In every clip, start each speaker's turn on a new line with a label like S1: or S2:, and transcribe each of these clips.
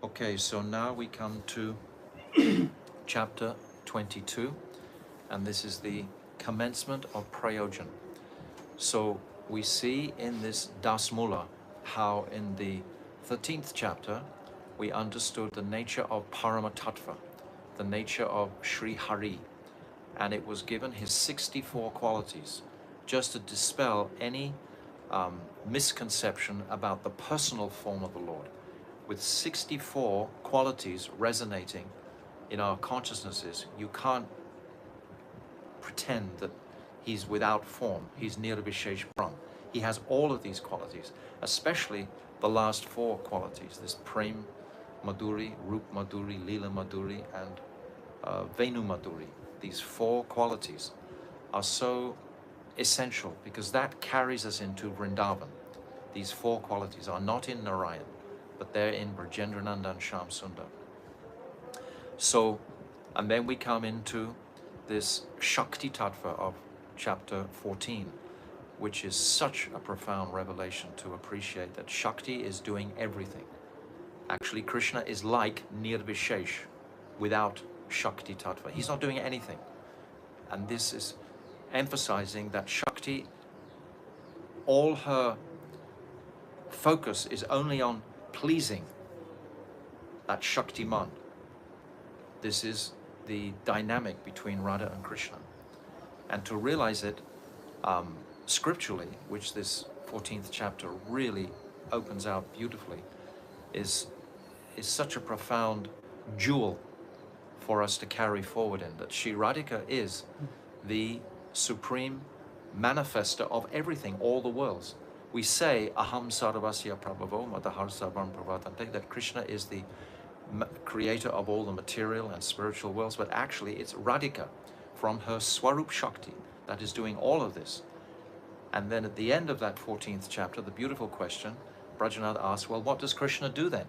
S1: Okay, so now we come to chapter 22, and this is the commencement of Prayojana. So we see in this Dasmula how in the 13th chapter we understood the nature of Parama-tattva, the nature of Sri Hari, and it was given his 64 qualities just to dispel any misconception about the personal form of the Lord. With 64 qualities resonating in our consciousnesses, you can't pretend that he's without form. He's Nirvishesh Brahm. He has all of these qualities, especially the last four qualities, this Prem Madhuri, Rup Madhuri, Leela Madhuri, and Venu Madhuri. These four qualities are so essential because that carries us into Vrindavan. These four qualities are not in Narayan, but they're in Brajendrananda and Shyam Sundar. So, and then we come into this Shakti Tattva of chapter 14, which is such a profound revelation to appreciate that Shakti is doing everything. Actually, Krishna is like Nirvishesh without Shakti Tattva. He's not doing anything. And this is emphasizing that Shakti, all her focus is only on pleasing that Shaktiman. This is the dynamic between Radha and Krishna. And to realize it scripturally, which this 14th chapter really opens out beautifully, is such a profound jewel for us to carry forward in, that Sri Radhika is the supreme manifester of everything, all the worlds. We say, Aham Sarvasya Prabhavo Matahar Sarvam Pravatante, that Krishna is the creator of all the material and spiritual worlds, but actually it's Radhika from her Swarup Shakti that is doing all of this. And then at the end of that 14th chapter, the beautiful question, Brajanath asks, well, what does Krishna do then?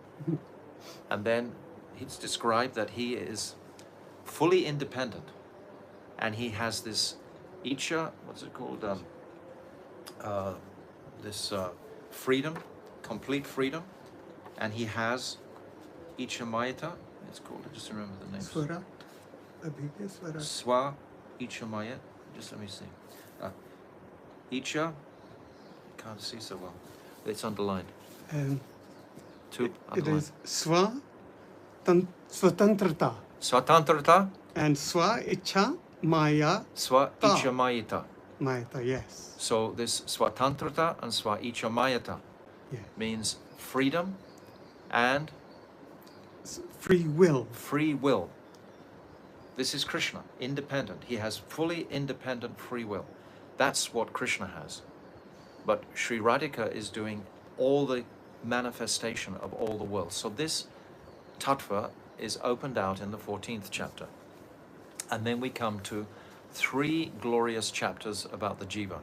S1: And then it's described that he is fully independent, and he has this Icha, what's it called? Freedom, complete freedom, and he has Icha Mayata, it's called, I just remember the name.
S2: Swara, Abhigya Swara.
S1: Swa Icha Mayat, just let me see. Icha, can't see so well, it's underlined.
S2: It is Swa Swatantrata.
S1: Swatantrata?
S2: And Swa Icha Maya.
S1: Swa Icha Mayata.
S2: Mayata, yes.
S1: So this Swatantrata and Swa Icha Mayata means freedom and
S2: free will.
S1: Free will. This is Krishna, independent. He has fully independent free will. That's what Krishna has. But Sri Radhika is doing all the manifestation of all the worlds. So this tattva is opened out in the 14th chapter. And then we come to three glorious chapters about the jiva.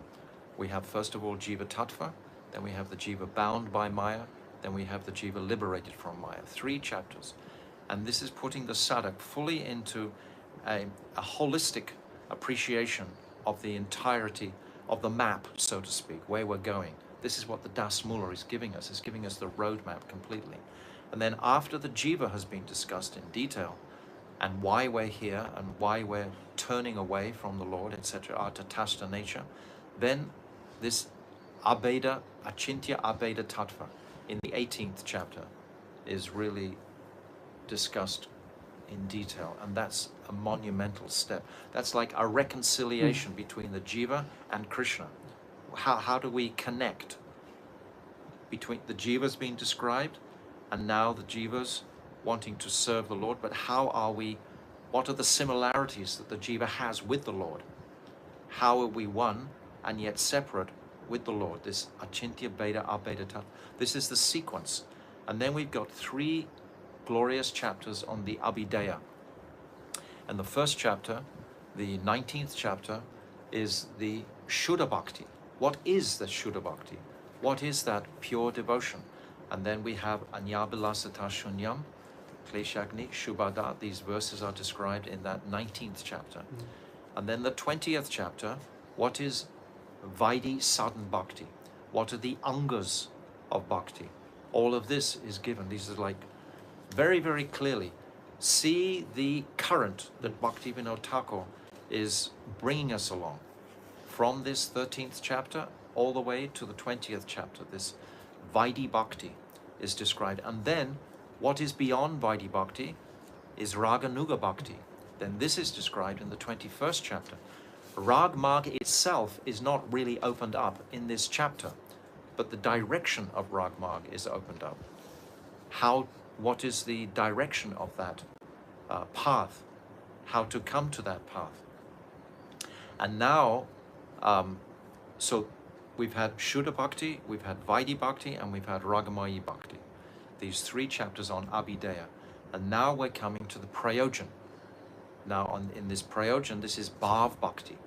S1: We have first of all Jaiva Dharma, then we have the jiva bound by Maya, then we have the jiva liberated from Maya. 3 chapters. And this is putting the sadhak fully into a holistic appreciation of the entirety of the map, so to speak, where we're going. This is what the Dasmula is giving us. It's giving us the roadmap completely. And then after the jiva has been discussed in detail, and why we're here, and why we're turning away from the Lord, etc., our tatastha nature, then this Abheda, Achintya Abheda Tattva in the 18th chapter is really discussed in detail, and that's a monumental step. That's like a reconciliation between the jiva and Krishna. How do we connect between the jivas being described and now the jivas wanting to serve the Lord, but what are the similarities that the jiva has with the Lord? How are we one and yet separate with the Lord? This Achintya Bheda Abheda Tattva. This is the sequence. And then we've got 3 glorious chapters on the Abhideya. And the first chapter, the 19th chapter, is the Shuddha Bhakti. What is the Shuddha Bhakti? What is that pure devotion? And then we have Anyabilasata Shunyam, Kleshagni, Shubhada. These verses are described in that 19th chapter. And then the 20th chapter, what is Vaidhi Sadhan Bhakti? What are the Angas of Bhakti? All of this is given. These are like very, very clearly see the current that Bhaktivinoda Thakur is bringing us along from this 13th chapter all the way to the 20th chapter. This Vaidhi Bhakti is described. And then what is beyond Vaidhi Bhakti is Raganuga Bhakti. Then this is described in the 21st chapter. Rag Marg itself is not really opened up in this chapter, but the direction of Rag Marg is opened up. What is the direction of that path? How to come to that path? And now, so we've had Shuddha Bhakti, we've had Vaidhi Bhakti, and we've had Ragamayi Bhakti. These 3 chapters on Abhideya. And now we're coming to the Prayojan. Now in this Prayojan, this is Bhav Bhakti.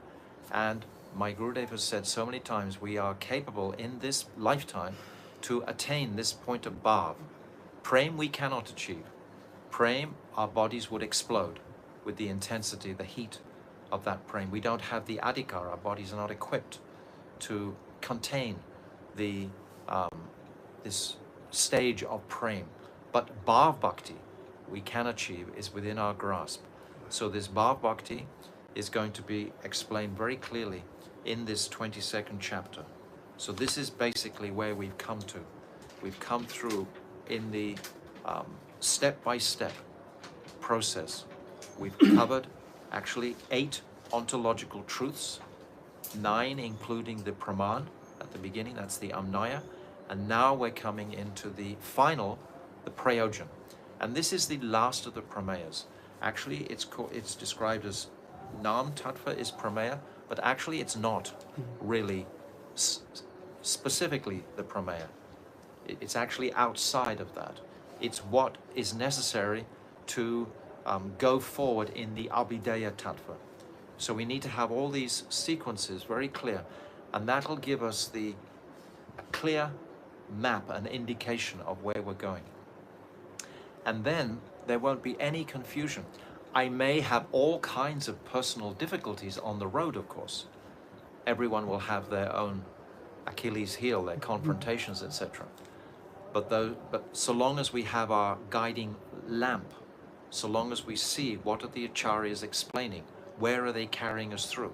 S1: And my Gurudev has said so many times, we are capable in this lifetime to attain this point of Bhav. Prem we cannot achieve. Prem, our bodies would explode with the intensity, the heat of that prem. We don't have the adhikar, our bodies are not equipped to contain the this stage of prem. But Bhav Bhakti we can achieve, is within our grasp. So this Bhav Bhakti is going to be explained very clearly in this 22nd chapter. So this is basically where we've come to. We've come through in the step-by-step process. We've covered actually 8 ontological truths, 9 including the Praman at the beginning, that's the Amnaya, and now we're coming into the final, the Prayojan. And this is the last of the Prameyas. Actually, it's described as Nam Tattva is Prameya, but actually it's not really specifically the Prameya. It's actually outside of that. It's what is necessary to go forward in the Abhideya Tattva. So we need to have all these sequences very clear, and that'll give us a clear map, an indication of where we're going. And then there won't be any confusion. I may have all kinds of personal difficulties on the road, of course. Everyone will have their own Achilles heel, their confrontations, etc. But so long as we have our guiding lamp, so long as we see what are the acharyas explaining, where are they carrying us through?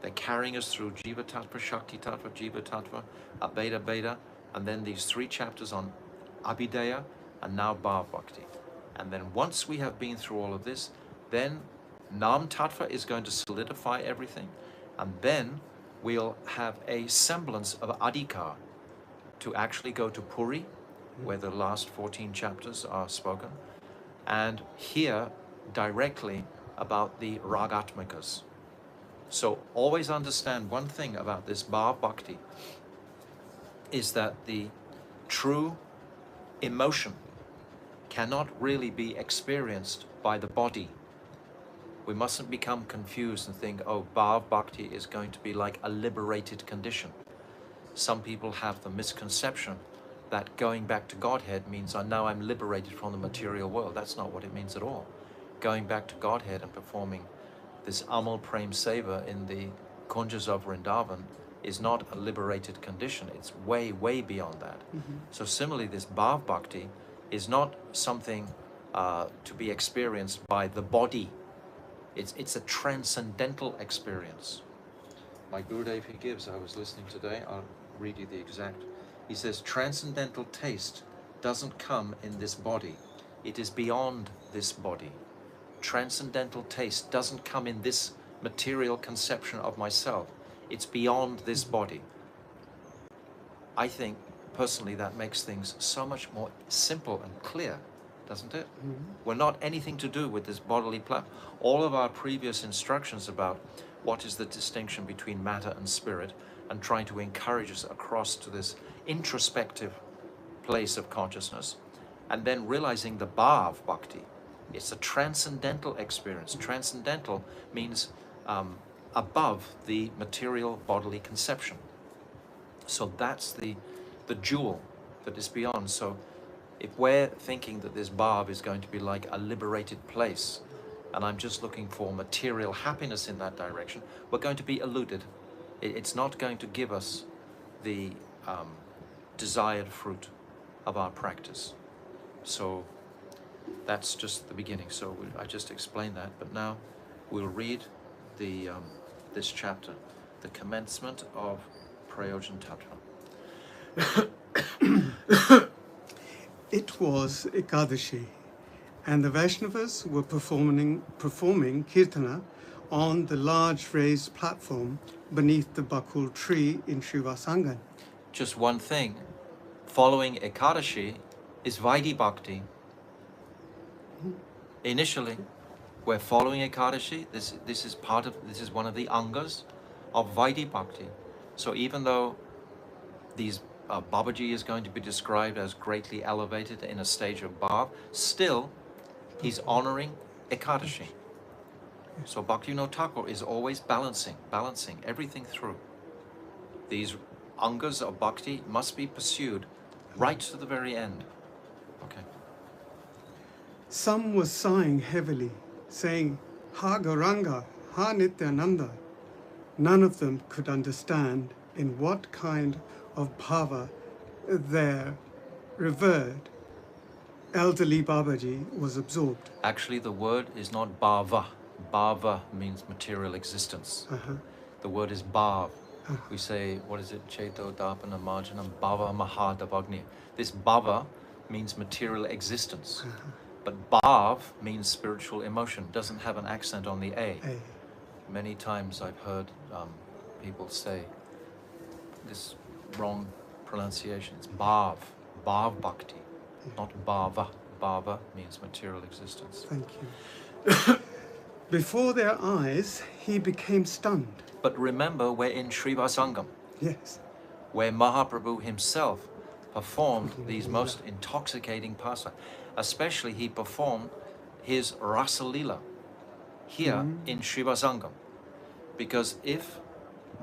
S1: They're carrying us through Jiva Tattva, Shakti Tattva, Jiva Tattva, Abheda Bheda, and then these 3 chapters on Abhideya, and now Bhav Bhakti. And then once we have been through all of this, then Nam Tattva is going to solidify everything, and then we'll have a semblance of Adhikar to actually go to Puri, where the last 14 chapters are spoken, and hear directly about the Ragatmikas. So always understand one thing about this Bhav Bhakti is that the true emotion cannot really be experienced by the body. We mustn't become confused and think, oh, Bhav Bhakti is going to be like a liberated condition. Some people have the misconception that going back to Godhead means now I'm liberated from the material world. That's not what it means at all. Going back to Godhead and performing this Amal Prem Seva in the Kunjas of Vrindavan is not a liberated condition. It's way, way beyond that. So similarly, this Bhav Bhakti is not something to be experienced by the body. It's a transcendental experience. My Gurudev, he gives, I was listening today, I'll read you the exact. He says, transcendental taste doesn't come in this body. It is beyond this body. Transcendental taste doesn't come in this material conception of myself. It's beyond this body. I think, personally, that makes things so much more simple and clear, doesn't it? We're not anything to do with this bodily platform. All of our previous instructions about what is the distinction between matter and spirit, and trying to encourage us across to this introspective place of consciousness, and then realizing the Bhav Bhakti. It's a transcendental experience. Transcendental means above the material bodily conception. So that's the jewel that is beyond. So if we're thinking that this Bhav is going to be like a liberated place, and I'm just looking for material happiness in that direction, we're going to be eluded. It's not going to give us the desired fruit of our practice. So That's just the beginning. So I just explained that, but now we'll read the this chapter, the commencement of Prayojana-tattva.
S2: It was Ekadashi, and the Vaishnavas were performing Kirtana on the large raised platform beneath the bakul tree in Srivasangan.
S1: Just one thing, following Ekadashi is Vaidhi Bhakti. Initially, we're following Ekadashi. This is one of the angas of Vaidhi Bhakti. So even though these Babaji is going to be described as greatly elevated in a stage of Bhav, still he's honoring Ekadashi. So Bhaktivinoda Thakur is always balancing everything through. These angas of bhakti must be pursued right to the very end. Okay.
S2: Some were sighing heavily, saying, Ha Gauranga, Ha Nityananda. None of them could understand in what kind of bhava their revered elderly Babaji was absorbed.
S1: Actually, the word is not bhava. Bhava means material existence. The word is bhav. We say, what is it? Cheto dapana marjanam bhava mahadavagni. This bhava means material existence. But bhav means spiritual emotion. Doesn't have an accent on the A. Many times I've heard people say this wrong pronunciation. It's bhav. Bhav bhakti, not bhava. Bhava means material existence.
S2: Thank you. Before their eyes, he became stunned.
S1: But remember, we're in Srivasangam,
S2: Yes.
S1: where Mahaprabhu himself performed these most intoxicating pastimes. Especially he performed his Rasa Lila here in Srivasangam. Because if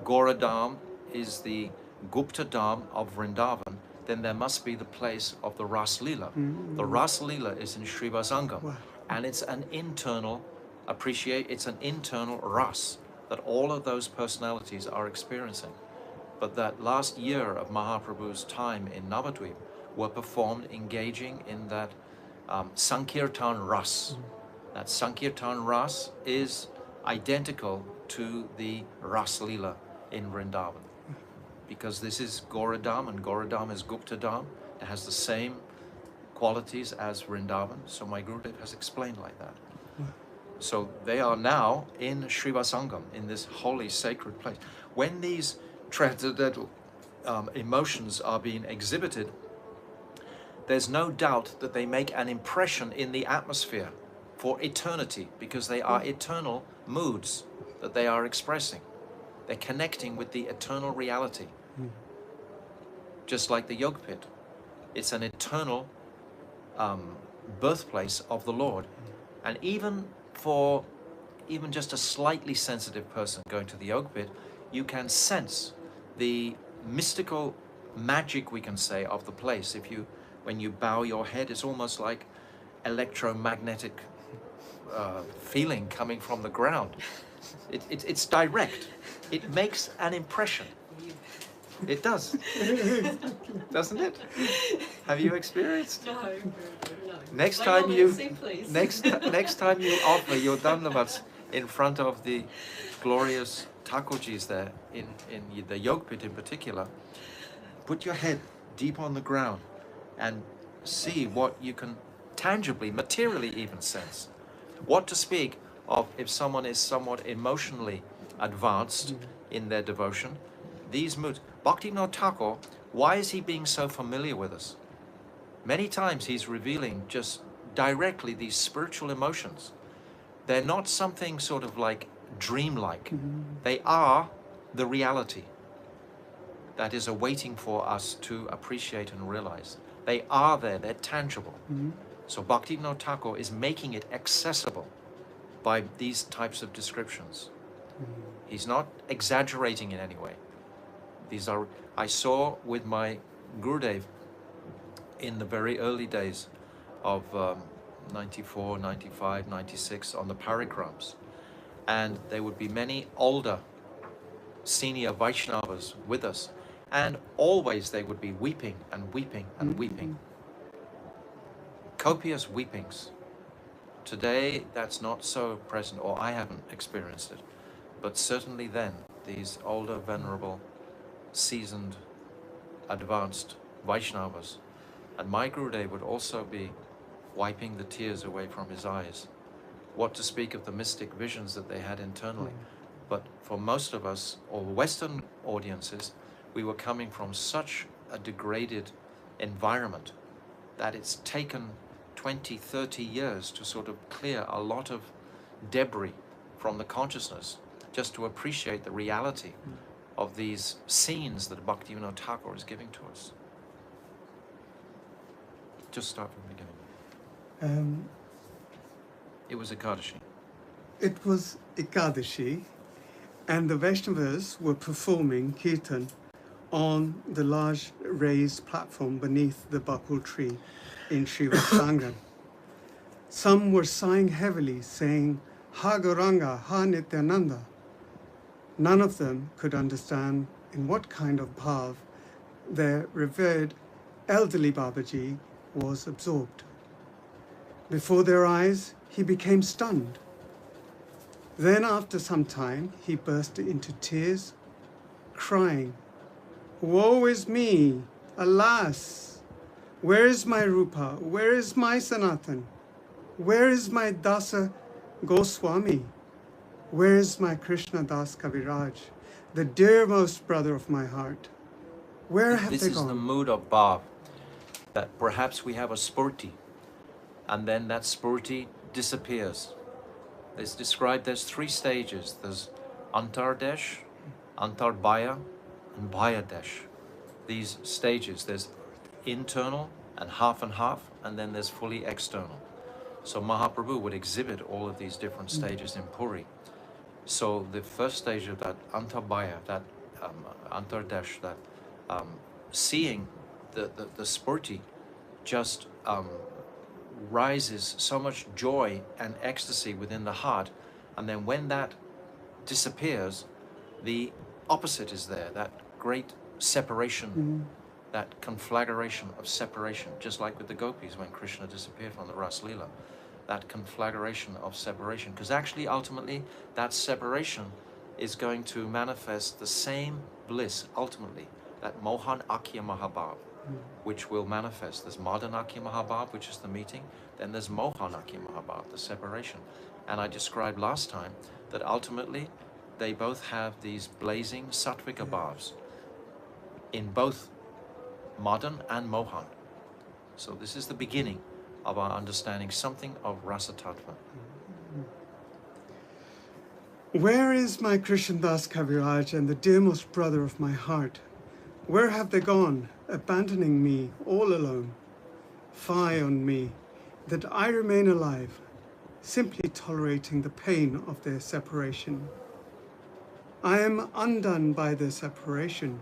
S1: Goradam is the Gupta Dham of Vrindavan, then there must be the place of the Rasa Lila. The Rasa Lila is in Srivasangam.
S2: Wow.
S1: And it's an internal it's an internal ras that all of those personalities are experiencing. But that last year of Mahaprabhu's time in Navadvip were performed engaging in that Sankirtan ras. That Sankirtan ras is identical to the Ras Lila in Vrindavan. Because this is Goradam and Goradam is Gupta Dham. It has the same qualities as Vrindavan. So my Gurudev has explained like that. So they are now in Srivasangam, in this holy, sacred place. When these transcendental emotions are being exhibited, there's no doubt that they make an impression in the atmosphere for eternity, because they are eternal moods that they are expressing. They're connecting with the eternal reality. Just like the Yog Pit. It's an eternal birthplace of the Lord. And even for just a slightly sensitive person going to the Yog Pit, you can sense the mystical magic, we can say, of the place. When you bow your head, it's almost like electromagnetic feeling coming from the ground. It's direct. It makes an impression. It does. Doesn't it? Have you experienced?
S3: No.
S1: Next
S3: By
S1: time
S3: all
S1: you
S3: means, say please.
S1: next time you offer your Dhamnavats in front of the glorious Thakurjis there in the Yog Pit in particular, put your head deep on the ground and see what you can tangibly, materially even sense. What to speak of if someone is somewhat emotionally advanced in their devotion. These moods. Bhaktivinoda Thakur, why is he being so familiar with us? Many times he's revealing just directly these spiritual emotions. They're not something sort of like dreamlike. They are the reality that is awaiting for us to appreciate and realize. They are there, they're tangible. So Bhaktivinoda Thakur is making it accessible by these types of descriptions. He's not exaggerating in any way. These are, I saw with my Gurudev in the very early days of 94, 95, 96 on the parikrams. And there would be many older senior Vaishnavas with us. And always they would be weeping and weeping and weeping. Copious weepings. Today, that's not so present, or I haven't experienced it. But certainly then, these older, venerable, seasoned, advanced Vaishnavas, and my Gurudev would also be wiping the tears away from his eyes. What to speak of the mystic visions that they had internally. But for most of us, or Western audiences, we were coming from such a degraded environment that it's taken 20, 30 years to sort of clear a lot of debris from the consciousness, just to appreciate the reality of these scenes that Bhaktivinoda Thakur is giving to us. Just start from the beginning. It was Ekadashi.
S2: It was Ekadashi, and the Vaishnavas were performing kirtan on the large raised platform beneath the bakul tree in Srivastanga. Some were sighing heavily, saying, Ha Gauranga, Ha Nityananda. None of them could understand in what kind of bhav their revered elderly Babaji was absorbed. Before their eyes, he became stunned. Then after some time, he burst into tears, crying, Woe is me! Alas! Where is my Rupa? Where is my Sanatan? Where is my Dasa Goswami? Where is my Krishna Das Kaviraj, the dearmost brother of my heart? Where have they gone?
S1: This is the mood of bhav, that perhaps we have a spurti, and then that spurti disappears. It's described there's 3 stages. There's antardesh, antarbhaya, and bhayadesh. These stages, there's internal and half, and then there's fully external. So Mahaprabhu would exhibit all of these different stages in Puri. So the first stage of that antarbhaya, that antardesh, that seeing the spurti just rises so much joy and ecstasy within the heart, and then when that disappears, the opposite is there, that great separation, that conflagration of separation, just like with the gopis when Krishna disappeared from the Ras Leela, that conflagration of separation, because actually ultimately that separation is going to manifest the same bliss ultimately, that Mohan Akya Mahabhav, which will manifest. There's Madan Akya Mahabhav, which is the meeting, then there's Mohan Akya Mahabhav, the separation. And I described last time that ultimately they both have these blazing Sattvika bhavs in both Madan and Mohan. So this is the beginning of our understanding something of Rasa Tattva.
S2: Where is my Krishna Das Kaviraj and the dearmost brother of my heart? Where have they gone, abandoning me all alone? Fie on me, that I remain alive, simply tolerating the pain of their separation. I am undone by their separation.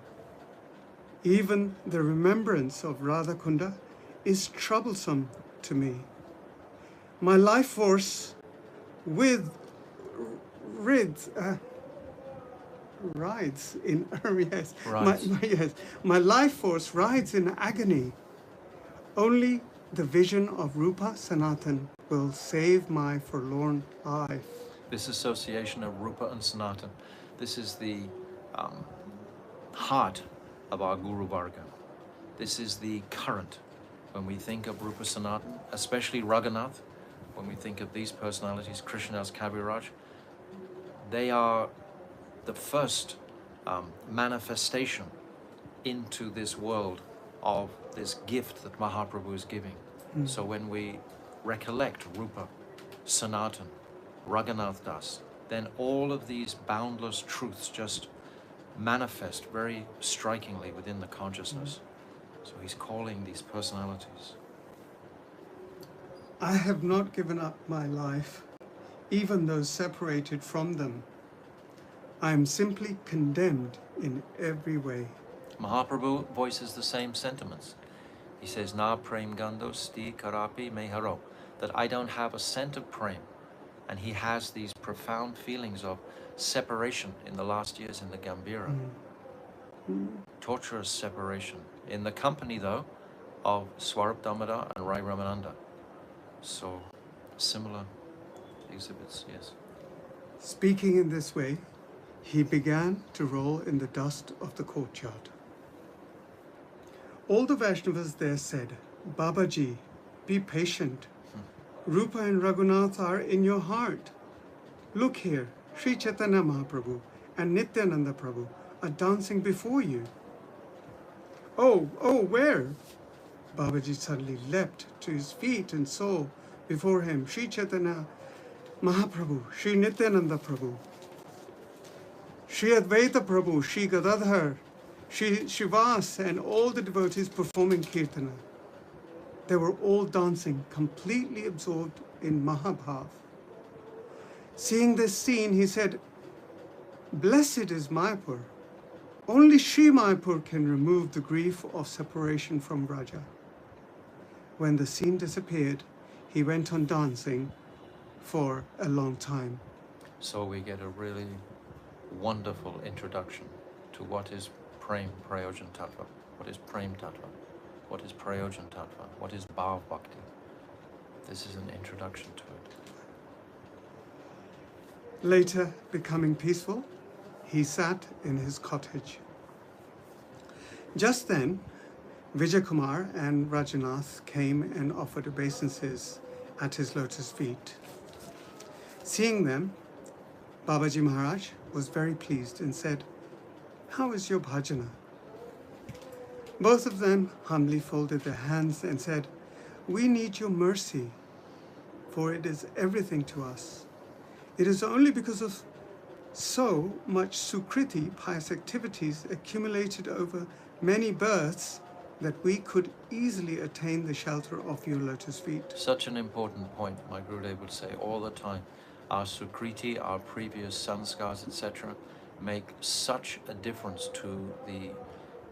S2: Even the remembrance of Radhakunda is troublesome to me. My life force rides in yes. My life force rides in agony. Only the vision of Rupa Sanatan will save my forlorn life.
S1: This association of Rupa and Sanatan, this is the heart of our Guru Varga. This is the current. When we think of Rupa Sanatan, especially Raghunath, when we think of these personalities, Krishnadas Kaviraj, they are the first manifestation into this world of this gift that Mahaprabhu is giving. So when we recollect Rupa, Sanatan, Raghunath Das, then all of these boundless truths just manifest very strikingly within the consciousness. So he's calling these personalities.
S2: I have not given up my life, even though separated from them. I am simply condemned in every way.
S1: Mahaprabhu voices the same sentiments. He says, Na prem gando sti karapi meharo, that I don't have a scent of prem. And he has these profound feelings of separation in the last years in the Gambhira. Torturous separation. In the company, though, of Swarup Damodar and Rai Ramananda. So, similar exhibits, yes.
S2: Speaking in this way, he began to roll in the dust of the courtyard. All the Vaishnavas there said, Babaji, be patient. Rupa and Raghunath are in your heart. Look here, Sri Chaitanya Mahaprabhu and Nityananda Prabhu are dancing before you. Oh, where? Babaji suddenly leapt to his feet and saw before him Sri Chaitanya Mahaprabhu, Sri Nityananda Prabhu, Sri Advaita Prabhu, Sri Gadadhar, Sri Shivas, and all the devotees performing Kirtana. They were all dancing, completely absorbed in Mahabhav. Seeing this scene, he said, Blessed is Mayapur. Only Sri Mayapur can remove the grief of separation from Raja. When the scene disappeared, he went on dancing for a long time.
S1: So we get a really wonderful introduction to what is Prayojana-tattva, what is Prem-tattva, what is Prayojana-tattva, what is Bhav Bhakti. This is an introduction to it.
S2: Later, becoming peaceful, he sat in his cottage. Just then, Vijay Kumar and Rajanath came and offered obeisances at his lotus feet. Seeing them, Babaji Maharaj was very pleased and said, How is your bhajana? Both of them humbly folded their hands and said, We need your mercy, for it is everything to us. It is only because of so much sukriti, pious activities accumulated over many births, that we could easily attain the shelter of your lotus feet.
S1: Such an important point, my Gurudev would say all the time. Our sukriti, our previous sanskars, etc., make such a difference to the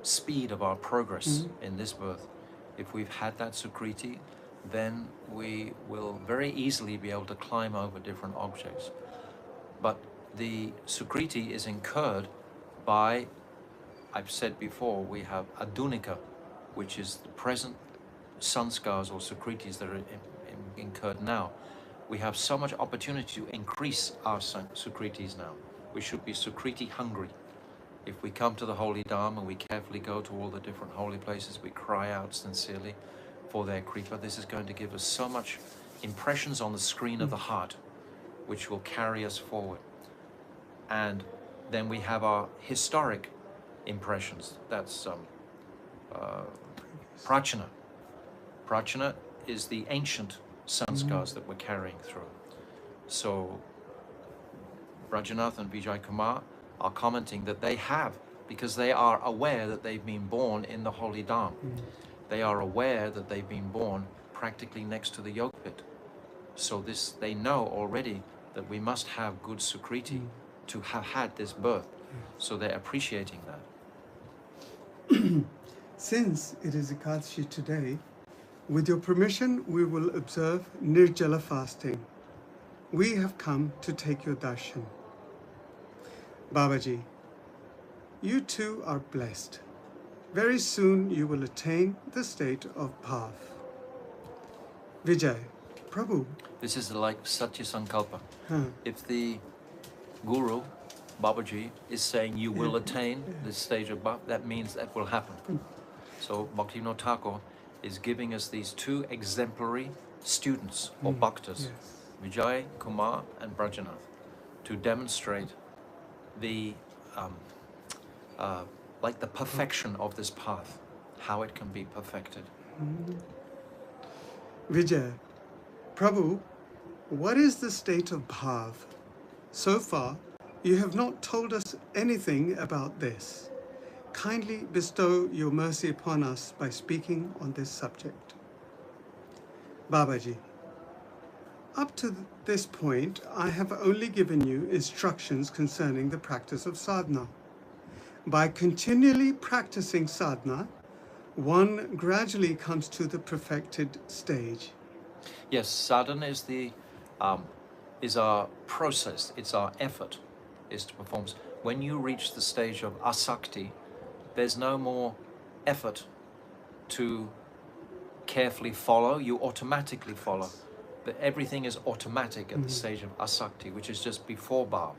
S1: speed of our progress in this birth. If we've had that sukriti, then we will very easily be able to climb over different objects. But the sukriti is incurred by, I've said before, we have adunika, which is the present sanskars or sukritis that are incurred now. We have so much opportunity to increase our sukritis now. We should be sukriti hungry. If we come to the holy Dharma, we carefully go to all the different holy places, we cry out sincerely for their kripa. This is going to give us so much impressions on the screen of the heart, which will carry us forward. And then we have our historic impressions. That's prachana. Prachana is the ancient sanskars that we're carrying through. So Rajanath and Vijay Kumar are commenting that they have, because they are aware that they've been born in the holy Dham. They are aware that they've been born practically next to the yoga pit. So this, they know already that we must have good sukriti to have had this birth. So they're appreciating that.
S2: Since it is Ekadashi today, with your permission, we will observe Nirjala fasting. We have come to take your darshan. Babaji, you too are blessed. Very soon you will attain the state of Bhav. Vijay, Prabhu.
S1: This is like Satya Sankalpa.
S2: Huh.
S1: If the Guru, Babaji, is saying you will attain this stage of Bhav, that means that will happen. So Bhaktivinoda Thakur is giving us these two exemplary students or bhaktas, Vijay Kumar and Brajanath, to demonstrate the like the perfection of this path, how it can be perfected.
S2: Vijay, Prabhu, what is the state of Bhav? So far, you have not told us anything about this. Kindly bestow your mercy upon us by speaking on this subject. Babaji, up to this point, I have only given you instructions concerning the practice of sadhana. By continually practicing sadhana, one gradually comes to the perfected stage.
S1: Yes, sadhana is the is our process, it's our effort, is to perform. When you reach the stage of asakti, there's no more effort to carefully follow, you automatically follow. But everything is automatic at the stage of asakti, which is just before bhav.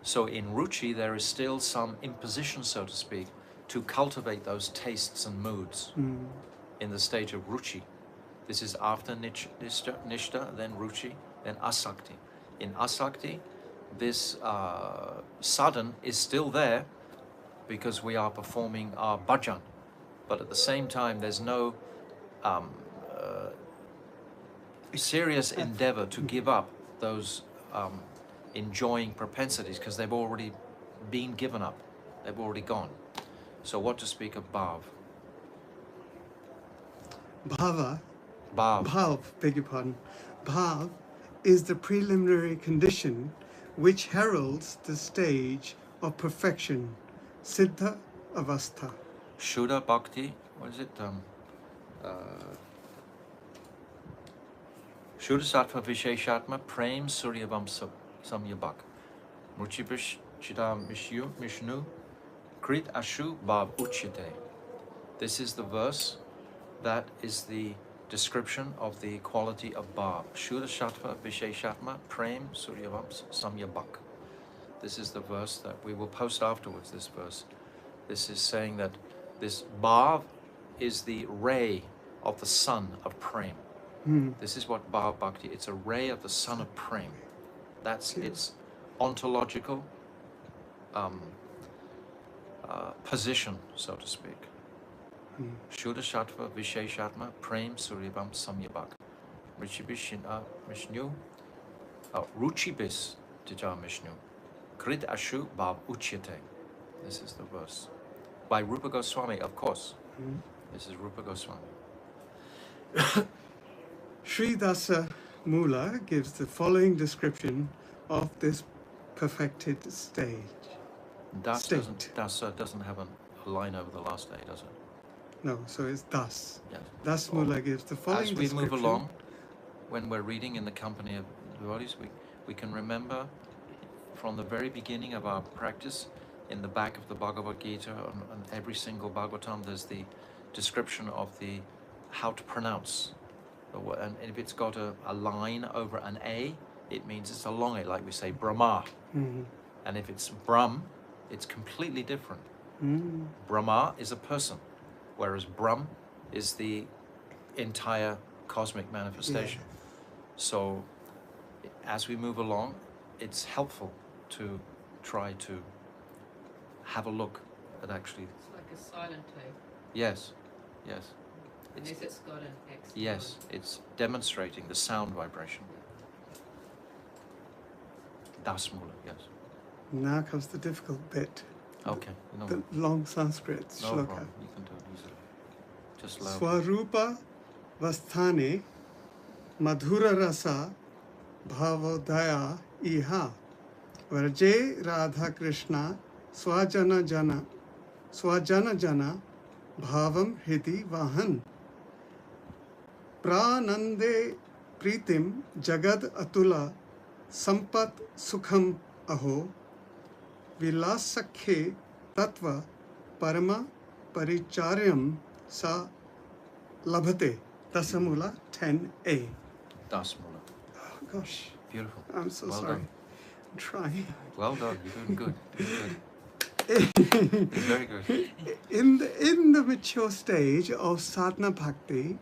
S1: So in ruchi, there is still some imposition, so to speak, to cultivate those tastes and moods in the stage of ruchi. This is after nishta, then ruchi, then asakti. In asakti, this sadhan is still there because we are performing our bhajan. But at the same time, there's no serious endeavor to give up those enjoying propensities because they've already been given up. They've already gone. So what to speak of bhav?
S2: Bhav, beg your pardon. Bhav is the preliminary condition which heralds the stage of perfection, siddha avastha.
S1: Shuddha bhakti, what is it? Shuddha sattva visheshatma prem suryavam samyabhak. Mruchibish chidam mishnu krit ashu bhav uchyate. This is the verse that is the description of the quality of bhav. Shuddha sattva visheshatma prem suryavam samyabhak. This is the verse that we will post afterwards, this verse. This is saying that this bhav is the ray of the sun of prem. This is what bhav bhakti, it's a ray of the sun of prem. That's its ontological position, so to speak. Shuddha sattva visheshatma prem suryavam samyabhak. Mishnu ruchibis tija mishnu krit ashu bhav uchyate. This is the verse by Rupa Goswami, of course. This is Rupa Goswami.
S2: Sri Dasa Mula gives the following description of this perfected stage.
S1: Dasa doesn't have a line over the last A, does it?
S2: No, so it's Das.
S1: Yes.
S2: Das Mula gives the following
S1: As we
S2: description.
S1: move along, when we're reading in the company of devotees, we can remember from the very beginning of our practice, in the back of the Bhagavad Gita, on every single Bhagavatam, there's the description of the how to pronounce the word. And if it's got a line over an A, it means it's a long A, like we say Brahma. And if it's Brahm, it's completely different. Brahma is a person, whereas Brahm is the entire cosmic manifestation. So as we move along, it's helpful to try to have a look at actually.
S3: It's like a silent tape.
S1: Yes, yes.
S3: Unless it's got an X.
S1: Yes, it's demonstrating the sound vibration. Das Mula, yes.
S2: Now comes the difficult bit.
S1: Okay. No,
S2: The long Sanskrit
S1: no
S2: shloka.
S1: problem. You can do it easily. Just loud.
S2: Swarupa vasthane madhura rasa bhavodaya iha vraje radha krishna swajana jana bhavam hridi vahan pranande pritim jagad atula sampat sukham aho vilasakhe tattva parama paricharyam sa labhate. Dasamula 10a.
S1: Das Mula.
S2: Oh gosh,
S1: Beautiful.
S2: I'm so
S1: Well
S2: sorry.
S1: done.
S2: I'm trying.
S1: Well done. You're doing good. Doing good. Very good.
S2: In the mature stage of sadhana bhakti,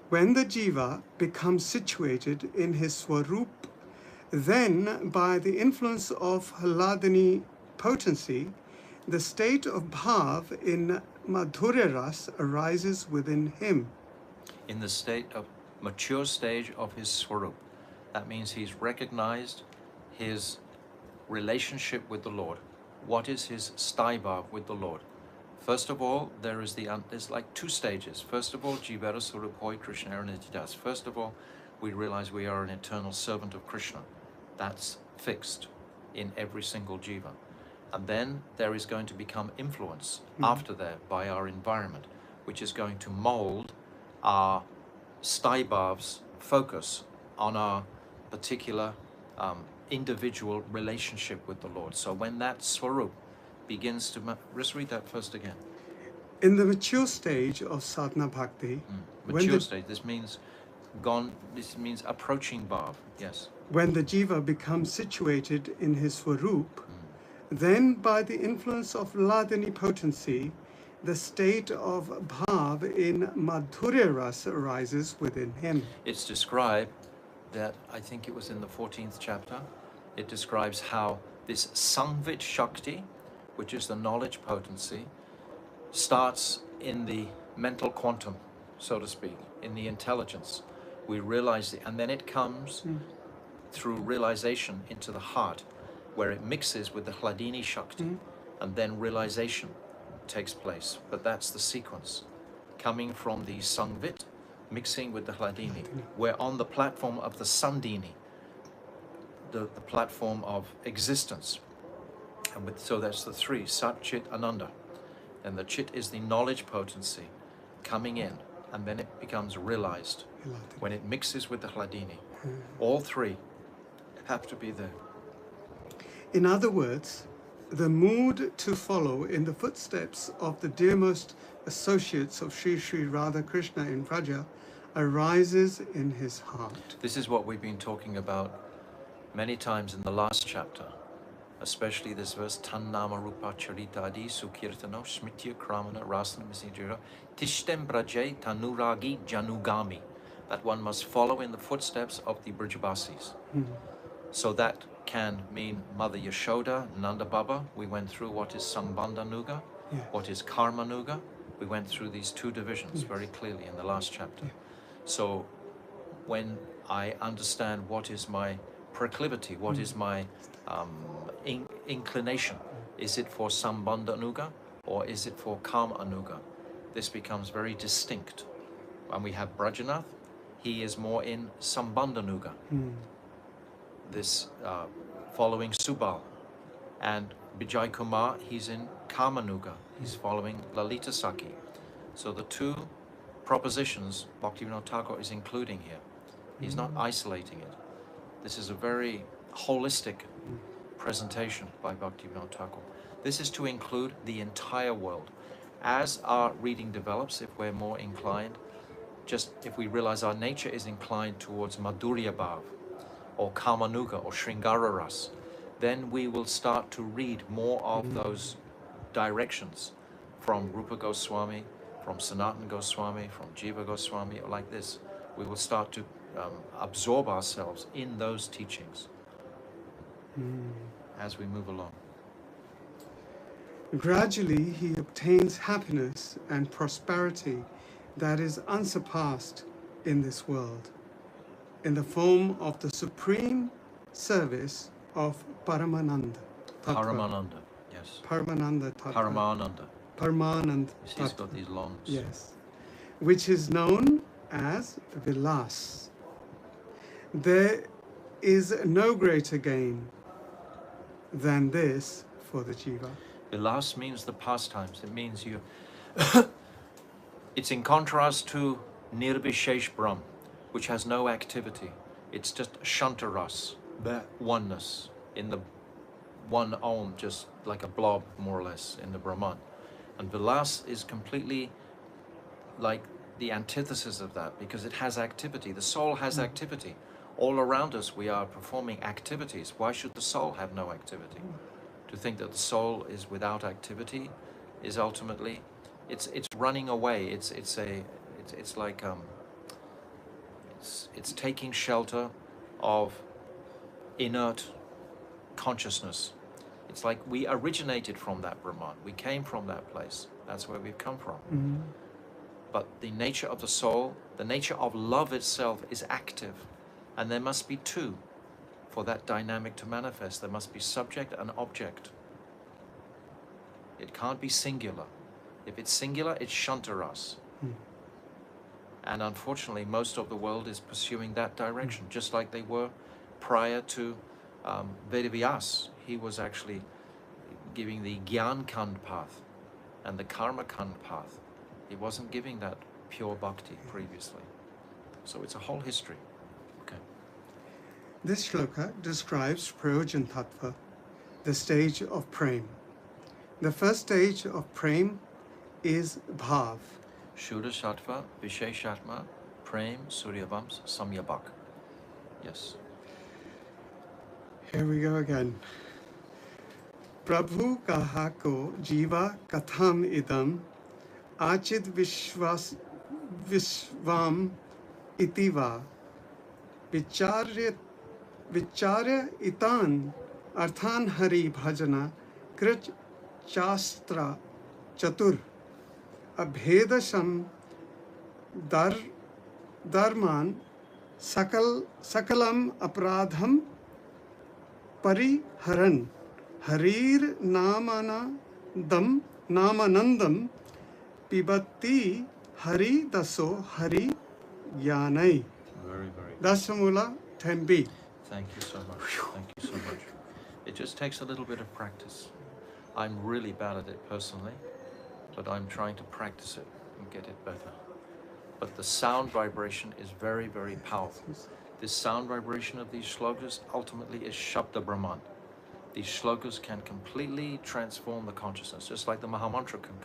S2: when the jiva becomes situated in his swarup, then by the influence of Hladini potency, the state of bhav in madhurya ras arises within him.
S1: In the mature stage of his swarup, that means he's recognized his relationship with the Lord. What is his staibhav with the Lord? First of all, there's like two stages. First of all, Jivara Swarup Hoi Krishna Arunitidas. First of all, we realize we are an eternal servant of Krishna. That's fixed in every single jiva. And then there is going to become influence after that by our environment, which is going to mold our staibhav's focus on our particular individual relationship with the Lord. So when that swarup begins to... Let's read that first again.
S2: In the mature stage of sadhana bhakti,
S1: Mature stage, this means gone, this means approaching bhav, yes.
S2: When the jiva becomes situated in his swarup, then by the influence of Hladini potency, the state of bhav in madhurya rasa arises within him.
S1: It's described that, I think it was in the 14th chapter, it describes how this Sangvit Shakti, which is the knowledge potency, starts in the mental quantum, so to speak, in the intelligence. We realize it, and then it comes through realization into the heart, where it mixes with the Hladini Shakti, and then realization takes place. But that's the sequence, coming from the Sangvit, mixing with the Hladini. We're on the platform of the Sandini, the platform of existence. And so that's the three, Sat, Chit, Ananda. And the Chit is the knowledge potency coming in, and then it becomes realized when it mixes with the Hladini. All three have to be there.
S2: In other words, the mood to follow in the footsteps of the dearmost associates of Sri Sri Radha Krishna in Vraja arises in his heart.
S1: This is what we've been talking about many times in the last chapter, especially this verse, Tan Nama Rupa Charita Adi Sukirtano Smitya Kramana Rasana Mesijira Tishtem Braje Tanuragi Janugami, that one must follow in the footsteps of the Brijabasis. So that can mean Mother Yashoda, Nanda Baba. We went through what is Sambandha Nuga, what is Karma Nuga. We went through these two divisions very clearly in the last chapter. So when I understand what is my proclivity, what is my inclination, is it for Sambandha Nuga or is it for Karma Anuga? This becomes very distinct. When we have Brajanath, he is more in Sambandha Nuga. This following Subal. And Vijay Kumar, he's in Kamanuga. He's following Lalita Saki. So the two propositions Bhaktivinoda Thakur is including here. He's not isolating it. This is a very holistic presentation by Bhaktivinoda Thakur. This is to include the entire world. As our reading develops, if we're more inclined, just if we realize our nature is inclined towards Madhurya Bhav, or Kamanuga, or Shringara Ras, then we will start to read more of those directions from Rupa Goswami, from Sanatana Goswami, from Jiva Goswami, like this. We will start to absorb ourselves in those teachings as we move along.
S2: Gradually, he obtains happiness and prosperity that is unsurpassed in this world, in the form of the supreme service of Paramananda Tattva.
S1: Paramananda, yes.
S2: Paramananda Tattva.
S1: Paramananda.
S2: Paramananda
S1: He's
S2: Tattva.
S1: got these longs.
S2: Yes. Which is known as Vilas. There is no greater gain than this for the jiva.
S1: Vilas means the pastimes. It means you... It's in contrast to Nirbhishesh Brahm, which has no activity. It's just Shantaras, the oneness in the one Om, just like a blob, more or less, in the Brahman. And Vilas is completely like the antithesis of that, because it has activity. The soul has activity. All around us we are performing activities. Why should the soul have no activity? To think that the soul is without activity is ultimately, it's running away. It's taking shelter of inert consciousness. It's like we originated from that Brahman. We came from that place. That's where we've come from. But the nature of the soul, the nature of love itself is active. And there must be two for that dynamic to manifest. There must be subject and object. It can't be singular. If it's singular, it's Shantaras. And unfortunately, most of the world is pursuing that direction, just like they were prior to Vedavyas. He was actually giving the Gyan Kand path and the Karma Kand path. He wasn't giving that pure bhakti previously. So it's a whole history. Okay.
S2: This shloka describes Prayojana-tattva, the stage of prem. The first stage of prem is bhav.
S1: Shuddha Sattva, Visheshatma, Prem Suryavams Samyabak. Yes.
S2: Here we go again. Prabhu kahako jiva katham idam achid vishvam itiva vicharya itan arthan hari bhajana krich shastra chatur abhedasham dharman sakalam apradham pariharan harir namanandam pibati hari daso hari yanai.
S1: Very, very good.
S2: Dasamula 10b.
S1: Thank you so much. Thank you so much. It just takes a little bit of practice. I'm really bad at it personally, but I'm trying to practice it and get it better. But the sound vibration is very, very powerful. This sound vibration of these shlokas ultimately is Shabda Brahman. These shlokas can completely transform the consciousness, just like the Mahamantra can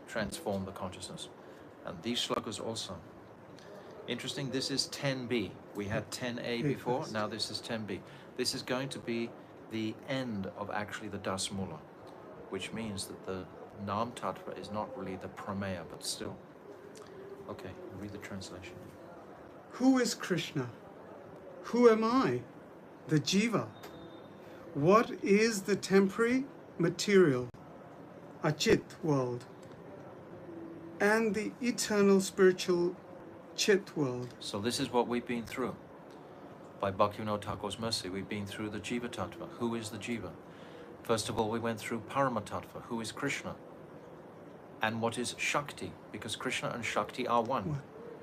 S1: transform the consciousness. And these shlokas also. Interesting, this is 10b. We had 10a before, now this is 10b. This is going to be the end of actually the Dasamula, which means that the Nam Tattva is not really the Prameya, but still. Okay, read the translation.
S2: Who is Krishna? Who am I? The Jiva. What is the temporary material, Achit world, and the eternal spiritual Chit world?
S1: So this is what we've been through. By Bhaktivinoda Thakur's mercy, we've been through the Jiva Tattva. Who is the Jiva? First of all, we went through Parama-tattva. Who is Krishna? And what is Shakti? Because Krishna and Shakti are one.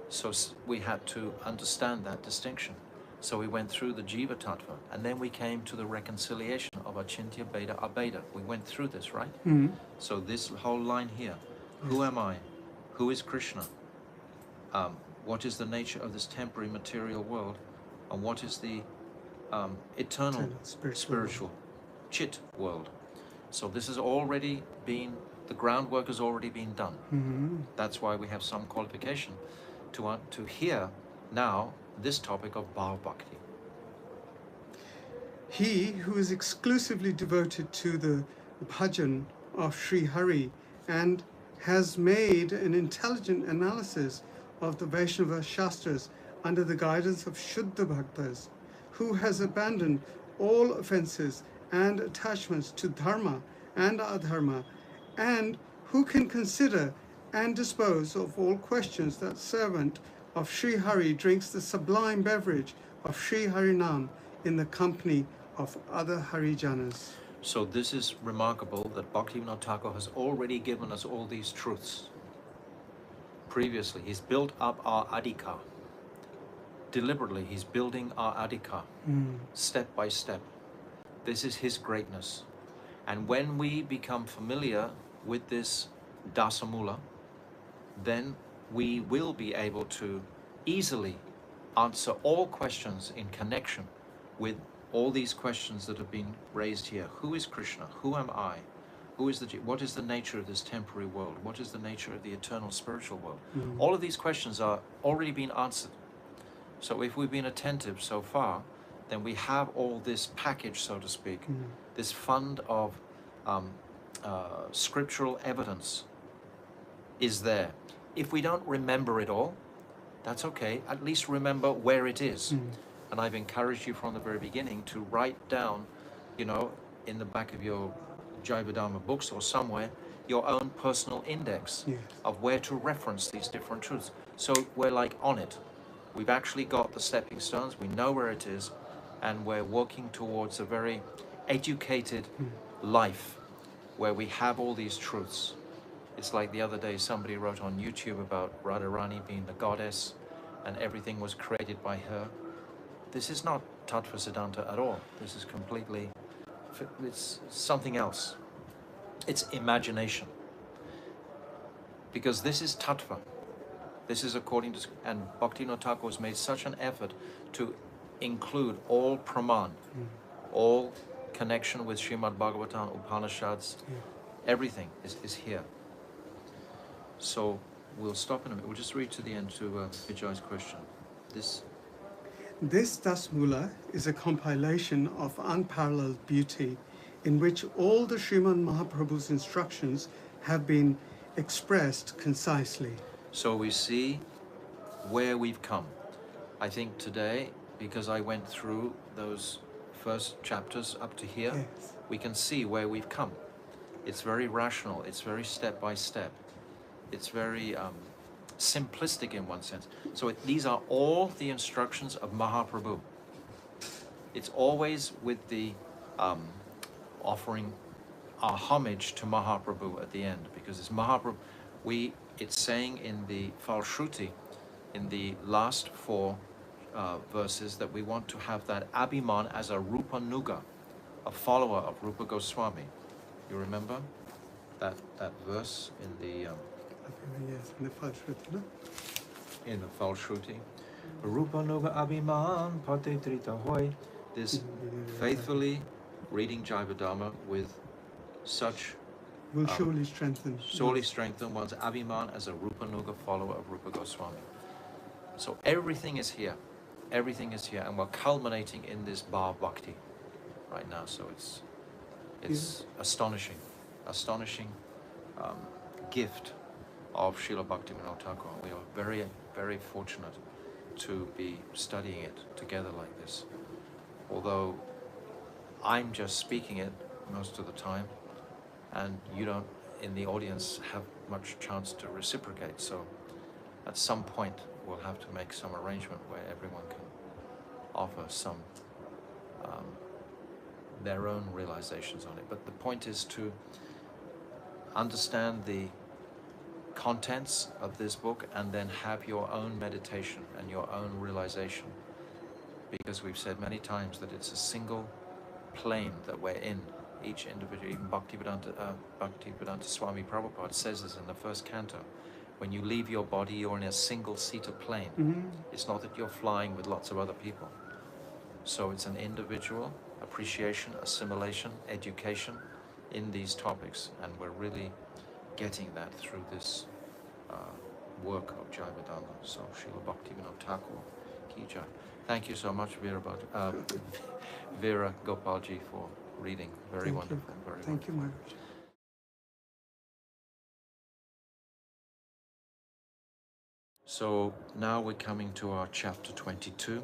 S1: So we had to understand that distinction. So we went through the Jiva Tattva, and then we came to the reconciliation of Achintya Bheda Abheda. We went through this, right?
S2: Mm-hmm.
S1: So this whole line here, who am I? Who is Krishna? What is the nature of this temporary material world? And what is the eternal spiritual Chit world? So this has already been, the groundwork has already been done.
S2: Mm-hmm.
S1: That's why we have some qualification to hear now this topic of Bhava Bhakti.
S2: He who is exclusively devoted to the bhajan of Sri Hari and has made an intelligent analysis of the Vaishnava Shastras under the guidance of Shuddha Bhaktas, who has abandoned all offenses and attachments to dharma and adharma, and who can consider and dispose of all questions, that servant of Sri Hari drinks the sublime beverage of Sri Harinam in the company of other Harijanas.
S1: So this is remarkable that Bhaktivinoda Thakur has already given us all these truths. Previously, he's built up our adhikar. Deliberately, he's building our adhikar, step by step. This is his greatness. And when we become familiar with this Dasamula, then we will be able to easily answer all questions in connection with all these questions that have been raised here. Who is Krishna? Who am I? What is the nature of this temporary world? What is the nature of the eternal spiritual world? All of these questions are already been answered. So if we've been attentive so far, then we have all this package, so to speak, this fund of scriptural evidence is there. If we don't remember it all, that's okay. At least remember where it is. And I've encouraged you from the very beginning to write down, you know, in the back of your Jaiva Dharma books or somewhere, your own personal index of where to reference these different truths. So we're like on it. We've actually got the stepping stones, we know where it is, and we're working towards a very educated life where we have all these truths. It's like the other day somebody wrote on YouTube about Radharani being the goddess and everything was created by her. This is not Tattva Siddhanta at all. This is completely, it's something else. It's imagination. Because this is Tattva. This is according to, and Bhaktivinoda Thakur has made such an effort to include all Praman, all connection with Srimad Bhagavatam, Upanishads, everything is here. So we'll stop in a minute. We'll just read to the end to Vijay's question. This
S2: This Dasmula is a compilation of unparalleled beauty in which all the Sriman Mahaprabhu's instructions have been expressed concisely.
S1: So we see where we've come. I think today, because I went through those first chapters up to here,
S2: Yes.
S1: we can see where we've come. It's very rational, it's very step by step, it's very simplistic in one sense. So these are all the instructions of Mahaprabhu. It's always with the offering our homage to Mahaprabhu at the end, because it's Mahaprabhu. It's saying in the Falshruti, in the last four verses, that we want to have that Abhiman as a Rupa Nuga, a follower of Rupa Goswami. You remember that verse in the
S2: Yes, in the Falshruti, no?
S1: in the Falshruti? Rupa Nuga Abhiman Pate Trita Hoy. This faithfully reading Jaiva Dharma with such
S2: Will surely strengthen.
S1: strengthen one's Abhiman as a Rupa Nuga follower of Rupa Goswami. So everything is here. Everything is here, and we're culminating in this Bhav Bhakti right now. So it's astonishing gift of Srila Bhaktivinoda Thakur. We are very, very fortunate to be studying it together like this. Although I'm just speaking it most of the time, and you don't, in the audience, have much chance to reciprocate. So at some point, we'll have to make some arrangement where everyone can offer some their own realizations on it. But the point is to understand the contents of this book and then have your own meditation and your own realization, because we've said many times that it's a single plane that we're in, each individual. Even Bhaktivedanta Swami Prabhupada says this in the first canto. When you leave your body, you're in a single-seater plane.
S2: Mm-hmm.
S1: It's not that you're flying with lots of other people. So it's an individual appreciation, assimilation, education in these topics, and we're really getting that through this work of Jaiva Dharma. So Srila Bhaktivinoda Thakur ki jai. Thank you so much, Veera Gopalji, for reading. Very
S2: Thank
S1: wonderful.
S2: you.
S1: Very
S2: Thank you,
S1: wonderful.
S2: Maharaj.
S1: So now we're coming to our chapter 22,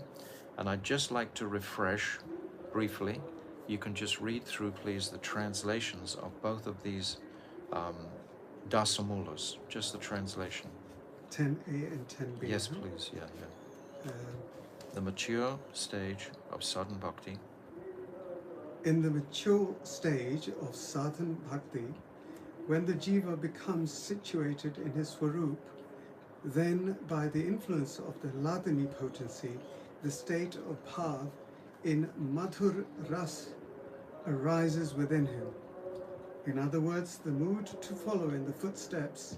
S1: and I'd just like to refresh briefly. You can just read through, please, the translations of both of these dasamulas, just the translation.
S2: 10A and 10B.
S1: Yes,
S2: huh?
S1: please. Yeah.
S2: Uh,
S1: The mature stage of sadhana bhakti.
S2: In the mature stage of sadhana bhakti, when the jiva becomes situated in his swarup, then by the influence of the ladini potency, the state of bhav in madhur ras arises within him. In other words, the mood to follow in the footsteps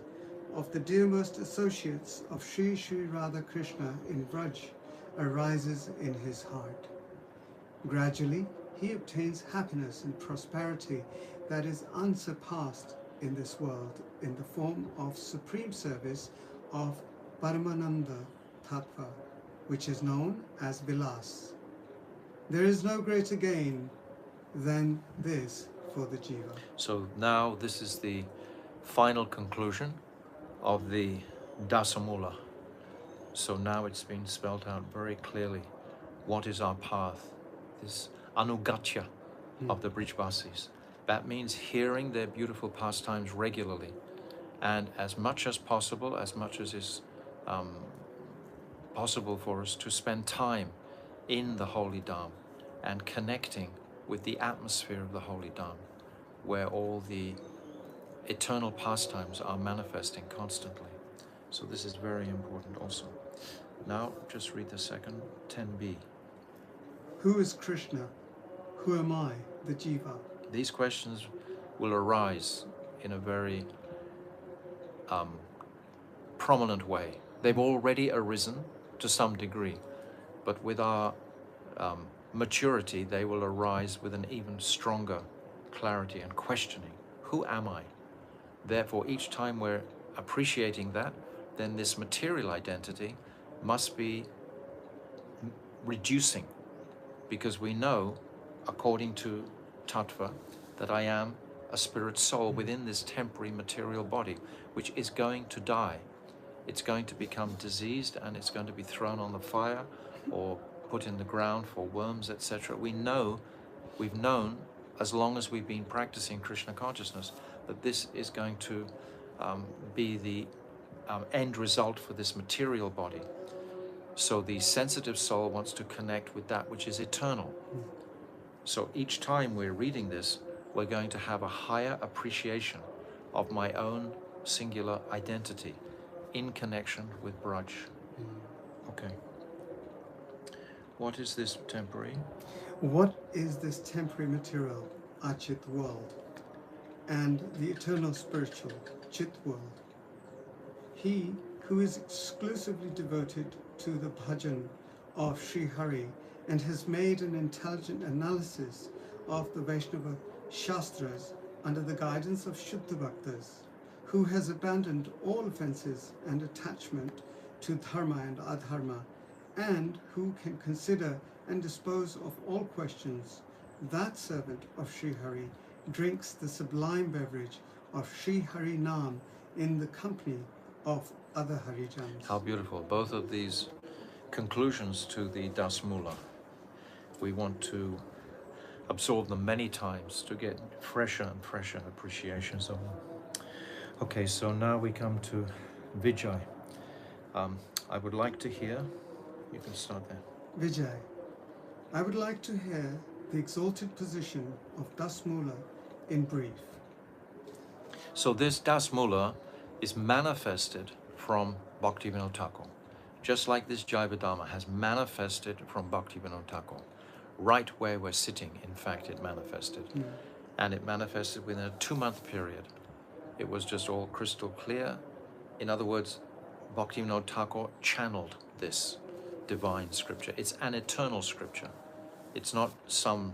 S2: of the dearmost associates of Sri Sri Radha Krishna in Vraj arises in his heart. Gradually, he obtains happiness and prosperity that is unsurpassed in this world in the form of supreme service of Paramananda-tattva, which is known as Vilas. There is no greater gain than this for the jiva.
S1: So now this is the final conclusion of the dasamula. So now it's been spelled out very clearly. What is our path? This anugatya of the Brijvasis. That means hearing their beautiful pastimes regularly, and as much as possible, as much as is possible for us, to spend time in the Holy Dham and connecting with the atmosphere of the Holy Dham, where all the eternal pastimes are manifesting constantly. So this is very important also. Now just read the second 10b.
S2: Who is Krishna? Who am I, the jiva?
S1: These questions will arise in a very prominent way. They've already arisen to some degree, but with our maturity, they will arise with an even stronger clarity and questioning. Who am I? Therefore, each time we're appreciating that, then this material identity must be reducing, because we know, according to tattva, that I am a spirit soul within this temporary material body, which is going to die. It's going to become diseased, and it's going to be thrown on the fire or put in the ground for worms, etc. We've known, as long as we've been practicing Krishna consciousness, that this is going to be the end result for this material body. So the sensitive soul wants to connect with that which is eternal. So each time we're reading this, we're going to have a higher appreciation of my own singular identity in connection with Braj. Okay. What is this temporary?
S2: What is this temporary material, Achit world, and the eternal spiritual, Chit world? He who is exclusively devoted to the bhajan of Sri Hari and has made an intelligent analysis of the Vaishnava Shastras under the guidance of Shuddha Bhaktas, who has abandoned all offences and attachment to dharma and adharma, and who can consider and dispose of all questions, that servant of Sri Hari drinks the sublime beverage of Sri Hari Nam in the company of other Harijans.
S1: How beautiful. Both of these conclusions to the Dasmula. We want to absorb them many times to get fresher and fresher appreciations of them. Okay, so now we come to Vijay. I would like to hear, you can start there.
S2: Vijay, I would like to hear the exalted position of Dasmula in brief.
S1: So this Dasmula is manifested from Bhaktivinoda Thakur, just like this Jaiva Dharma has manifested from Bhaktivinoda Thakur. Right where we're sitting, in fact, it manifested. And it manifested within a 2-month period. It was just all crystal clear. In other words, Bhaktivinoda Thakur channeled this divine scripture. It's an eternal scripture. It's not some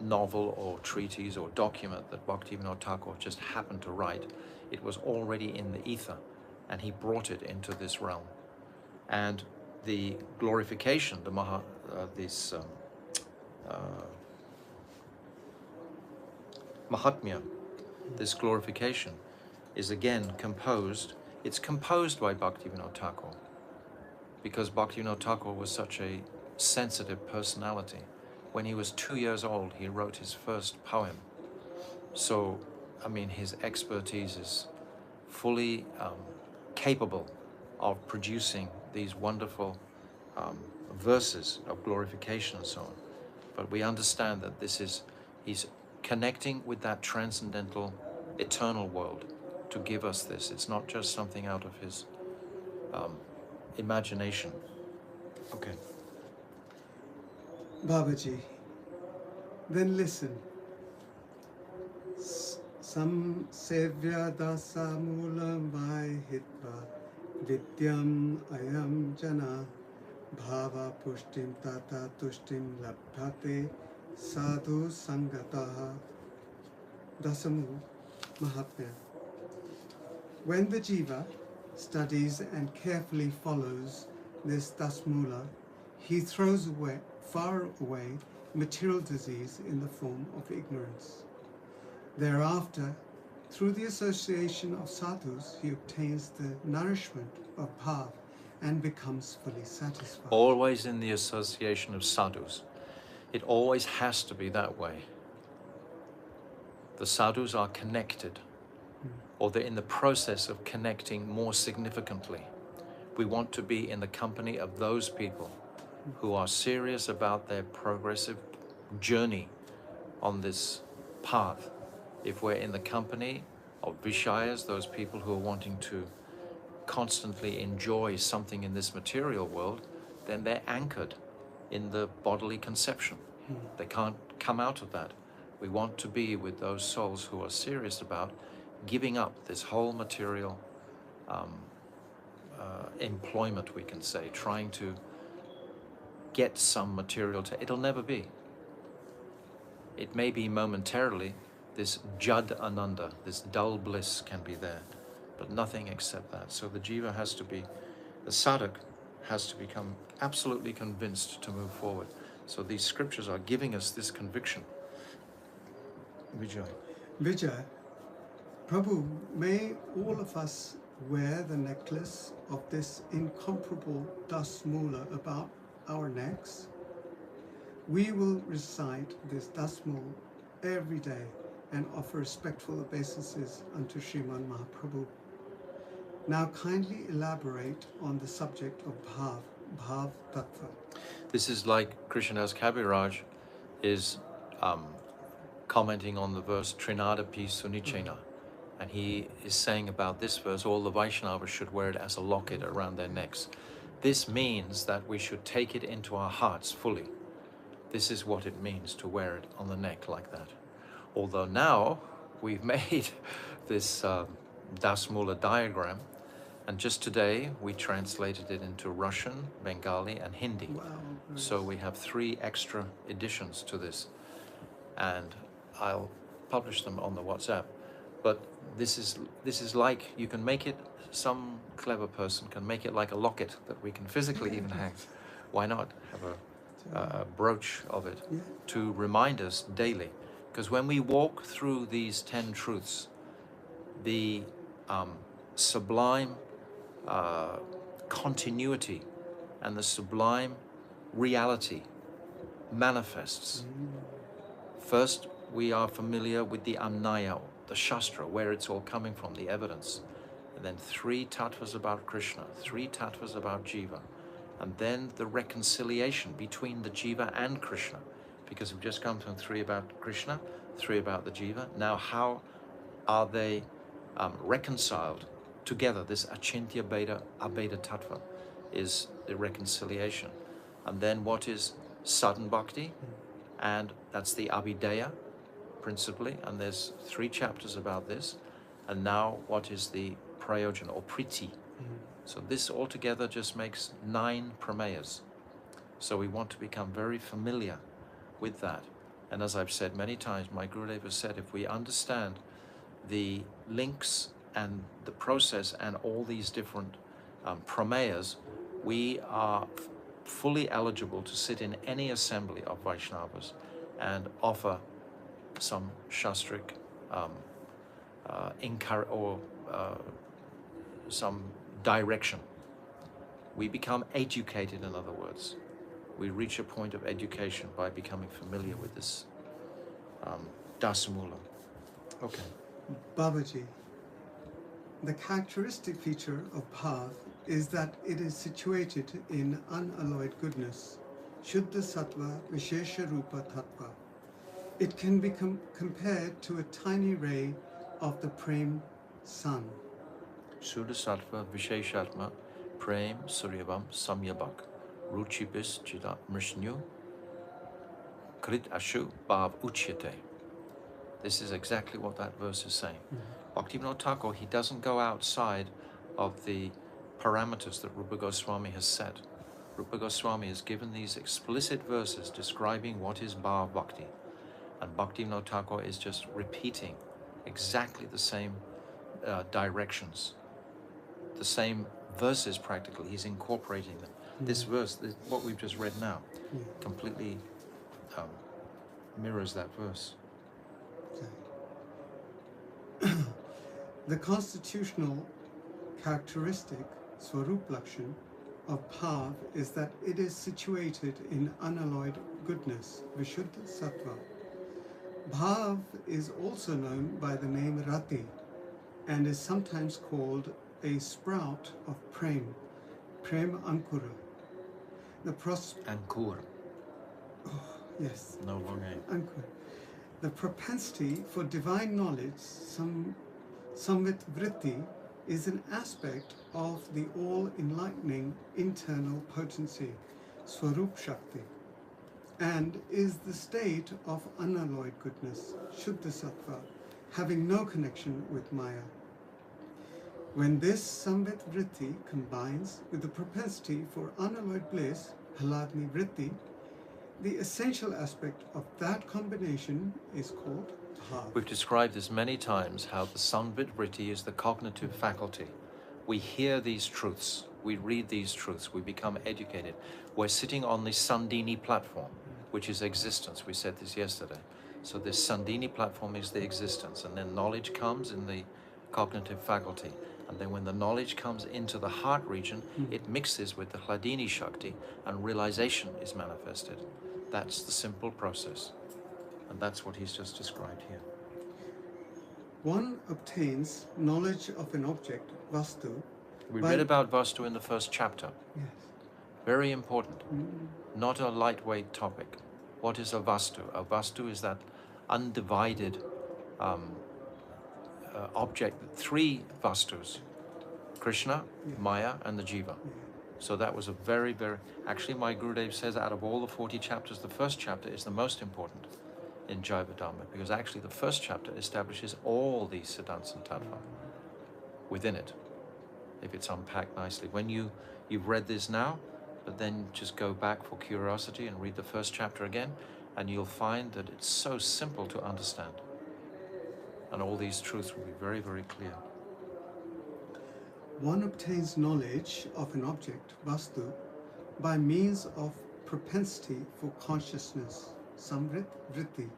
S1: novel or treatise or document that Bhaktivinoda Thakur just happened to write. It was already in the ether, and he brought it into this realm. And the glorification, the Mahatmya, this glorification, is again composed. It's composed by Bhaktivinoda Thakur, because Bhaktivinoda Thakur was such a sensitive personality. When he was 2 years old, he wrote his first poem. So, I mean, his expertise is fully capable of producing these wonderful verses of glorification and so on. But we understand that he's connecting with that transcendental, eternal world to give us this. It's not just something out of his imagination. Okay.
S2: Babaji, then listen. Sam sevya dasa moolam vahitva vidyam ayam jana bhava pushtim tata tushtim labdhate sadhu sangataha. Dasamu Mahatmya. When the jiva studies and carefully follows this Dasmula, he throws far away material disease in the form of ignorance. Thereafter, through the association of sadhus, he obtains the nourishment of bhav and becomes fully satisfied.
S1: Always in the association of sadhus. It always has to be that way. The sadhus are connected, or they're in the process of connecting more significantly. We want to be in the company of those people who are serious about their progressive journey on this path. If we're in the company of Vishayas, those people who are wanting to constantly enjoy something in this material world, then they're anchored in the bodily conception. They can't come out of that. We want to be with those souls who are serious about giving up this whole material employment, we can say, trying to get some material it'll never be. It may be momentarily, this Jad Ananda, this dull bliss can be there, but nothing except that. So the jiva has to be, the sadhak has to become absolutely convinced to move forward. So these scriptures are giving us this conviction. Vijay.
S2: Vijay, Prabhu, may all of us wear the necklace of this incomparable dasmula about our necks. We will recite this dasmula every day and offer respectful obeisances unto Sriman Mahaprabhu. Now kindly elaborate on the subject of bhav tattva.
S1: This is like Krishnadas Kaviraj is commenting on the verse Trinadapi Sunichena. And he is saying about this verse, all the Vaishnavas should wear it as a locket around their necks. This means that we should take it into our hearts fully. This is what it means to wear it on the neck like that. Although now we've made this dasmula diagram, and just today we translated it into Russian, Bengali, and Hindi.
S2: Wow,
S1: So we have 3 extra editions to this, and I'll publish them on the WhatsApp. But this is like, you can make it, some clever person can make it like a locket that we can physically even hang. Why not have a brooch of it to remind us daily? Because when we walk through these 10 truths, the sublime continuity and the sublime reality manifests. First, we are familiar with the Annaya, the Shastra, where it's all coming from, the evidence. And then 3 tattvas about Krishna, 3 tattvas about Jiva. And then the reconciliation between the Jiva and Krishna. Because we've just come from 3 about Krishna, 3 about the Jiva. Now how are they reconciled together? This Achintya Abheda Tattva is the reconciliation. And then what is sudden bhakti? And that's the Abhideya, principally, and there's 3 chapters about this. And now what is the Prayojana or Priti? So this altogether just makes 9 Prameyas. So we want to become very familiar with that. And as I've said many times, my Gurudev has said, if we understand the links and the process and all these different Prameyas, we are fully eligible to sit in any assembly of Vaishnavas and offer some shastric some direction. We become educated, in other words. We reach a point of education by becoming familiar with this Dasamula. Okay.
S2: Babaji, the characteristic feature of bhav is that it is situated in unalloyed goodness, Shuddha Sattva Vishesha Rupa Tattva. It can be compared to a tiny ray of the Prem sun.
S1: Shuddha Sattva Visheshatma Prem Suryavam Samyabak Ruchibis Chida Mrishnu Krit Ashu Bhav Uchyate. This is exactly what that verse is saying. Bhaktivinoda Thakur, he doesn't go outside of the parameters that Rupa Goswami has set. Rupa Goswami has given these explicit verses describing what is Bhav Bhakti. And Bhaktivinoda Thakur is just repeating exactly the same directions, the same verses practically. He's incorporating them. This verse, what we've just read now, completely mirrors that verse.
S2: Okay. The constitutional characteristic, Swarup Lakshan, of bhav is that it is situated in unalloyed goodness, Vishuddha Sattva. Bhav is also known by the name Rati and is sometimes called a sprout of Prem, Prem Ankura.
S1: Ankur.
S2: Oh, yes.
S1: No longer.
S2: Ankur. The propensity for divine knowledge, Samvit Vritti, is an aspect of the all-enlightening internal potency, Swarup Shakti, and is the state of unalloyed goodness, Shuddha Sattva, having no connection with Maya. When this Samvit Vritti combines with the propensity for unalloyed bliss, Haladni Vritti, the essential aspect of that combination is called bhav.
S1: We've described this many times, how the Samvit Vritti is the cognitive faculty. We hear these truths, we read these truths, we become educated. We're sitting on the Sandini platform, which is existence. We said this yesterday. So this Sandini platform is the existence, and then knowledge comes in the cognitive faculty. And then when the knowledge comes into the heart region, it mixes with the Hladini Shakti, and realization is manifested. That's the simple process. And that's what he's just described here.
S2: One obtains knowledge of an object, vastu.
S1: We
S2: by-
S1: read about Vastu in the first chapter.
S2: Yes.
S1: Very important. Not a lightweight topic. What is a Vastu? A Vastu is that undivided object, three Vastus: Krishna, Maya, and the Jiva. So that was a very, very... Actually, my Gurudev says out of all the 40 chapters, the first chapter is the most important in Jaiva Dharma, because actually the first chapter establishes all these Siddhants and Tattva within it, if it's unpacked nicely. When you've read this now, but then just go back for curiosity and read the first chapter again, and you'll find that it's so simple to understand. And all these truths will be very, very clear.
S2: One obtains knowledge of an object, vastu, by means of propensity for consciousness, samvrit vritti,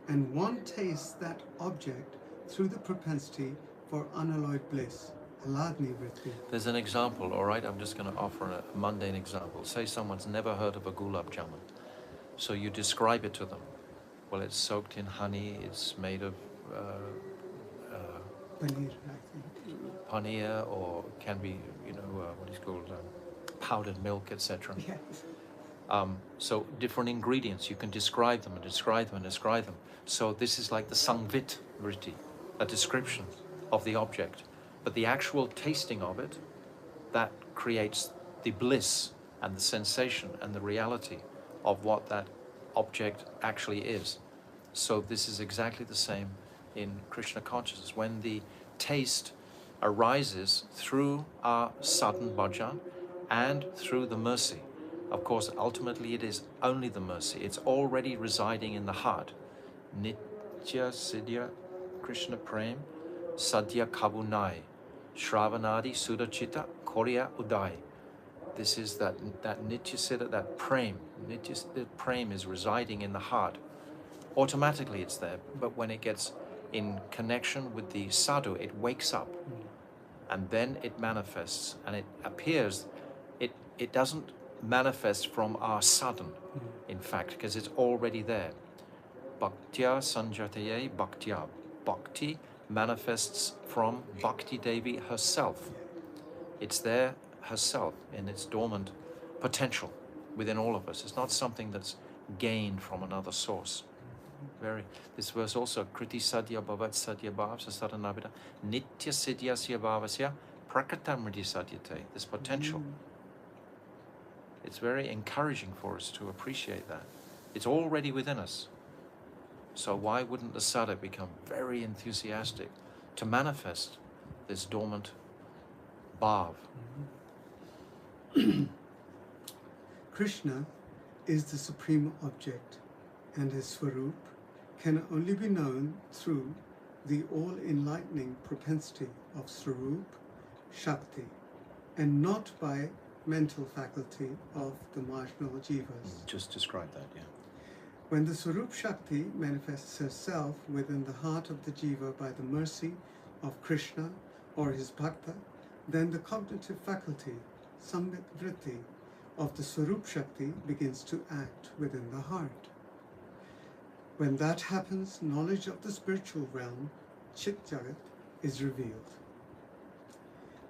S2: and one tastes that object through the propensity for unalloyed bliss, aladni vritti.
S1: There's an example, all right? I'm just going to offer a mundane example. Say someone's never heard of a gulab jamun. So you describe it to them. Well, it's soaked in honey, it's made of
S2: Paneer, I think.
S1: paneer, or can be, what is called powdered milk, etc.
S2: Yes.
S1: So different ingredients, you can describe them and describe them and describe them. So this is like the Samvit Vritti, a description of the object. But the actual tasting of it, that creates the bliss and the sensation and the reality of what that object actually is. So this is exactly the same in Krishna consciousness. When the taste arises through our sadhan bhajan and through the mercy, of course, ultimately it is only the mercy. It's already residing in the heart. Nitya Siddhya Krishna Prem Sadhya Kabunai Shravanadi Sudachita Korya Udai. This is that Nitya Siddha, that Prem. Nitya Prem is residing in the heart. Automatically it's there, but when it gets in connection with the sadhu, it wakes up, and then it manifests, and it appears. It doesn't manifest from our sadhan, in fact, because it's already there. Bhaktya sanjataye bhaktya. Bhakti manifests from Bhakti Devi herself. It's there herself in its dormant potential within all of us. It's not something that's gained from another source. This verse also, Kriti Sadhya Bhavat Sadhya Bhav Sasaranabhida Nitya Siddhyasya Bhavasya Prakatamriti Sadhyate. This potential. It's very encouraging for us to appreciate that. It's already within us. So why wouldn't the sadhak become very enthusiastic to manifest this dormant bhav?
S2: Krishna is the supreme object, and his swarup can only be known through the all-enlightening propensity of swarup shakti, and not by mental faculty of the marginal jivas.
S1: Just describe that, yeah.
S2: When the swarup shakti manifests herself within the heart of the jiva by the mercy of Krishna or his bhakta, then the cognitive faculty, samvit vritti, of the swarup shakti begins to act within the heart. When that happens, knowledge of the spiritual realm, Chit Jagat, is revealed.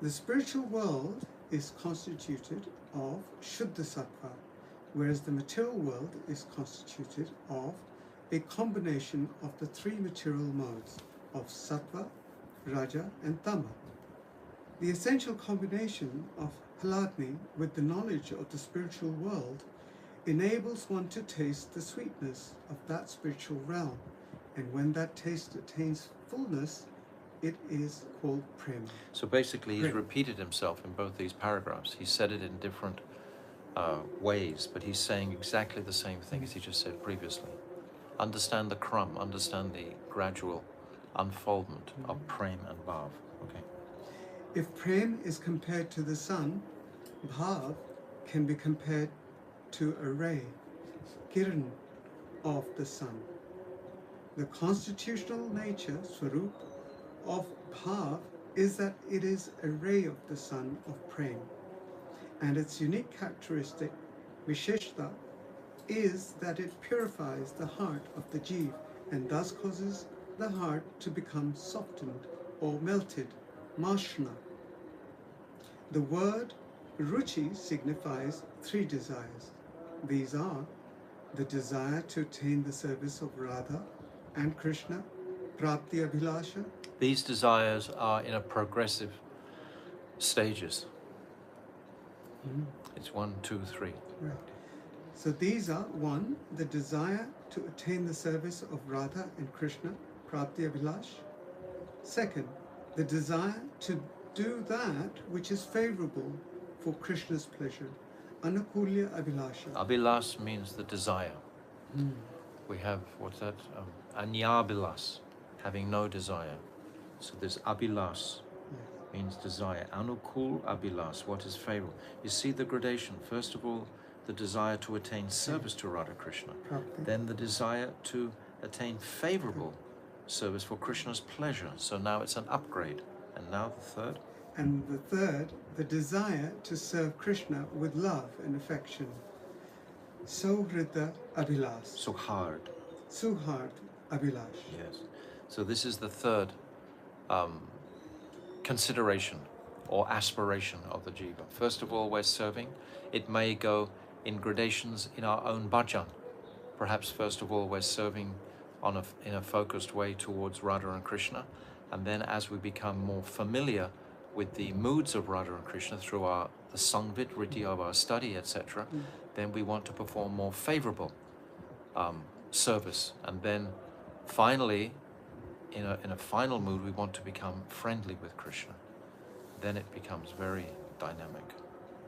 S2: The spiritual world is constituted of Shuddha Sattva, whereas the material world is constituted of a combination of the three material modes of Sattva, Raja, and Tama. The essential combination of Hladni with the knowledge of the spiritual world enables one to taste the sweetness of that spiritual realm, and when that taste attains fullness, it is called prema.
S1: So basically he's repeated himself in both these paragraphs. He said it in different ways, but he's saying exactly the same thing as he just said previously. understand the crumb, understand the gradual unfoldment of prem and bhav. Okay.
S2: If prem is compared to the sun, bhav can be compared to a ray, kiran, of the sun. The constitutional nature, swarup, of bhav is that it is a ray of the sun of prem, and its unique characteristic, visheshta, is that it purifies the heart of the jiva and thus causes the heart to become softened or melted, mashna. The word ruchi signifies 3 desires. These are the desire to attain the service of Radha and Krishna, prapti abhilasha.
S1: These desires are in a progressive stages. It's 1, 2, 3.
S2: Right. So these are 1, the desire to attain the service of Radha and Krishna, prapti abhilash. 2nd, the desire to do that which is favorable for Krishna's pleasure, anukulya abhilasha.
S1: Abhilas means the desire. We have, what's that? Anyabhilas, having no desire. So this abhilas means desire. Anukul abhilas, what is favorable. You see the gradation. First of all, the desire to attain service to Radha Krishna. Then the desire to attain favorable service for Krishna's pleasure. So now it's an upgrade. And now the 3rd?
S2: And the 3rd, the desire to serve Krishna with love and affection. Sohrita abhilas.
S1: Sukhard.
S2: Suhard abhilash.
S1: Yes. So this is the 3rd consideration or aspiration of the jiva. First of all, we're serving. It may go in gradations in our own bhajan. Perhaps first of all, we're serving in a focused way towards Radha and Krishna. And then as we become more familiar with the moods of Radha and Krishna through the sangvit, riti of our study, etc., then we want to perform more favorable service. And then finally, in a final mood, we want to become friendly with Krishna. Then it becomes very dynamic.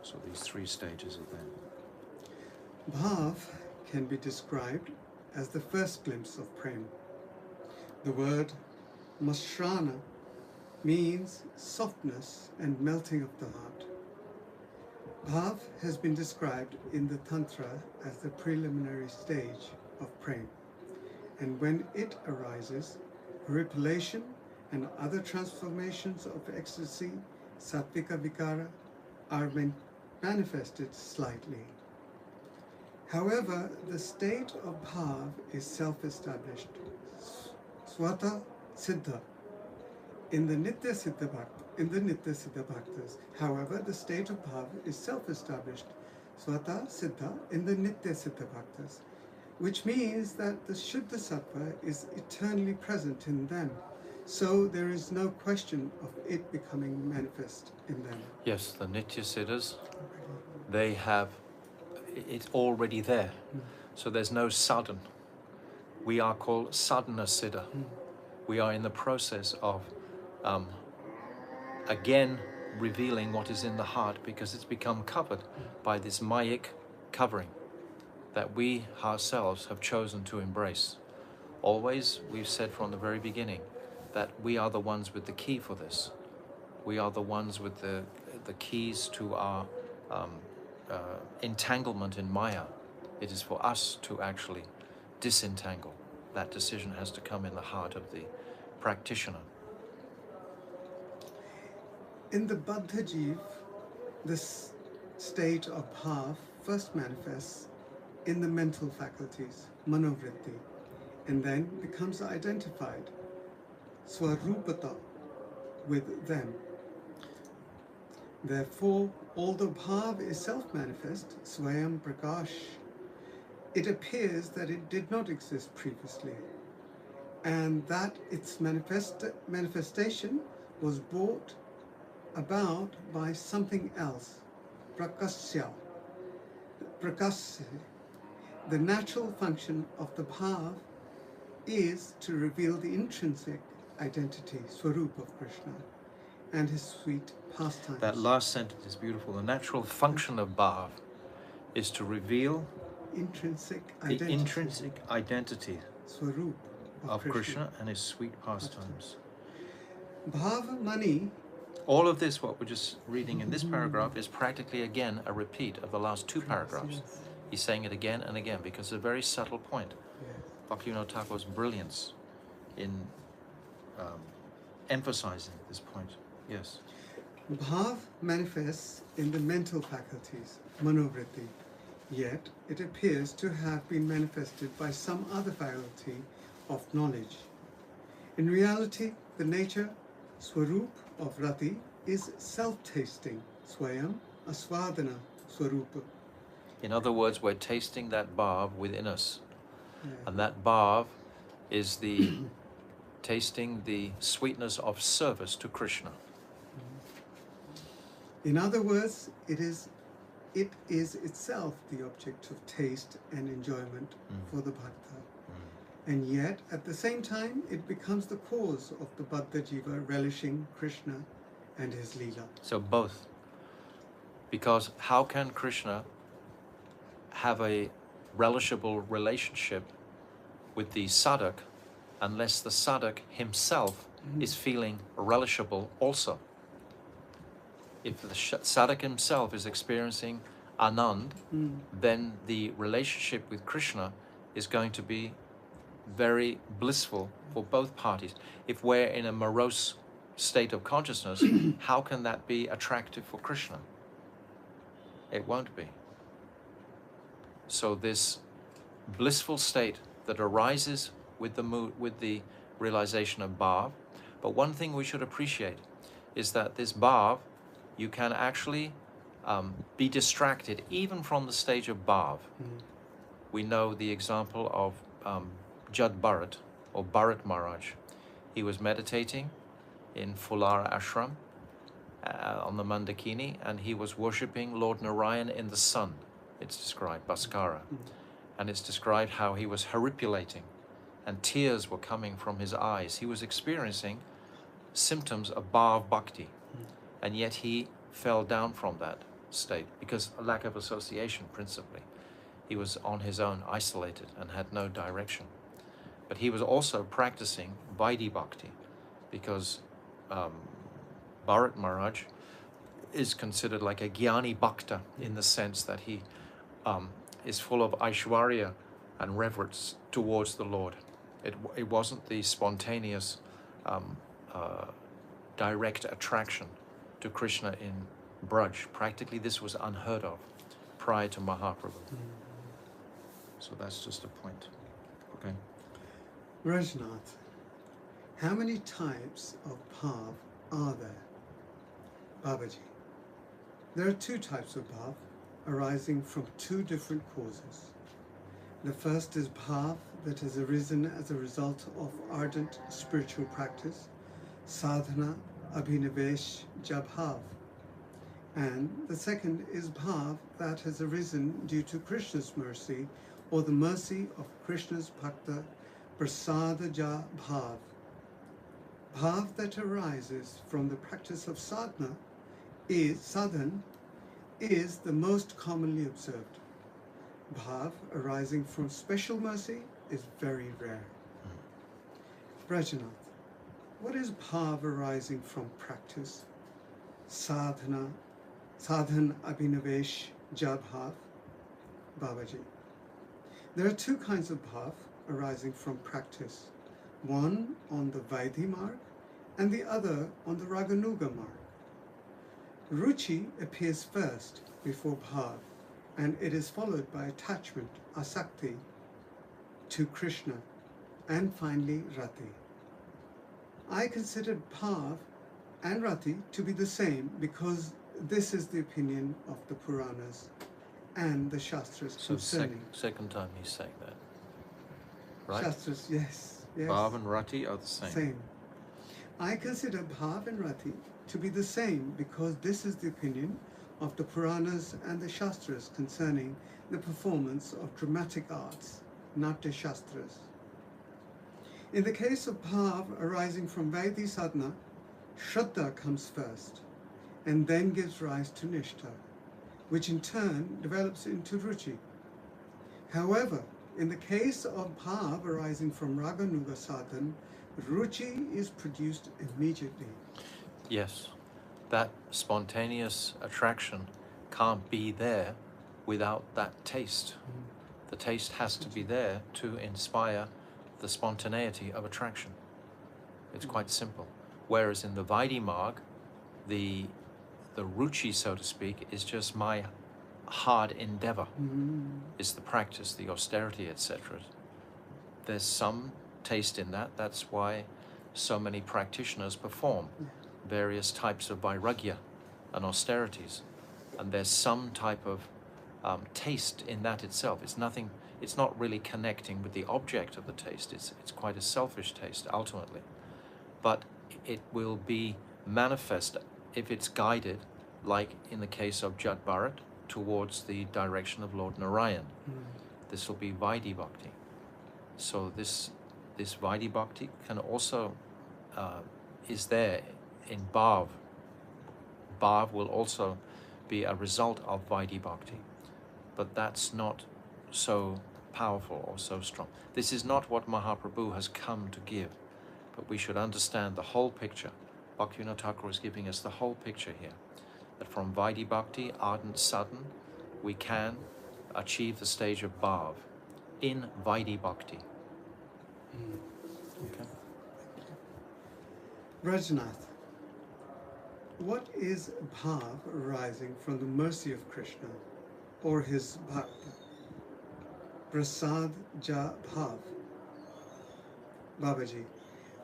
S1: So these 3 stages are there.
S2: Bhav can be described as the first glimpse of prem. The word mashrana means softness and melting of the heart. Bhav has been described in the Tantra as the preliminary stage of prem, and when it arises, horripilation and other transformations of ecstasy, sattvika vikara, are manifested slightly. However, the state of bhav is self-established, swata siddha, in the nitya siddha bhaktas. However, the state of bhav is self-established, swata siddha, in the nitya siddha bhaktas, which means that the shuddha sattva is eternally present in them. So there is no question of it becoming manifest in them.
S1: Yes, the nitya siddhas, they have, it's already there. So there's no sudden. We are called sadhana siddha. We are in the process of again revealing what is in the heart, because it's become covered by this mayic covering that we ourselves have chosen to embrace. Always, we've said from the very beginning that we are the ones with the key for this. We are the ones with the keys to our entanglement in Maya. It is for us to actually disentangle. That decision has to come in the heart of the practitioner.
S2: In the Baddha Jiva, this state of bhav first manifests in the mental faculties, manovritti, and then becomes identified, swarupata, with them. Therefore, although bhav is self-manifest, swayam prakash, it appears that it did not exist previously, and that its manifestation was brought about by something else, prakasya. Prakasya. The natural function of the bhav is to reveal the intrinsic identity, swarup of Krishna, and his sweet pastimes.
S1: That last sentence is beautiful. The natural function of bhav is to reveal
S2: intrinsic
S1: the intrinsic identity,
S2: swarup
S1: of Krishna and his sweet pastimes.
S2: Bhava mani.
S1: All of this, what we're just reading in this paragraph, is practically again a repeat of the last two paragraphs.
S2: Yes.
S1: He's saying it again and again because it's a very subtle point.
S2: Yes.
S1: Bhaktivinoda Thakur's brilliance in emphasizing this point. Yes.
S2: Bhav manifests in the mental faculties, manovritti, yet it appears to have been manifested by some other faculty of knowledge. In reality, the nature, swarup of rati, is self-tasting, swayam aswadana swarupa.
S1: In other words, we're tasting that bhav within us.
S2: Yeah.
S1: And that bhav is the tasting the sweetness of service to Krishna.
S2: In other words, it is itself the object of taste and enjoyment for the bhakta. And yet, at the same time, it becomes the cause of the Baddha Jiva relishing Krishna and his Leela.
S1: So both. Because how can Krishna have a relishable relationship with the sadhak unless the sadhak himself is feeling relishable also? If the sadhak himself is experiencing anand, then the relationship with Krishna is going to be very blissful for both parties. If we're in a morose state of consciousness, how can that be attractive for Krishna? It won't be. So this blissful state that arises with the mood, with the realization of bhav. But one thing we should appreciate is that this bhav, you can actually be distracted even from the stage of bhav. We know the example of Jad Bharat, or Bharat Maharaj. He was meditating in Fulara Ashram on the Mandakini, and he was worshipping Lord Narayan in the sun. It's described, Bhaskara. And it's described how he was haripulating and tears were coming from his eyes. He was experiencing symptoms of bhav bhakti, and yet he fell down from that state because of lack of association principally. He was on his own, isolated, and had no direction. But he was also practicing Vaidhi Bhakti because Bharat Maharaj is considered like a Jnani Bhakta in the sense that he is full of Aishwarya and reverence towards the Lord. It wasn't the spontaneous direct attraction to Krishna in Braj. Practically this was unheard of prior to Mahaprabhu. So that's just a point. Okay.
S2: Rajnath, how many types of bhav are there? Babaji, there are two types of bhav arising from two different causes. The first is bhav that has arisen as a result of ardent spiritual practice, sadhana, abhinivesh, jabhav. And the second is bhav that has arisen due to Krishna's mercy or the mercy of Krishna's bhakta, prasadaja bhav. Bhav that arises from the practice of sadhana is the most commonly observed. Bhav arising from special mercy is very rare. Prayojana-tattva, what is bhav arising from practice? Sadhana abhinavesh jabhav. Babaji, there are two kinds of bhav arising from practice, one on the Vaidhi marg and the other on the Raganuga marg. Ruchi appears first before bhav, and it is followed by attachment, asakti, to Krishna, and finally rati. I consider bhav and rati to be the same because this is the opinion of the Puranas and the Shastras
S1: So
S2: concerning.
S1: second time he's saying that. Right?
S2: Shastras, yes.
S1: Bhav and Rati are the same.
S2: Same. I consider bhav and rati to be the same because this is the opinion of the Puranas and the Shastras concerning the performance of dramatic arts, Natya Shastras. In the case of bhav arising from Vaidhi sadhana, Shraddha comes first and then gives rise to Nishtha, which in turn develops into Ruchi. However, In the case of bhav arising from raganuga sadhan, ruchi is produced immediately.
S1: Yes, that spontaneous attraction can't be there without that taste. The taste has to be there to inspire the spontaneity of attraction. It's quite simple. Whereas in the Vaidhi Marg, the ruchi, so to speak, is just my hard endeavor. It's the practice, the austerity, etc. There's some taste in that. That's why so many practitioners perform various types of vairagya and austerities. And there's some type of taste in that itself. It's not really connecting with the object of the taste. It's quite a selfish taste, ultimately. But it will be manifest if it's guided, like in the case of Jat Bharat, towards the direction of Lord Narayan. This will be Vaidhi Bhakti. So this Vaidhi Bhakti can also, is there in Bhav. Bhav will also be a result of Vaidhi Bhakti. But that's not so powerful or so strong. This is not what Mahaprabhu has come to give. But we should understand the whole picture. Bhaktivinoda Thakur is giving us the whole picture here. That from Vaidhi Bhakti, ardent sadhan, we can achieve the stage of Bhav in Vaidhi Bhakti. Okay.
S2: Rajnath, what is bhav arising from the mercy of Krishna or his bhakta? Prasad ja bhav. Babaji,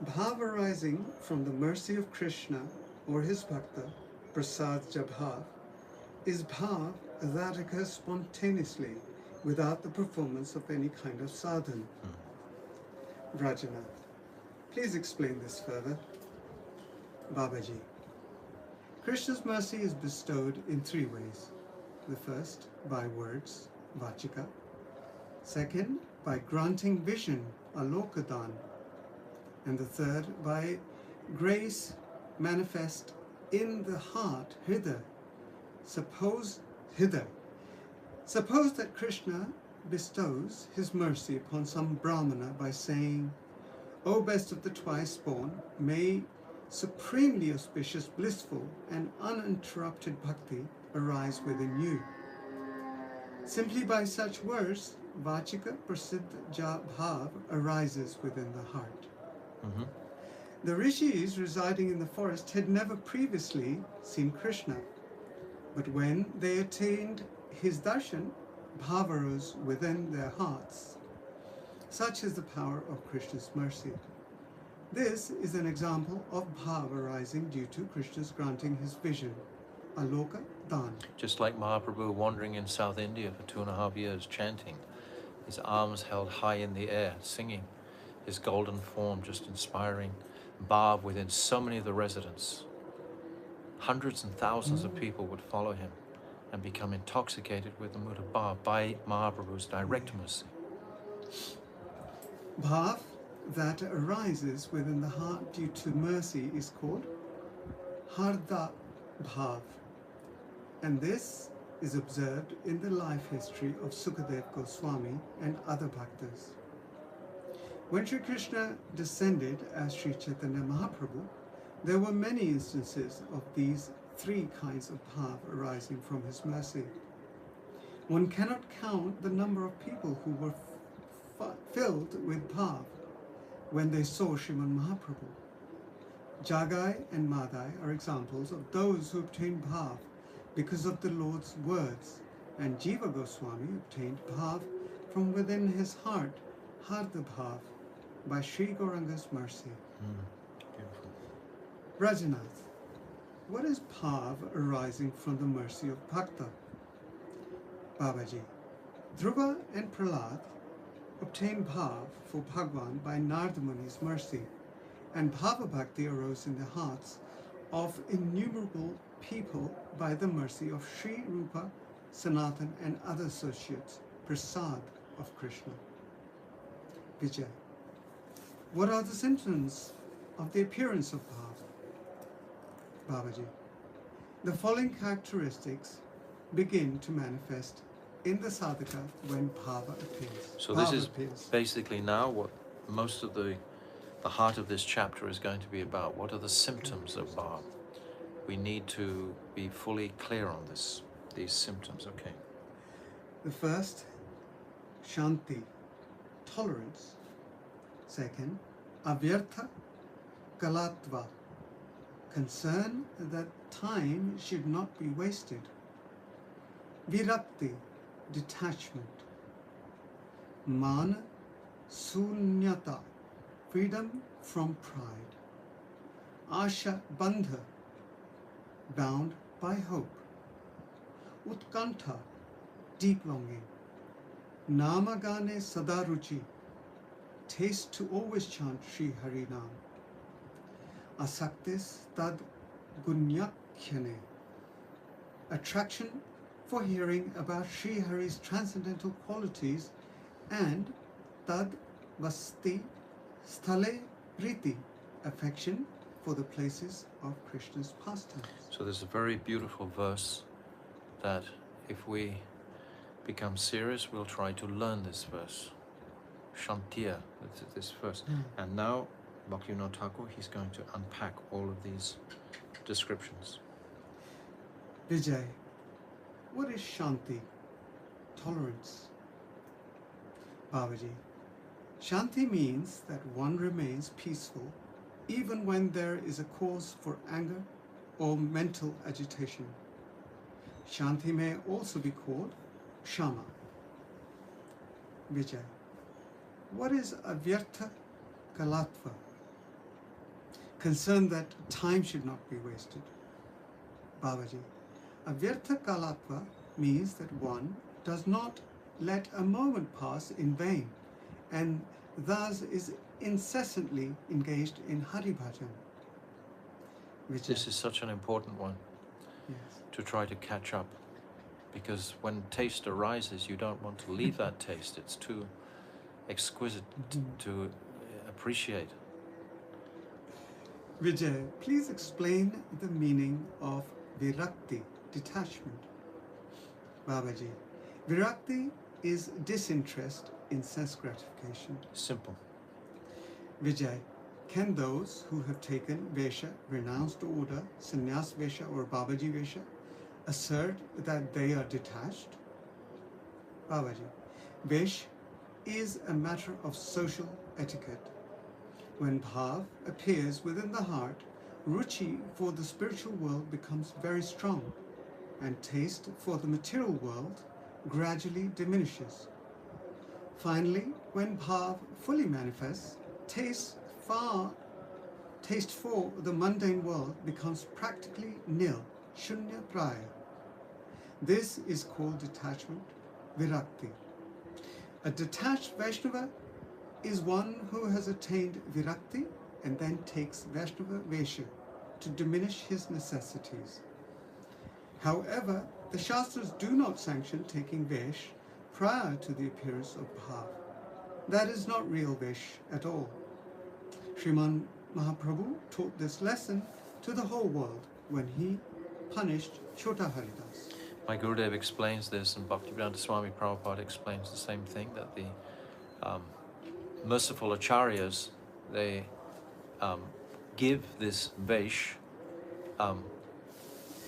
S2: bhav arising from the mercy of Krishna or his bhakta, prasad ja bhav, is bhav that occurs spontaneously without the performance of any kind of sadhan. Rajanath, please explain this further. Babaji, Krishna's mercy is bestowed in three ways. The first, by words, vachika. Second, by granting vision, alokadan. And the third, by grace manifest in the heart, hridaya. Suppose that Krishna bestows his mercy upon some brahmana by saying, O best of the twice born, may supremely auspicious, blissful, and uninterrupted bhakti arise within you. Simply by such words, vachika prasiddha ja bhav arises within the heart. The rishis residing in the forest had never previously seen Krishna, but when they attained his darshan, bhav arose within their hearts. Such is the power of Krishna's mercy. This is an example of bhav arising due to Krishna's granting his vision, aloka dan.
S1: Just like Mahaprabhu wandering in South India for 2.5 years, chanting, his arms held high in the air, singing, his golden form just inspiring bhav within so many of the residents. Hundreds and thousands of people would follow him and become intoxicated with the mood of bhav by Mahaprabhu's direct mercy.
S2: Bhav that arises within the heart due to mercy is called harda bhav, and this is observed in the life history of Sukadev Goswami and other bhaktas. When Sri Krishna descended as Sri Chaitanya Mahaprabhu, there were many instances of these three kinds of bhav arising from his mercy. One cannot count the number of people who were filled with bhav when they saw Sriman Mahaprabhu. Jagai and Madai are examples of those who obtained bhav because of the Lord's words, and Jaiva Goswami obtained bhav from within his heart, harda bhav, by Sri Gauranga's mercy.
S1: Beautiful.
S2: Rajanath, what is bhav arising from the mercy of bhakta? Babaji, Dhruva and Prahlad obtained bhav for Bhagwan by Narada Muni's mercy, and bhava bhakti arose in the hearts of innumerable people by the mercy of Sri Rupa, Sanatan and other associates, prasad of Krishna. Vijay, what are the symptoms of the appearance of bhav? Babaji, the following characteristics begin to manifest in the sadhaka when bhava appears.
S1: So this
S2: Bhava
S1: is
S2: appears.
S1: basically now what most of the heart of this chapter is going to be about. What are the symptoms of bhava? We need to be fully clear on these symptoms. Okay.
S2: The first, shanti, tolerance. Second, avyartha kalatva, concern that time should not be wasted. Virakti, detachment. Mana, sunyata, freedom from pride. Asha bandha, bound by hope. Utkantha, deep longing. Namagane sadaruchi, taste to always chant Sri Harinam. Asaktis tad gunyakhyane, attraction for hearing about Sri Hari's transcendental qualities, and tad vasti sthale priti, affection for the places of Krishna's pastimes.
S1: So there's a very beautiful verse that if we become serious, we'll try to learn this verse. Shantiya, this verse. And now, Bhaktivinoda Thakur, he's going to unpack all of these descriptions.
S2: Vijay, what is Shanti? Tolerance. Babaji, Shanti means that one remains peaceful even when there is a cause for anger or mental agitation. Shanti may also be called Shama. Vijay, what is avyartha kalatva? Concern that time should not be wasted. Babaji, avyartha kalatva means that one does not let a moment pass in vain and thus is incessantly engaged in Hari Bhajan. Vijay.
S1: This is such an important one.
S2: Yes.
S1: To try to catch up, because when taste arises, you don't want to leave that taste. It's too exquisite to appreciate.
S2: Vijay, please explain the meaning of virakti, detachment. Babaji, virakti is disinterest in sense gratification.
S1: Simple.
S2: Vijay, can those who have taken Vesha, renounced order, sannyas Vesha or Babaji Vesha, assert that they are detached? Babaji, Vesh is a matter of social etiquette. When bhav appears within the heart, ruchi for the spiritual world becomes very strong, and taste for the material world gradually diminishes. Finally, when bhav fully manifests, taste for the mundane world becomes practically nil, shunya praya. This is called detachment, virakti. A detached Vaishnava is one who has attained virakti and then takes Vaishnava Vesha to diminish his necessities. However, the Shastras do not sanction taking Vesh prior to the appearance of bhav. That is not real Vesh at all. Sriman Mahaprabhu taught this lesson to the whole world when he punished Chota Haridas.
S1: My Gurudev explains this, and Bhaktivedanta Swami Prabhupada explains the same thing, that the merciful acharyas, they give this Vesh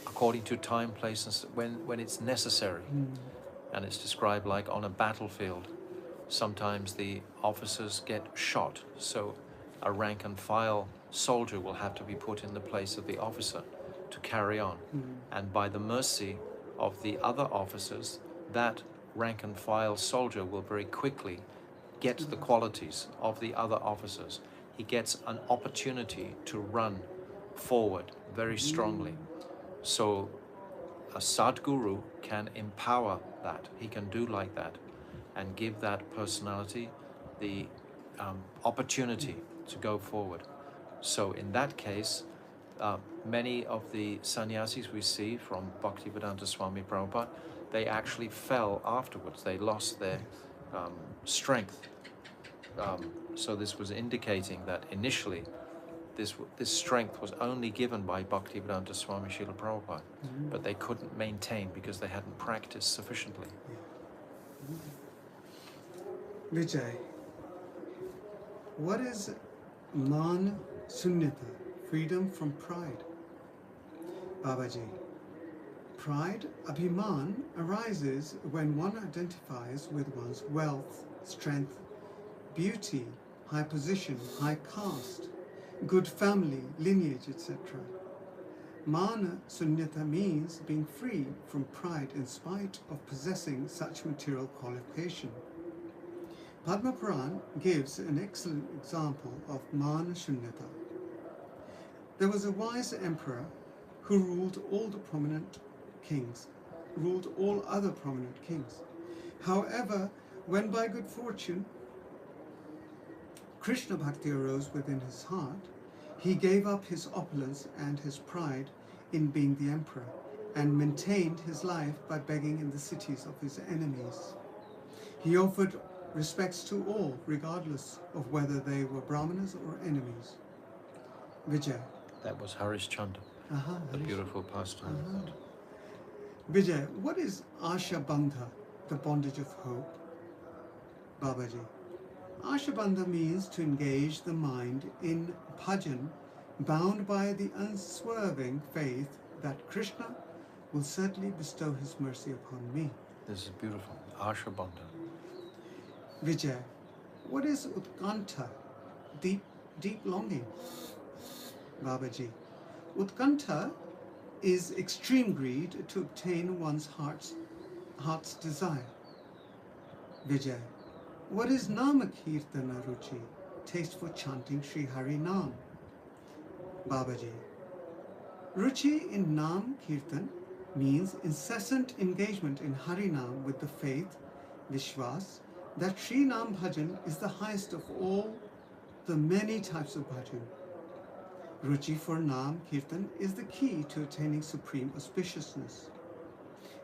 S1: according to time, place, and when it's necessary. And it's described like on a battlefield. Sometimes the officers get shot, so a rank and file soldier will have to be put in the place of the officer to carry on. And by the mercy of the other officers, that rank and file soldier will very quickly get the qualities of the other officers. He gets an opportunity to run forward very strongly. So a Sadguru can empower that. He can do like that and give that personality the opportunity to go forward. So in that case, many of the sannyasis we see from Bhaktivedanta Swami Prabhupada, they actually fell afterwards. They lost their strength. So this was indicating that initially this strength was only given by Bhaktivedanta Swami Srila Prabhupada, but they couldn't maintain because they hadn't practiced sufficiently.
S2: Vijay, what is man sunyata, freedom from pride? Babaji, pride, abhiman, arises when one identifies with one's wealth, strength, beauty, high position, high caste, good family, lineage, etc. Mana sunyata means being free from pride in spite of possessing such material qualification. Padma Puran gives an excellent example of mana shunyata. There was a wise emperor who ruled all other prominent kings. However, when by good fortune Krishna Bhakti arose within his heart, he gave up his opulence and his pride in being the emperor and maintained his life by begging in the cities of his enemies. He offered respects to all, regardless of whether they were brahmanas or enemies. Vijay.
S1: That was Harishchandra, the beautiful pastime. of that.
S2: Vijay, what is Asha Bandha, the bondage of hope? Babaji. Asha Bandha means to engage the mind in bhajan, bound by the unswerving faith that Krishna will certainly bestow his mercy upon me.
S1: This is beautiful. Asha Bandha.
S2: Vijay, what is utkantha, deep longing? Babaji, utkantha is extreme greed to obtain one's heart's desire. Vijay, what is Namakirtana Ruchi, taste for chanting Sri Hari Nam? Babaji, Ruchi in Nam Kirtan means incessant engagement in Hari Nam with the faith, Vishwas, that Sri Nam Bhajan is the highest of all the many types of bhajan. Ruchi for Nam Kirtan is the key to attaining supreme auspiciousness.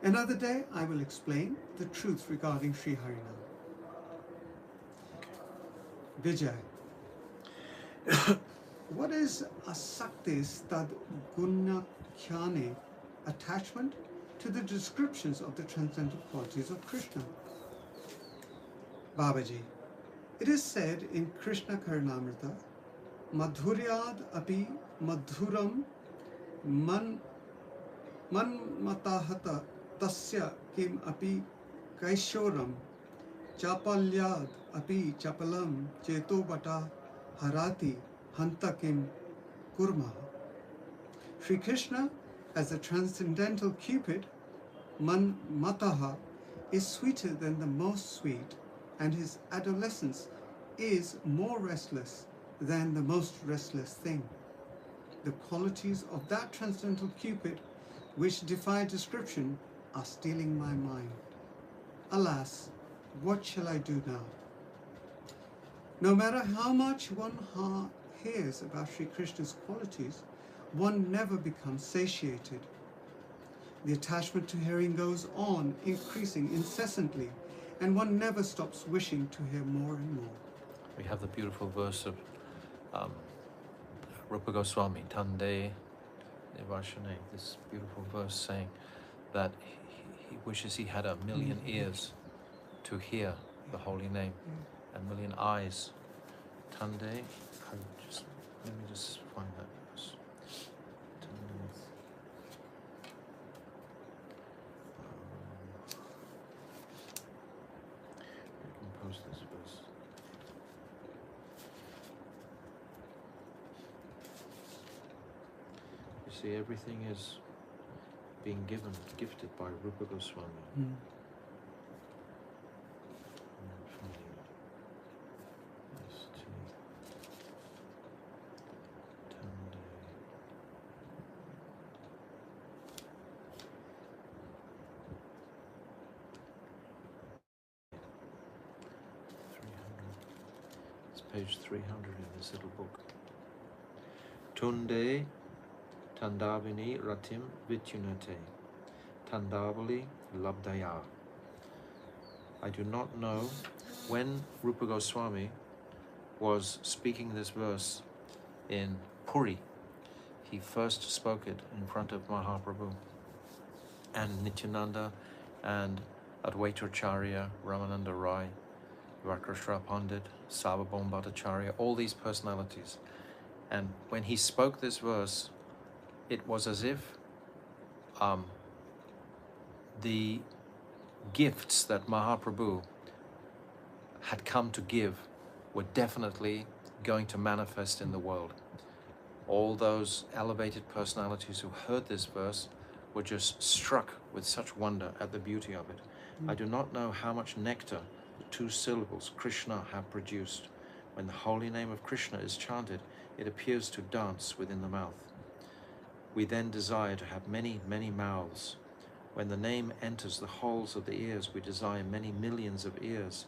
S2: Another day I will explain the truth regarding Sri Harinam. Vijay, what is asaktis tad gunakhyane, attachment to the descriptions of the transcendental qualities of Krishna? Babaji, it is said in Krishna Karnamrita, Madhuryad api madhuram man matahata tasya kim api kaishoram chapalyad api chapalam cheto bata harati hanta kim kurma. Sri Krishna, as the transcendental Cupid, man mataha, is sweeter than the most sweet, and his adolescence is more restless than the most restless thing. The qualities of that transcendental Cupid, which defy description, are stealing my mind. Alas, what shall I do now? No matter how much one hears about Sri Krishna's qualities, one never becomes satiated. The attachment to hearing goes on, increasing incessantly, and one never stops wishing to hear more and more.
S1: We have the beautiful verse of Rupa Goswami, Tande Devashane, this beautiful verse saying that he wishes he had 1,000,000 ears to hear the holy name, and 1,000,000 eyes. Tande, let me just find that verse. Tande. I can post this verse. You see, everything is being gifted by Rupa Goswami. Page 300 in this little book. Tunde Tandavini Ratim Vityunate Tandavali Labdaya. I do not know when Rupa Goswami was speaking this verse in Puri. He first spoke it in front of Mahaprabhu and Nityananda and Advaitacharya, Ramananda Rai, Vakashra Pandit, Sarvabhauma Bhattacharya, all these personalities. And when he spoke this verse, it was as if the gifts that Mahaprabhu had come to give were definitely going to manifest in the world. All those elevated personalities who heard this verse were just struck with such wonder at the beauty of it. I do not know how much nectar the two syllables Krishna have produced. When the holy name of Krishna is chanted, it appears to dance within the mouth. We then desire to have many, many mouths. When the name enters the holes of the ears, we desire many millions of ears.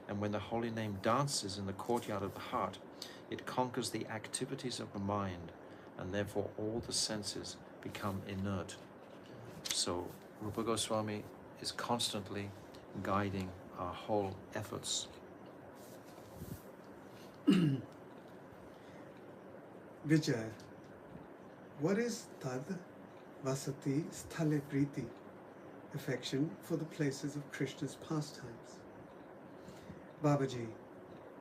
S1: And when the holy name dances in the courtyard of the heart, it conquers the activities of the mind, and therefore all the senses become inert. So Rupa Goswami is constantly guiding our whole efforts.
S2: Vijay, what is tad vasati sthale priti, affection for the places of Krishna's pastimes? Babaji,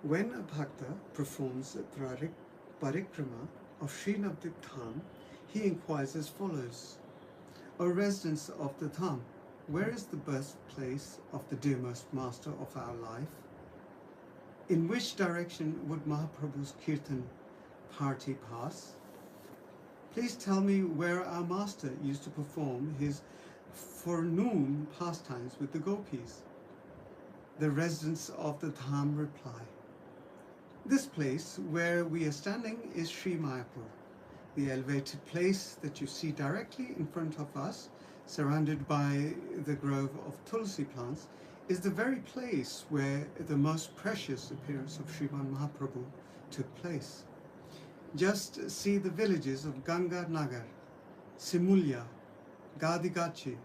S2: when a bhakta performs a parikrama of Sri Navadvip Dham, he inquires as follows: O residents of the Dham, where is the birthplace of the dearmost master of our life? In which direction would Mahaprabhu's kirtan party pass? Please tell me where our master used to perform his forenoon pastimes with the gopis. The residents of the Dham reply, this place where we are standing is Sri Mayapur. The elevated place that you see directly in front of us, surrounded by the grove of tulsi plants, is the very place where the most precious appearance of Sriman Mahaprabhu took place. Just see the villages of Ganga Nagar, Simulya, Gadigachi,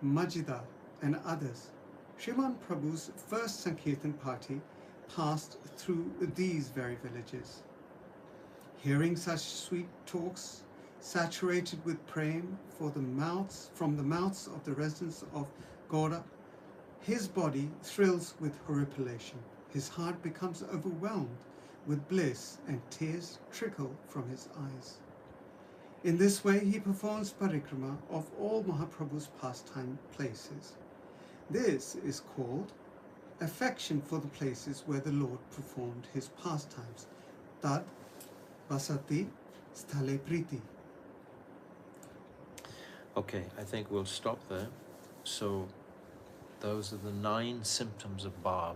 S2: Majida, and others. Sriman Prabhu's first Sankirtan party passed through these very villages. Hearing such sweet talks, saturated with prema from the mouths of the residents of Gaura, his body thrills with horripilation. His heart becomes overwhelmed with bliss, and tears trickle from his eyes. In this way, he performs parikrama of all Mahaprabhu's pastime places. This is called affection for the places where the Lord performed his pastimes. Tad vasati sthale priti.
S1: Okay, I think we'll stop there. So those are the 9 symptoms of bhav,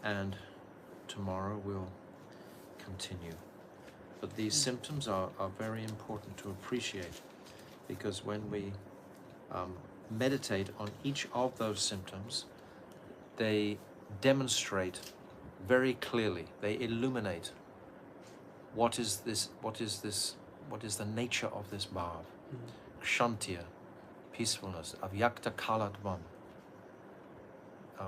S1: and tomorrow we'll continue. But these symptoms are very important to appreciate, because when we meditate on each of those symptoms, they demonstrate very clearly, they illuminate what is the nature of this bhav. Kshantiya, peacefulness, avyakta kalatvam.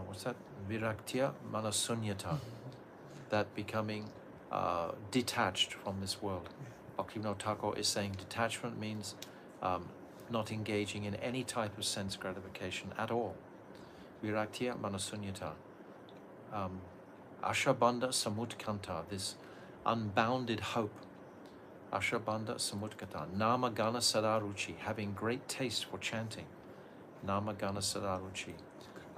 S1: What's that? Viraktya manasunyata, that becoming detached from this world. Bhaktivinoda Thakur is saying detachment means not engaging in any type of sense gratification at all. Viraktya manasunyata. Ashabandha samutkanta, this unbounded hope. Ashabandha samutkanta. Nama gana sadaruchi, having great taste for chanting. Nama gana sadaruchi.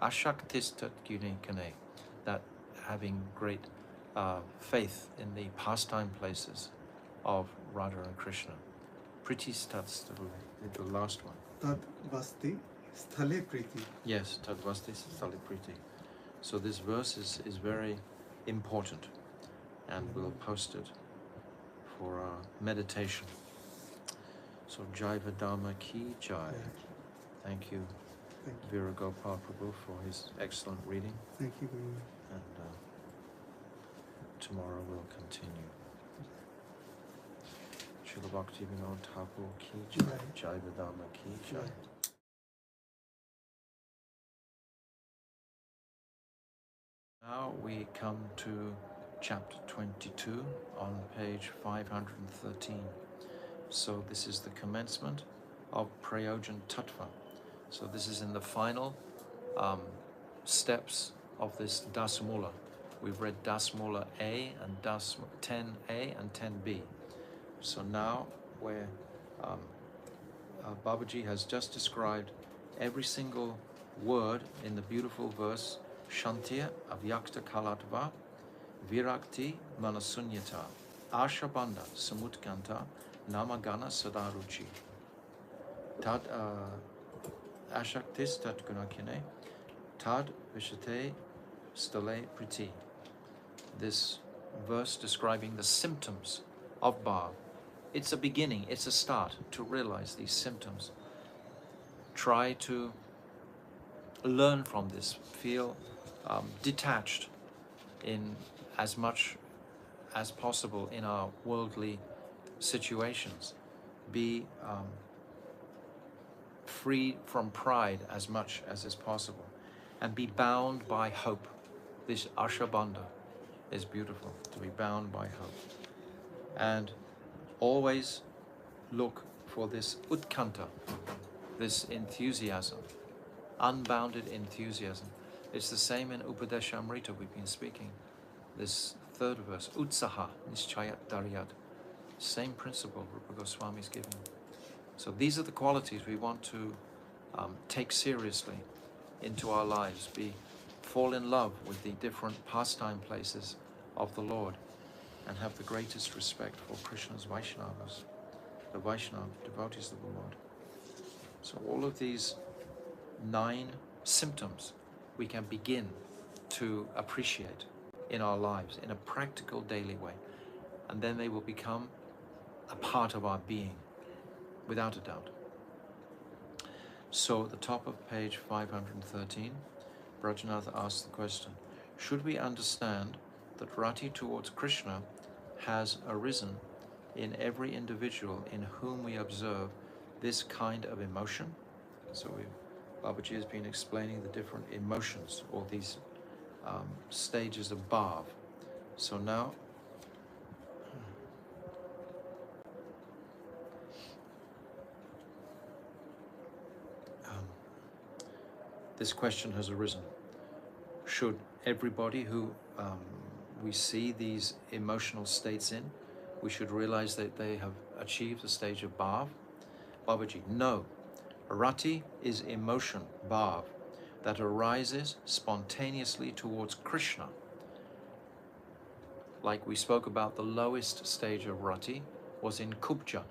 S1: Ashaktistat gunikane, that having great faith in the pastime places of Radha and Krishna. Pritistatstaru, the last one.
S2: Tad vasti sthale priti.
S1: Yes, tadvasti sthale priti. So this verse is very important, and we'll post it for our meditation. So Jaiva Dharma ki jai. Thank you, Viragopal Prabhu, for his excellent reading.
S2: Thank you very much.
S1: And tomorrow we'll continue. Srila Bhaktivinoda Thakur ki jai. Jaiva Dharma ki jai. Now we come to chapter 22 on page 513. So this is the commencement of Prayojana-tattva. So this is in the final steps of this Dasmula. We've read Dasmula A and 10A and 10B. So now where Babaji has just described every single word in the beautiful verse Shantya Avyakta Kalatva Virakti Manasunyata Ashabanda Samutkanta Namagana Sadaruchi Tad Ashaktis Tat Gunakine Tad Vishate Stale Priti. This verse describing the symptoms of bhav. It's a beginning, it's a start to realize these symptoms. Try to learn from this, feel detached in as much as possible in our worldly situations. Be free from pride as much as is possible, and be bound by hope. This Ashabandha is beautiful, to be bound by hope. And always look for this utkanta, this enthusiasm, unbounded enthusiasm. It's the same in Upadeshamrita we've been speaking. This third verse, utsaha nischayat daryat. Same principle Rupa Goswami is giving. So these are the qualities we want to take seriously into our lives. Fall in love with the different pastime places of the Lord, and have the greatest respect for Krishna's Vaishnavas, the Vaishnava devotees of the Lord. So all of these 9 symptoms we can begin to appreciate in our lives in a practical daily way, and then they will become a part of our being, without a doubt. So at the top of page 513, Brajanath asks the question, should we understand that rati towards Krishna has arisen in every individual in whom we observe this kind of emotion? So Babaji has been explaining the different emotions, or these stages of bhav. So now this question has arisen. Should everybody who we see these emotional states in, we should realize that they have achieved the stage of bhav? Babaji, no. Rati is emotion, bhav, that arises spontaneously towards Krishna. Like we spoke about, the lowest stage of rati was in Kubja.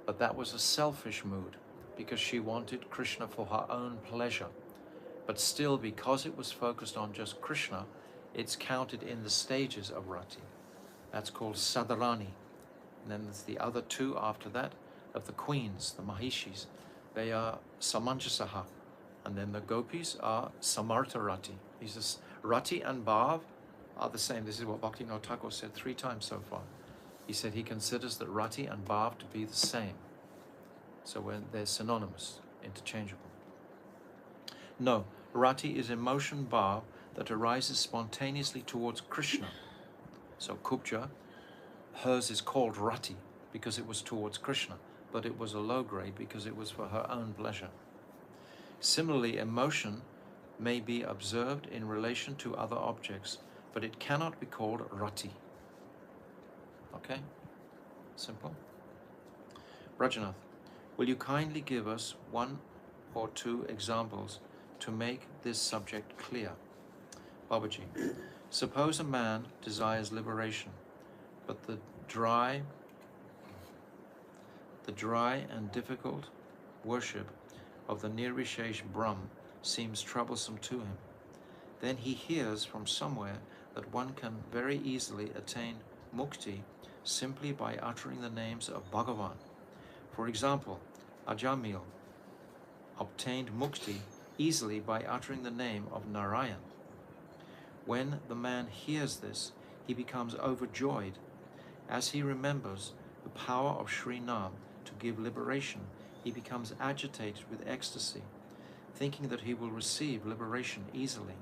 S1: But that was a selfish mood, because she wanted Krishna for her own pleasure. But still, because it was focused on just Krishna, it's counted in the stages of rati. That's called Sadarani. And then there's the other 2 after that of the queens, the Mahishis. They are Samanjasaha. And then the gopis are Samartha Rati. He says rati and bhav are the same. This is what Bhaktivinoda Thakur said 3 times so far. He said he considers that rati and bhav to be the same. So when they're synonymous, interchangeable. No, rati is emotion, bhav, that arises spontaneously towards Krishna. So Kubja, hers is called rati because it was towards Krishna, but it was a low grade because it was for her own pleasure. Similarly, emotion may be observed in relation to other objects, but it cannot be called rati. Okay? Simple. Brajanath, will you kindly give us 1 or 2 examples to make this subject clear? Babaji, suppose a man desires liberation, but the dry and difficult worship of the Nirvishesh Brahm seems troublesome to him. Then he hears from somewhere that one can very easily attain mukti simply by uttering the names of Bhagavan. For example, Ajamil obtained mukti easily by uttering the name of Narayan. When the man hears this, he becomes overjoyed. As he remembers the power of Sri Nam to give liberation, he becomes agitated with ecstasy, thinking that he will receive liberation easily.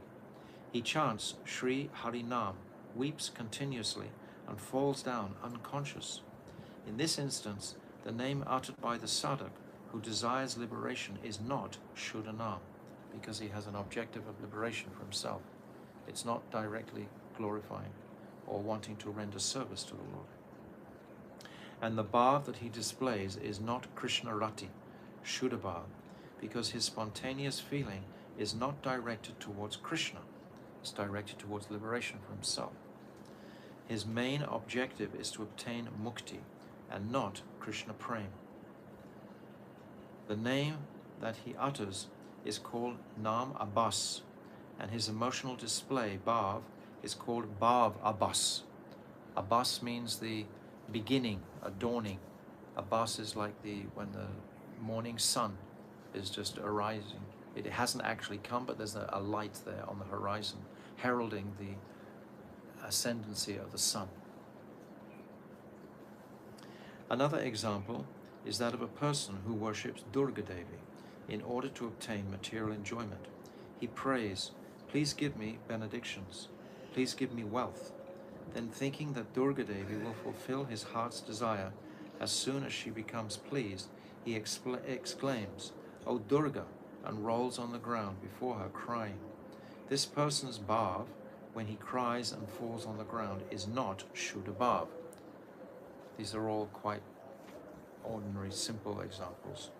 S1: He chants Sri Harinam, weeps continuously, and falls down unconscious. In this instance, the name uttered by the sadhak who desires liberation is not Shuddhanam, because he has an objective of liberation for himself. It's not directly glorifying or wanting to render service to the Lord. And the bhav that he displays is not Krishna Rati, Shuddha bhav, because his spontaneous feeling is not directed towards Krishna. It's directed towards liberation for himself. His main objective is to obtain mukti and not Krishna prem. The name that he utters is called Nam Abbas, and his emotional display, bhav, is called bhav Abbas. Abbas means the beginning, a dawning. Abbas is like when the morning sun is just arising. It hasn't actually come, but there's a light there on the horizon, heralding the ascendancy of the sun. Another example is that of a person who worships Durga Devi in order to obtain material enjoyment. He prays, "Please give me benedictions. Please give me wealth." Then, thinking that Durga Devi will fulfill his heart's desire as soon as she becomes pleased, he exclaims, "O Durga," and rolls on the ground before her, crying. This person's bhav, when he cries and falls on the ground, is not Shuddha bhav. These are all quite ordinary, simple examples.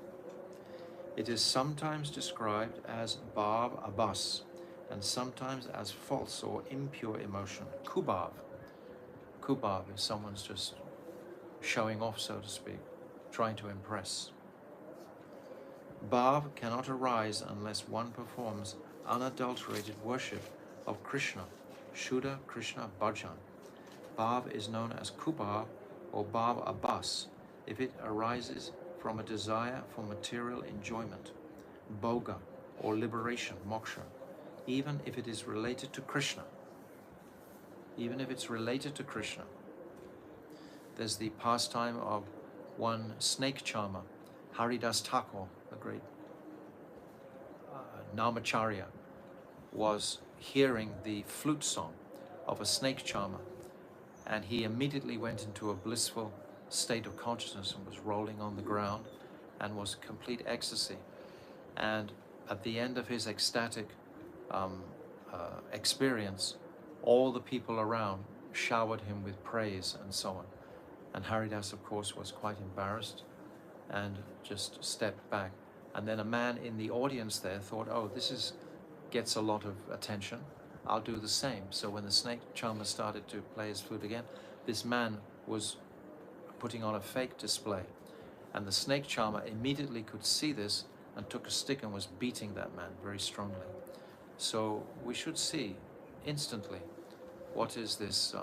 S1: It is sometimes described as bhav Abbas, and sometimes as false or impure emotion, kubhav. Kubhav is someone's just showing off, so to speak, trying to impress. Bhav cannot arise unless one performs unadulterated worship of Krishna, Shuddha Krishna bhajan. Bhav is known as kubhav or bhav Abbas if it arises from a desire for material enjoyment, bhoga, or liberation, moksha, even if it is related to Krishna. Even if it's related to Krishna. There's the pastime of one snake charmer, Haridas Thakur, the great Namacharya, was hearing the flute song of a snake charmer, and he immediately went into a blissful state of consciousness and was rolling on the ground and was complete ecstasy. And at the end of his ecstatic experience, all the people around showered him with praise and so on. And Haridas, of course, was quite embarrassed and just stepped back. And then a man in the audience there thought, "Oh, this gets a lot of attention. I'll do the same." So when the snake charmer started to play his flute again, this man was putting on a fake display. And the snake charmer immediately could see this and took a stick and was beating that man very strongly. So we should see instantly what is this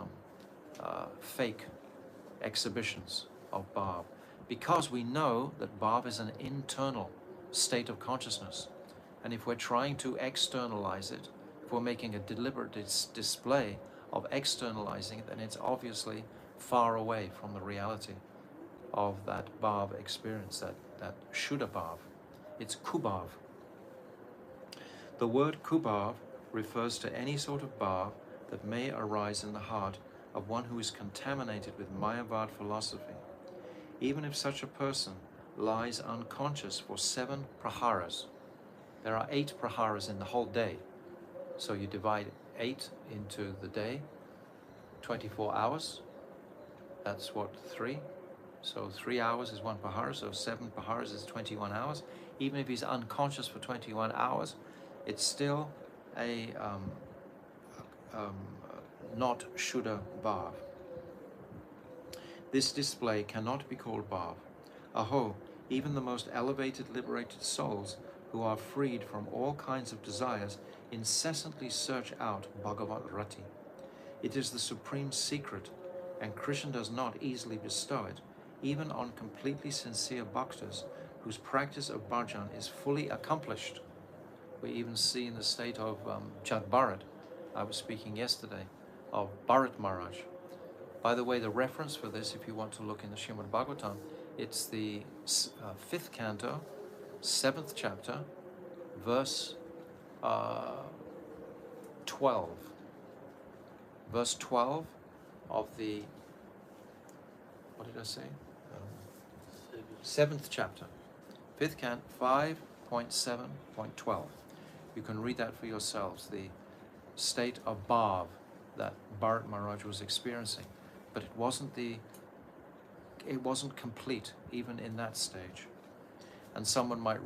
S1: fake exhibitions of bhav, because we know that bhav is an internal state of consciousness, and if we're trying to externalize it, if we're making a deliberate display of externalizing it, then it's obviously far away from the reality of that bhav experience, that Shuddha bhav. It's kubhav. The word kubhav refers to any sort of bhav that may arise in the heart of one who is contaminated with Mayavad philosophy. Even if such a person lies unconscious for 7 praharas, there are 8 praharas in the whole day. So you divide 8 into the day, 24 hours, that's what, 3? So 3 hours is 1 prahara, so 7 praharas is 21 hours. Even if he's unconscious for 21 hours, it's still a not Shuddha bhav. This display cannot be called bhav. Aho, even the most elevated liberated souls who are freed from all kinds of desires incessantly search out Bhagavat Rati. It is the supreme secret, and Krishna does not easily bestow it, even on completely sincere bhaktas whose practice of bhajan is fully accomplished. We even see in the state of Jat Bharat, I was speaking yesterday, of Bharat Maharaj. By the way, the reference for this, if you want to look in the Srimad Bhagavatam, it's the 5th canto, 7th chapter, verse 12. Verse 12 of the, what did I say? 7th chapter, 5th canto, 5.7.12. You can read that for yourselves, the state of bhav that Bharat Maharaj was experiencing. But it wasn't complete even in that stage. And someone might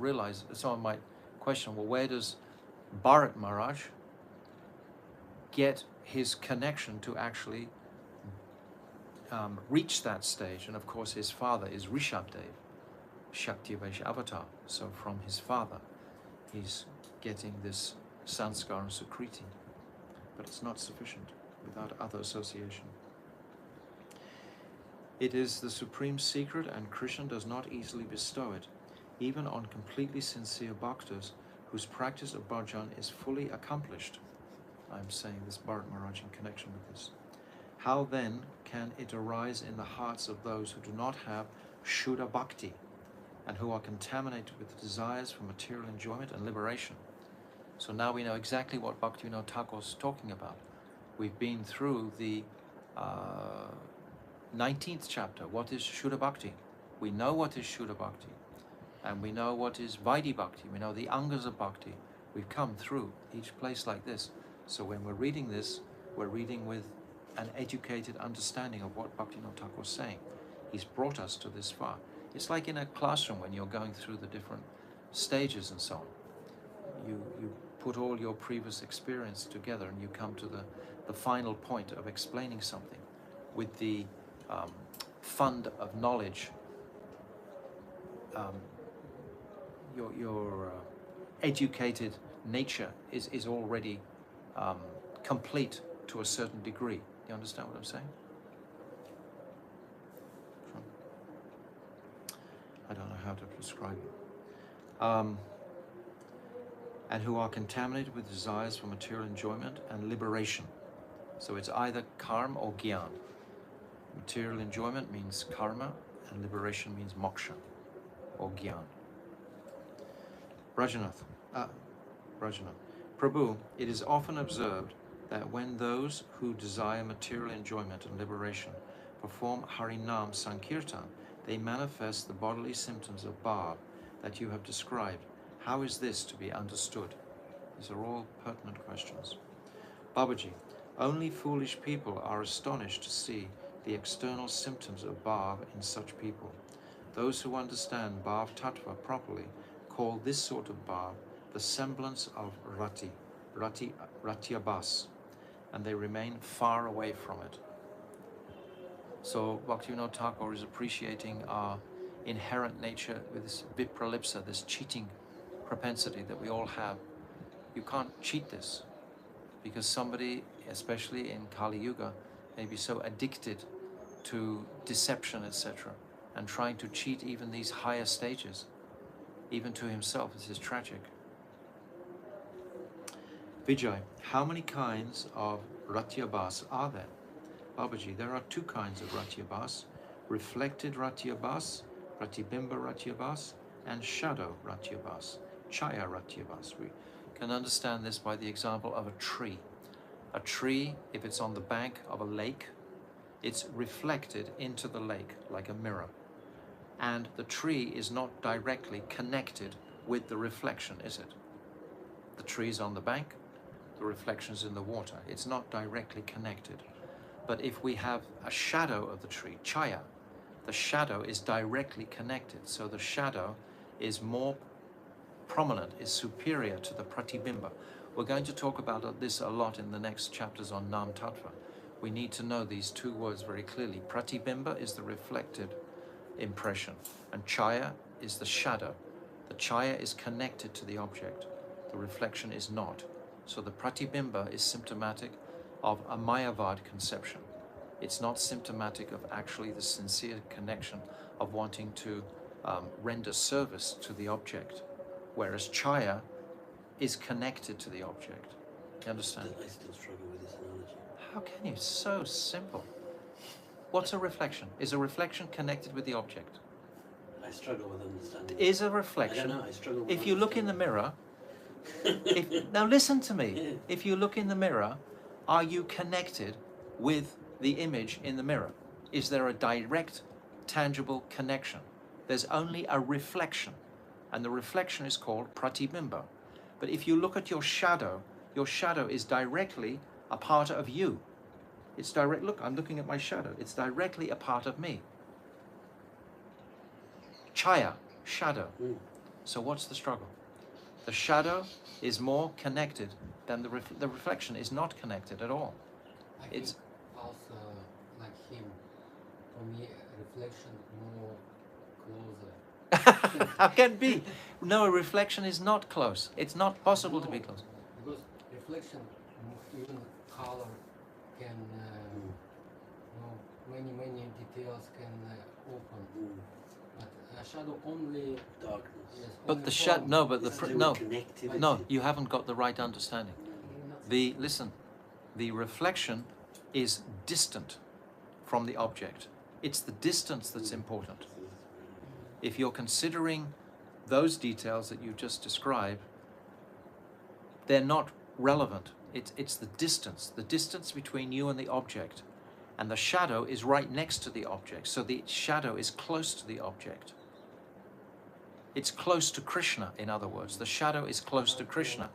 S1: question, well, where does Bharat Maharaj get his connection to actually reach that stage? And of course his father is Rishabdev, Shakti-Vaishya avatar. So from his father he's getting this sanskar and sukriti. But it's not sufficient without other association. It is the supreme secret, and Krishna does not easily bestow it, even on completely sincere bhaktas whose practice of bhajan is fully accomplished. I'm saying this Bharat Maharaj in connection with this. How then can it arise in the hearts of those who do not have Shuddha Bhakti and who are contaminated with desires for material enjoyment and liberation? So now we know exactly what Bhaktivinoda Thakur is talking about. We've been through the 19th chapter. What is Shuddha Bhakti? We know what is Shuddha Bhakti. And we know what is Vaidhi Bhakti. We know the Angas of Bhakti. We've come through each place like this. So when we're reading this, we're reading with an educated understanding of what Bhaktivinoda Thakur is saying. He's brought us to this far. It's like in a classroom when you're going through the different stages and so on. You put all your previous experience together and you come to the final point of explaining something with the fund of knowledge. Your educated nature is already complete to a certain degree. You understand what I'm saying? I don't know how to describe it. And who are contaminated with desires for material enjoyment and liberation. So it's either karma or gyan. Material enjoyment means karma, and liberation means moksha or gyan. Brajanath. Prabhu, it is often observed that when those who desire material enjoyment and liberation perform Harinam Sankirtan, they manifest the bodily symptoms of bhav that you have described. How is this to be understood? These are all pertinent questions. Babaji, only foolish people are astonished to see the external symptoms of bhav in such people. Those who understand bhav tattva properly call this sort of bhav the semblance of ratyabhas, and they remain far away from it. So Bhaktivinoda Thakur is appreciating our inherent nature with this vipralipsa, this cheating propensity that we all have. You can't cheat this, because somebody, especially in Kali Yuga, may be so addicted to deception, etc., and trying to cheat even these higher stages, even to himself. This is tragic. Vijay, how many kinds of ratyabhas are there? Babaji, there are two kinds of ratyabhas: reflected ratyabhas, pratibimba ratyabhas, and shadow ratyabhas, chaya ratyabhas. We can understand this by the example of a tree. A tree, if it's on the bank of a lake, it's reflected into the lake like a mirror. And the tree is not directly connected with the reflection, is it? The tree is on the bank, the reflection's in the water. It's not directly connected. But if we have a shadow of the tree, chaya, the shadow is directly connected. So the shadow is more prominent, is superior to the pratibimba. We're going to talk about this a lot in the next chapters on Nam Tattva. We need to know these two words very clearly. Pratibimba is the reflected impression, and chaya is the shadow. The chaya is connected to the object. The reflection is not. So the pratibimba is symptomatic of a mayavad conception. It's not symptomatic of actually the sincere connection of wanting to render service to the object, whereas chaya is connected to the object. You understand?
S4: I still struggle with this analogy.
S1: How can you? So simple. What's a reflection? Is a reflection connected with the object?
S4: I struggle with understanding.
S1: Is a
S4: I don't
S1: reflection?
S4: know, I struggle with
S1: If you look in the mirror, now listen to me. If you look in the mirror, are you connected with the image in the mirror? Is there a direct, tangible connection? There's only a reflection, and the reflection is called pratibimba. But if you look at your shadow is directly a part of you. It's direct. Look, I'm looking at my shadow. It's directly a part of me. Chaya, shadow. So what's the struggle? The shadow is more connected than the reflection is not connected at all.
S5: I
S1: It's
S5: think also like him. For me, reflection more closer.
S1: how can it be? No, a reflection is not close. It's not possible to be
S5: No,
S1: close.
S5: Because reflection, even color can, many details can open. But a shadow only.
S4: Darkness.
S5: Yes,
S1: But
S5: only
S1: the shadow,
S5: form.
S1: no, but
S4: It's to do
S1: no,
S4: with connectivity.
S1: no, you haven't got the right understanding. Listen, the reflection is distant from the object. It's the distance that's important. If you're considering those details that you just described, they're not relevant. It's the distance between you and the object. And the shadow is right next to the object. So the shadow is close to the object. It's close to Krishna, in other words. The shadow is close to Krishna.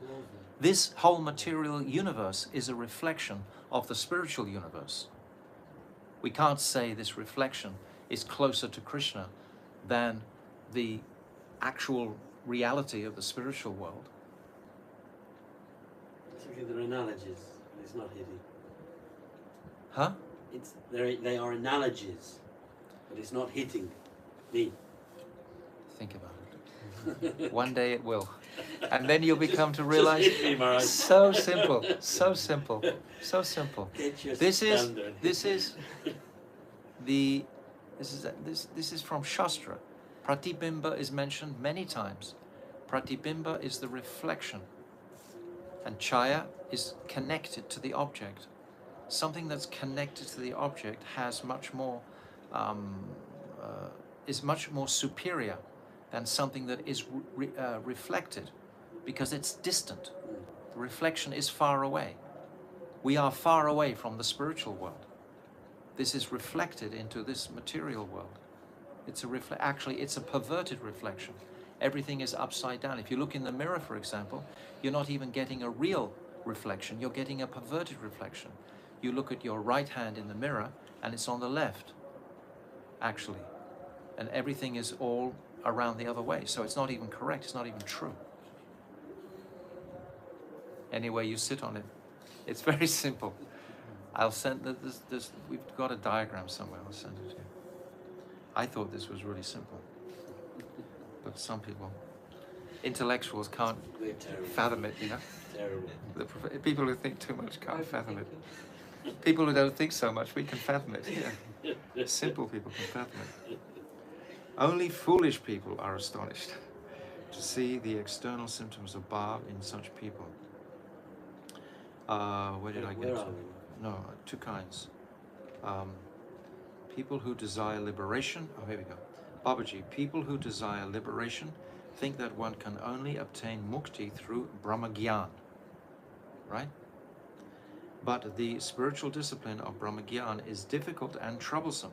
S1: This whole material universe is a reflection of the spiritual universe. We can't say this reflection is closer to Krishna than the actual reality of the spiritual world.
S4: They're analogies, but it's not hitting.
S1: Huh?
S4: They are analogies, but it's not hitting me.
S1: Think about it. One day it will. And then you'll become to realize,
S4: Just hit me, Maharaj.
S1: so simple, so simple, so simple.
S4: Get your
S1: This
S4: standard.
S1: is from Shastra. Pratibimba is mentioned many times. Pratibimba is the reflection, and chaya is connected to the object. Something that's connected to the object has much more, is much more superior than something that is reflected, because it's distant. The reflection is far away. We are far away from the spiritual world. This is reflected into this material world. It's actually, it's a perverted reflection. Everything is upside down. If you look in the mirror, for example, you're not even getting a real reflection. You're getting a perverted reflection. You look at your right hand in the mirror, and it's on the left, actually. And everything is all around the other way. So it's not even correct. It's not even true. Anyway, you sit on it. It's very simple. I'll send this. We've got a diagram somewhere. I'll send it to you. I thought this was really simple, but some people, intellectuals, can't
S4: We're terrible.
S1: fathom it. You know,
S4: Terrible.
S1: people who think too much can't fathom it. People who don't think so much, we can fathom it. Yeah. Simple people can fathom it. Only foolish people are astonished to see the external symptoms of bhav in such people. Where did I get
S4: Where
S1: to?
S4: are we?
S1: No, two kinds. People who desire liberation. Oh, here we go. Babaji, people who desire liberation think that one can only obtain mukti through Brahmagyan, right? But the spiritual discipline of Brahmagyan is difficult and troublesome.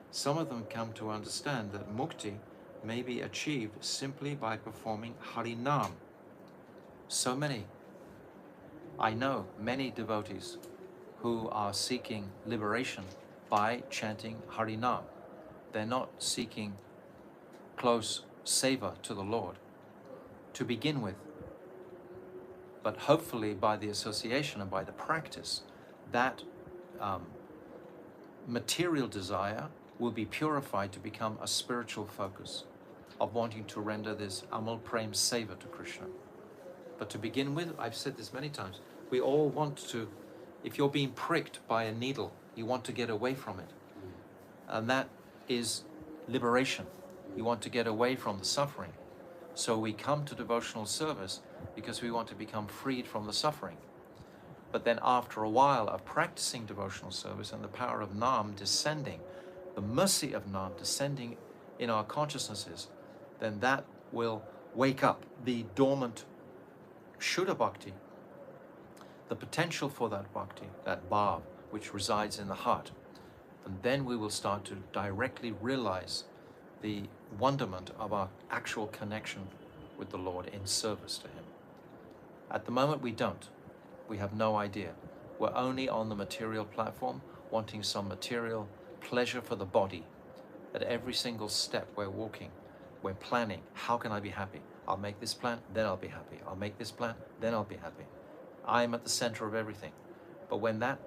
S1: Some of them come to understand that mukti may be achieved simply by performing Harinam. So many. I know many devotees who are seeking liberation by chanting Harinam. They're not seeking close seva to the Lord to begin with. But hopefully by the association and by the practice, that material desire will be purified to become a spiritual focus of wanting to render this Amal Prem Seva to Krishna. But to begin with, I've said this many times, we all want to, if you're being pricked by a needle, you want to get away from it. And that is liberation. You want to get away from the suffering. So we come to devotional service because we want to become freed from the suffering. But then after a while of practicing devotional service and the power of Nam descending, the mercy of Nam descending in our consciousnesses, then that will wake up the dormant Shuddha Bhakti, the potential for that Bhakti, that Bhav, which resides in the heart. And then we will start to directly realize the wonderment of our actual connection with the Lord in service to Him. At the moment we don't. We have no idea. We're only on the material platform, wanting some material pleasure for the body. At every single step we're walking, we're planning, how can I be happy? I'll make this plan, then I'll be happy. I'll make this plan, then I'll be happy. I'm at the center of everything. But when that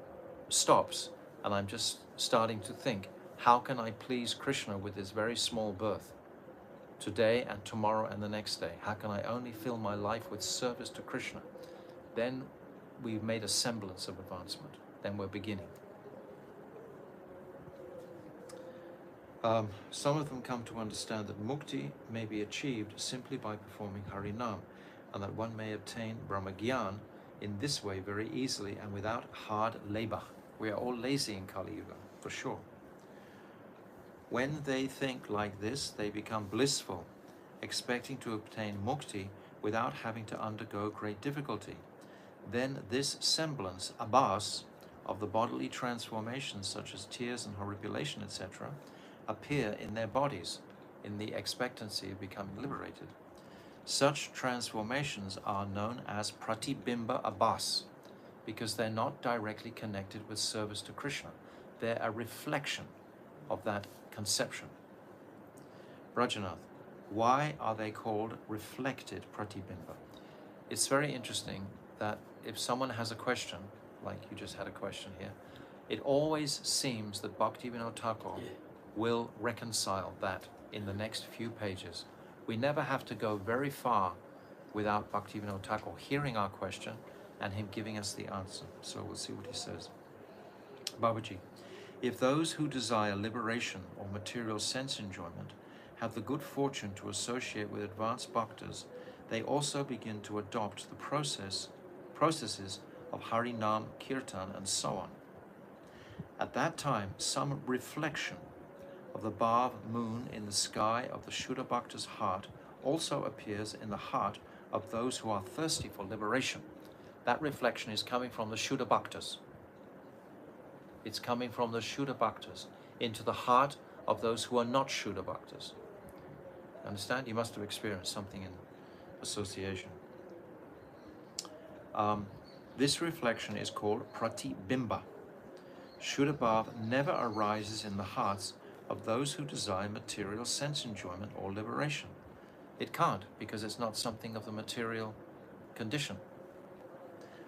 S1: stops, and I'm just starting to think, how can I please Krishna with this very small birth? Today and tomorrow and the next day. How can I only fill my life with service to Krishna? Then we've made a semblance of advancement. Then we're beginning. Some of them come to understand that mukti may be achieved simply by performing Harinam, and that one may obtain Brahmagyan in this way very easily and without hard labor. We are all lazy in Kali Yuga, for sure. When they think like this, they become blissful, expecting to obtain mukti without having to undergo great difficulty. Then this semblance, abhas, of the bodily transformations such as tears and horripilation, etc., appear in their bodies in the expectancy of becoming liberated. Such transformations are known as pratibimba abhas because they're not directly connected with service to Krishna. They're a reflection of that conception. Rajanath, why are they called reflected pratibimba? It's very interesting that if someone has a question, like you just had a question here, it always seems that Bhaktivinoda Thakur will reconcile that in the next few pages. We never have to go very far without Bhaktivinoda Thakur hearing our question and him giving us the answer. So we'll see what he says. Babaji, if those who desire liberation or material sense enjoyment have the good fortune to associate with advanced bhaktas, they also begin to adopt the processes of Harinam, Kirtan, and so on. At that time, some reflection of the Bhav moon in the sky of the Shuddha Bhakta's heart also appears in the heart of those who are thirsty for liberation. That reflection is coming from the Shuddha Bhaktas. It's coming from the Shuddha Bhaktas into the heart of those who are not Shuddha Bhaktas. Understand? You must have experienced something in association. This reflection is called pratibimba. Shuddha Bhav never arises in the hearts of those who desire material sense enjoyment or liberation. It can't, because it's not something of the material condition.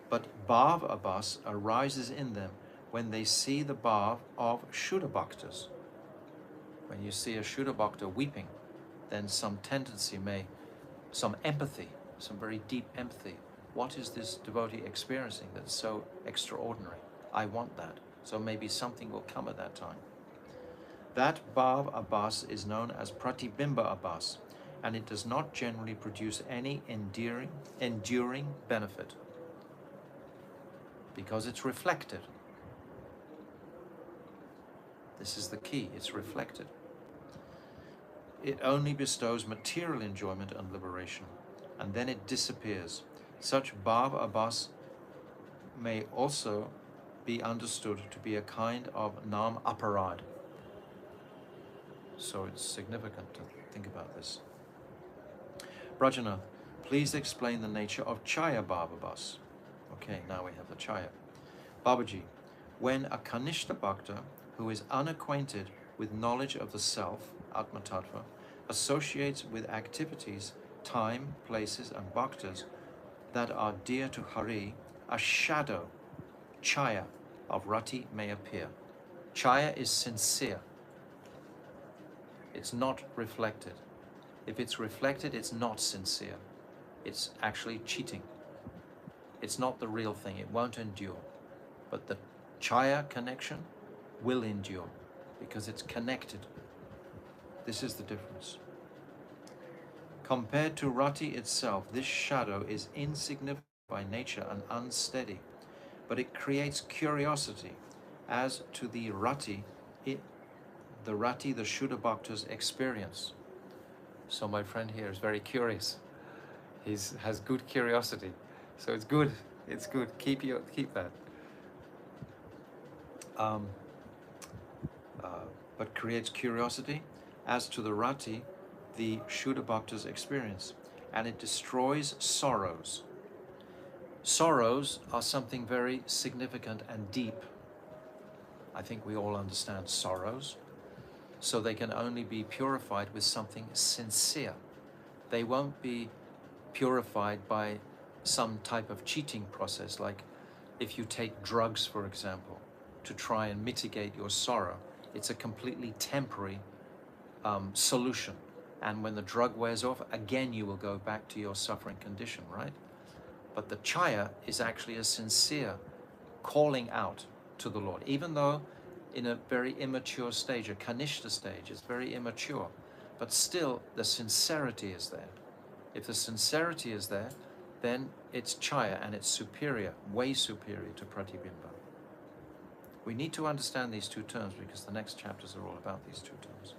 S1: But Bhav Abhas arises in them when they see the Bhav of Shuddha Bhaktas. When you see a Shuddha Bhakta weeping, then some tendency some empathy, some very deep empathy. What is this devotee experiencing that's so extraordinary? I want that. So maybe something will come at that time. That Bhav Abhas is known as Pratibimba Abhas, and it does not generally produce any enduring benefit because it's reflected. This is the key, it's reflected. It only bestows material enjoyment and liberation, and then it disappears. Such Bhav Abhas may also be understood to be a kind of Nam Aparad. So it's significant to think about this. Brajanath, please explain the nature of Chaya Bhav Abhas. Okay, now we have the Chaya. Babaji, when a Kanishta Bhakta who is unacquainted with knowledge of the self, Atma Tattva, associates with activities, time, places, and bhaktas that are dear to Hari, a shadow, Chaya, of Rati may appear. Chaya is sincere. It's not reflected. If it's reflected, it's not sincere. It's actually cheating. It's not the real thing. It won't endure. But the Chaya connection will endure because it's connected. This is the difference. Compared to Rati itself, this shadow is insignificant by nature and unsteady, but it creates curiosity as to the Rati, the Shuddha Bhakta's experience. So my friend here is very curious. He has good curiosity. So it's good. It's good. Keep that. But creates curiosity as to the Rati, the Shuddha Bhakta's experience, and it destroys sorrows. Sorrows are something very significant and deep. I think we all understand sorrows. So they can only be purified with something sincere. They won't be purified by some type of cheating process, like if you take drugs, for example, to try and mitigate your sorrow. It's a completely temporary solution. And when the drug wears off, again you will go back to your suffering condition, right? But the chaya is actually a sincere calling out to the Lord, even though in a very immature stage, a kanishta stage, it's very immature, but still the sincerity is there. If the sincerity is there, then it's chaya and it's superior, way superior to pratibimba. We need to understand these two terms because the next chapters are all about these two terms.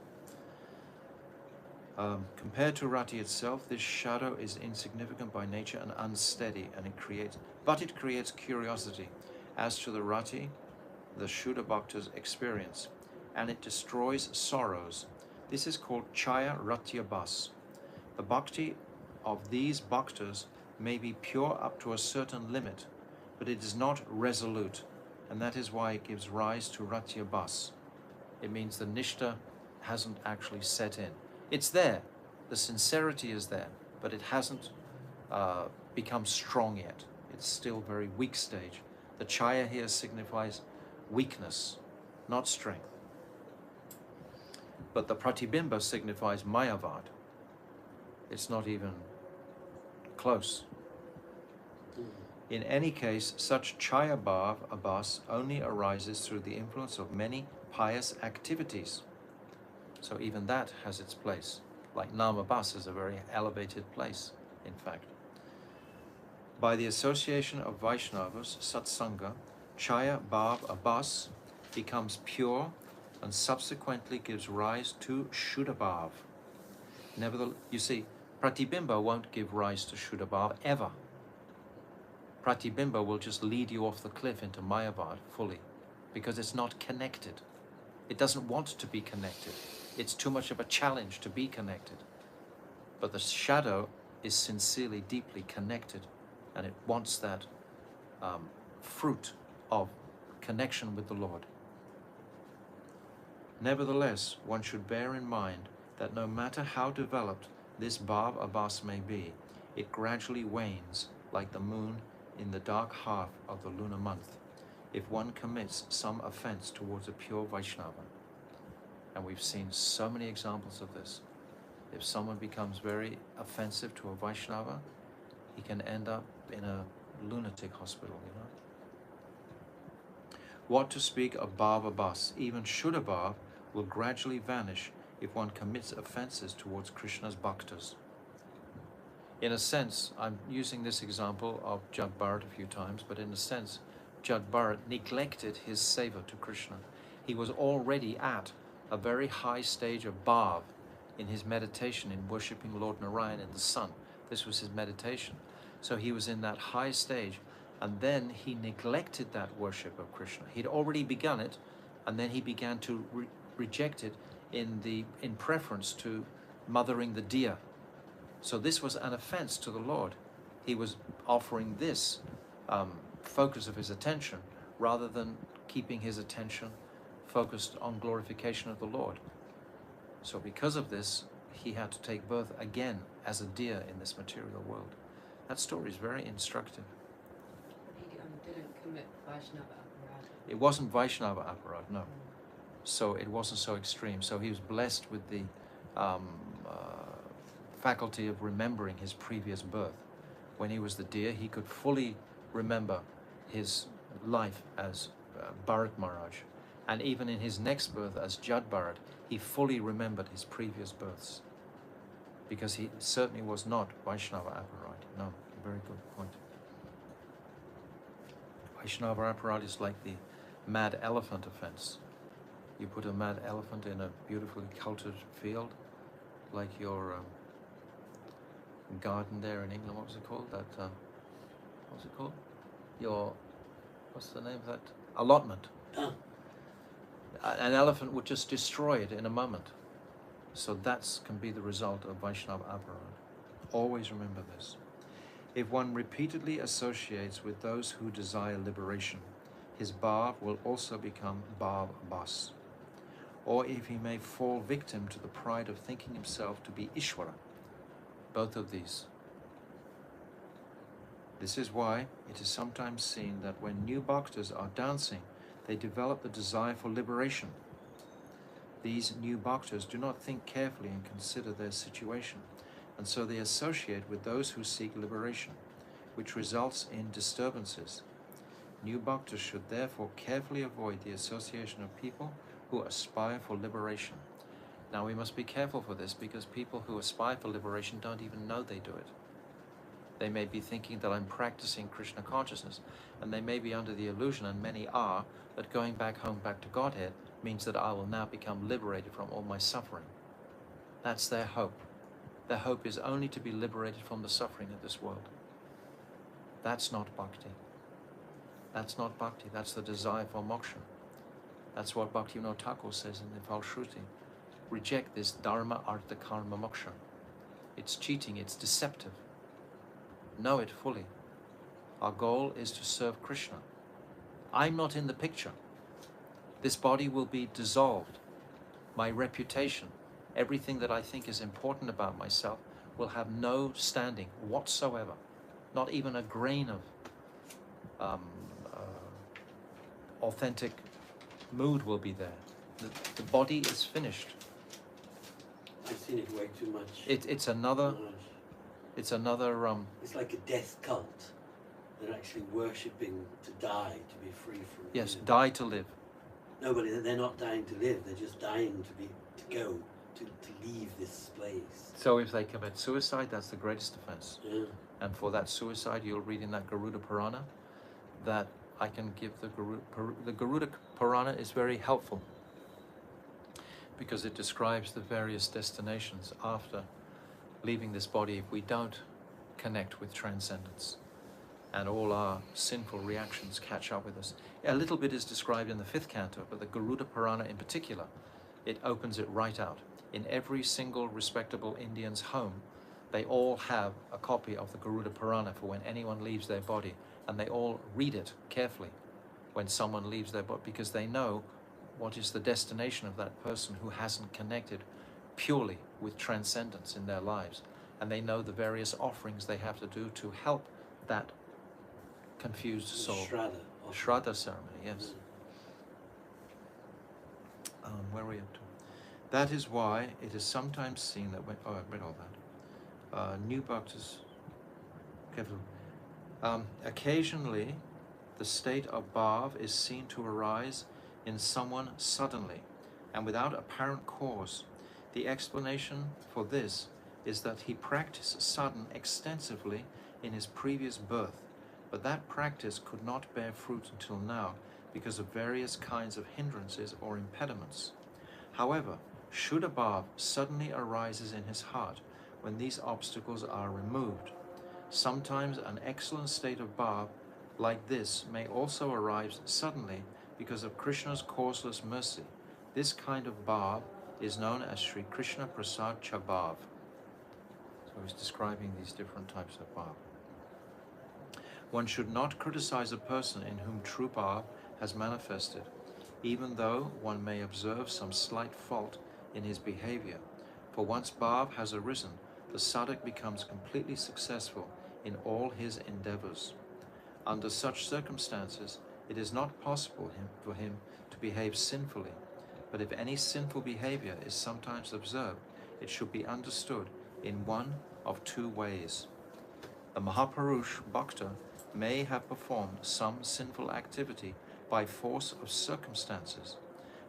S1: Compared to rati itself, this shadow is insignificant by nature and unsteady, and it creates curiosity as to the rati, the Shuddha Bhakta's experience, and it destroys sorrows. This is called chaya ratyabhas. The bhakti of these bhaktas may be pure up to a certain limit, but it is not resolute, and that is why it gives rise to ratyabhas. It means the nishta hasn't actually set in. It's there, the sincerity is there, but it hasn't become strong yet. It's still very weak stage. The chaya here signifies weakness, not strength. But the pratibimba signifies mayavad. It's not even close. In any case, such chaya bhav, abhas, only arises through the influence of many pious activities. So even that has its place. Like namabhas is a very elevated place, in fact. By the association of Vaishnavas, satsanga, chaya bhav abhas becomes pure and subsequently gives rise to shuddha bhav. Nevertheless, you see, pratibimba won't give rise to shuddha bhav ever. Pratibimba will just lead you off the cliff into mayavad fully, because it's not connected. It doesn't want to be connected. It's too much of a challenge to be connected. But the shadow is sincerely, deeply connected, and it wants that fruit of connection with the Lord. Nevertheless, one should bear in mind that no matter how developed this bhav abhas may be, it gradually wanes like the moon in the dark half of the lunar month, if one commits some offense towards a pure Vaishnava. And we've seen so many examples of this. If someone becomes very offensive to a Vaishnava, he can end up in a lunatic hospital, you know. What to speak of bhav abhas? Even shuddha bhav will gradually vanish if one commits offenses towards Krishna's bhaktas. In a sense, I'm using this example of Jad Bharat a few times, but in a sense, Jad Bharat neglected his seva to Krishna. He was already at a very high stage of bhav in his meditation in worshipping Lord Narayan in the sun. This was his meditation. So he was in that high stage, and then he neglected that worship of Krishna. He'd already begun it, and then he began to reject it in preference to mothering the deer. So this was an offense to the Lord. He was offering this focus of his attention rather than keeping his attention focused on glorification of the Lord. So because of this, he had to take birth again as a deer in this material world. That story is very instructive.
S3: He didn't commit Vaishnava aparadha.
S1: It wasn't Vaishnava aparadha, no. So it wasn't so extreme. So he was blessed with the faculty of remembering his previous birth. When he was the deer, he could fully remember his life as Bharat Maharaj. And even in his next birth as Jad Bharat, he fully remembered his previous births. Because he certainly was not Vaishnava aparadha. No, very good point. Vaishnava aparadha is like the mad elephant offense. You put a mad elephant in a beautifully cultured field, like your garden there in England. What was it called? That what was it called? What's the name of that? Allotment. An elephant would just destroy it in a moment. So that can be the result of Vaishnava aparadha. Always remember this. If one repeatedly associates with those who desire liberation, his bhav will also become bhav bas. Or if he may fall victim to the pride of thinking himself to be Ishvara. Both of these. This is why it is sometimes seen that when new bhaktas are dancing, they develop the desire for liberation. These new bhaktas do not think carefully and consider their situation, and so they associate with those who seek liberation, which results in disturbances. New bhaktas should therefore carefully avoid the association of people who aspire for liberation. Now we must be careful for this, because people who aspire for liberation don't even know they do it. They may be thinking that I'm practicing Krishna consciousness, and they may be under the illusion, and many are, that going back home, back to Godhead, means that I will now become liberated from all my suffering. That's their hope. Their hope is only to be liberated from the suffering of this world. That's not bhakti. That's not bhakti. That's the desire for moksha. That's what Bhaktivinoda Thakur says in the Falshruti. Reject this dharma, artha, karma, moksha. It's cheating, it's deceptive. Know it fully. Our goal is to serve Krishna. I'm not in the picture. This body will be dissolved. My reputation, everything that I think is important about myself, will have no standing whatsoever. Not even a grain of authentic mood will be there. The body is finished.
S4: I've seen it way too much.
S1: It's another.
S4: Much.
S1: It's another.
S4: It's like a death cult. They're actually worshipping to die, to be free from.
S1: Yes,
S4: living.
S1: die to live.
S4: No, but they're not dying to live. They're just dying to go, to leave this place.
S1: So if they commit suicide, that's the greatest offense.
S4: Yeah.
S1: And for that suicide, you'll read in that Garuda Purana that I can give the Garuda Purana is very helpful, because it describes the various destinations after leaving this body if we don't connect with transcendence, and all our sinful reactions catch up with us. A little bit is described in the 5th canto, but the Garuda Purana in particular, it opens it right out. In every single respectable Indian's home, they all have a copy of the Garuda Purana for when anyone leaves their body, and they all read it carefully when someone leaves their body, because they know what is the destination of that person who hasn't connected purely with transcendence in their lives, and they know the various offerings they have to do to help that confused soul.
S4: Shraddha.
S1: Shraddha ceremony, yes. Where are we up to? That is why it is sometimes seen that when, I've read all that. New bhaktas, careful. Occasionally, the state of bhav is seen to arise in someone suddenly and without apparent cause. The explanation for this is that he practiced sadhana extensively in his previous birth, but that practice could not bear fruit until now because of various kinds of hindrances or impediments. However, should a bhav suddenly arises in his heart when these obstacles are removed, sometimes an excellent state of bhav like this may also arise suddenly because of Krishna's causeless mercy. This kind of bhav is known as Sri Krishna Prasad Chabhav. So he's describing these different types of bhav. One should not criticize a person in whom true bhav has manifested, even though one may observe some slight fault in his behavior. For once bhav has arisen, the sadhak becomes completely successful in all his endeavors. Under such circumstances, it is not possible for him to behave sinfully, but if any sinful behavior is sometimes observed, it should be understood in one of two ways. The Mahapurush Bhakta may have performed some sinful activity by force of circumstances,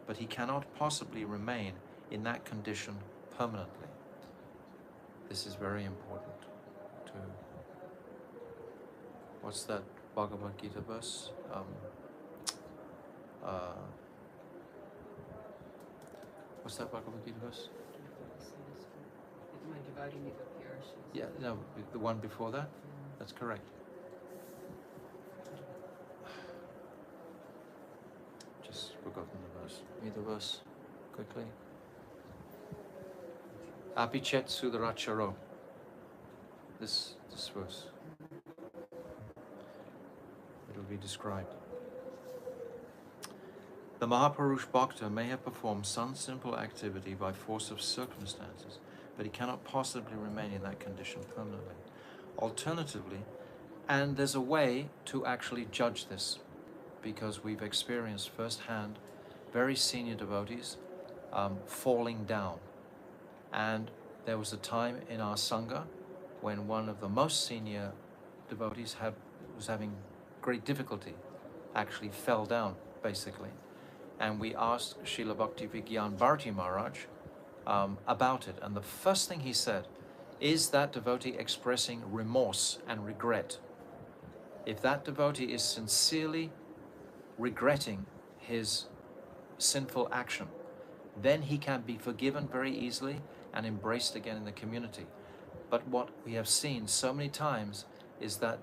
S1: but he cannot possibly remain in that condition permanently. This is very important to... What's that Bhagavad Gita verse? What's that Bhagavad Gita verse?
S3: Am I dividing it up here?
S1: Yeah, no, the one before that? That's correct. Just forgotten the verse. Read the verse quickly. Apichet Sudaracharo. This verse. be described. The Mahapurush Bhakta may have performed some simple activity by force of circumstances, but he cannot possibly remain in that condition permanently. Alternatively, and there's a way to actually judge this, because we've experienced firsthand very senior devotees falling down. And there was a time in our Sangha when one of the most senior devotees was having great difficulty, actually fell down, basically. And we asked Srila Bhakti Vigyan Bharati Maharaj about it. And the first thing he said, is that devotee expressing remorse and regret? If that devotee is sincerely regretting his sinful action, then he can be forgiven very easily and embraced again in the community. But what we have seen so many times is that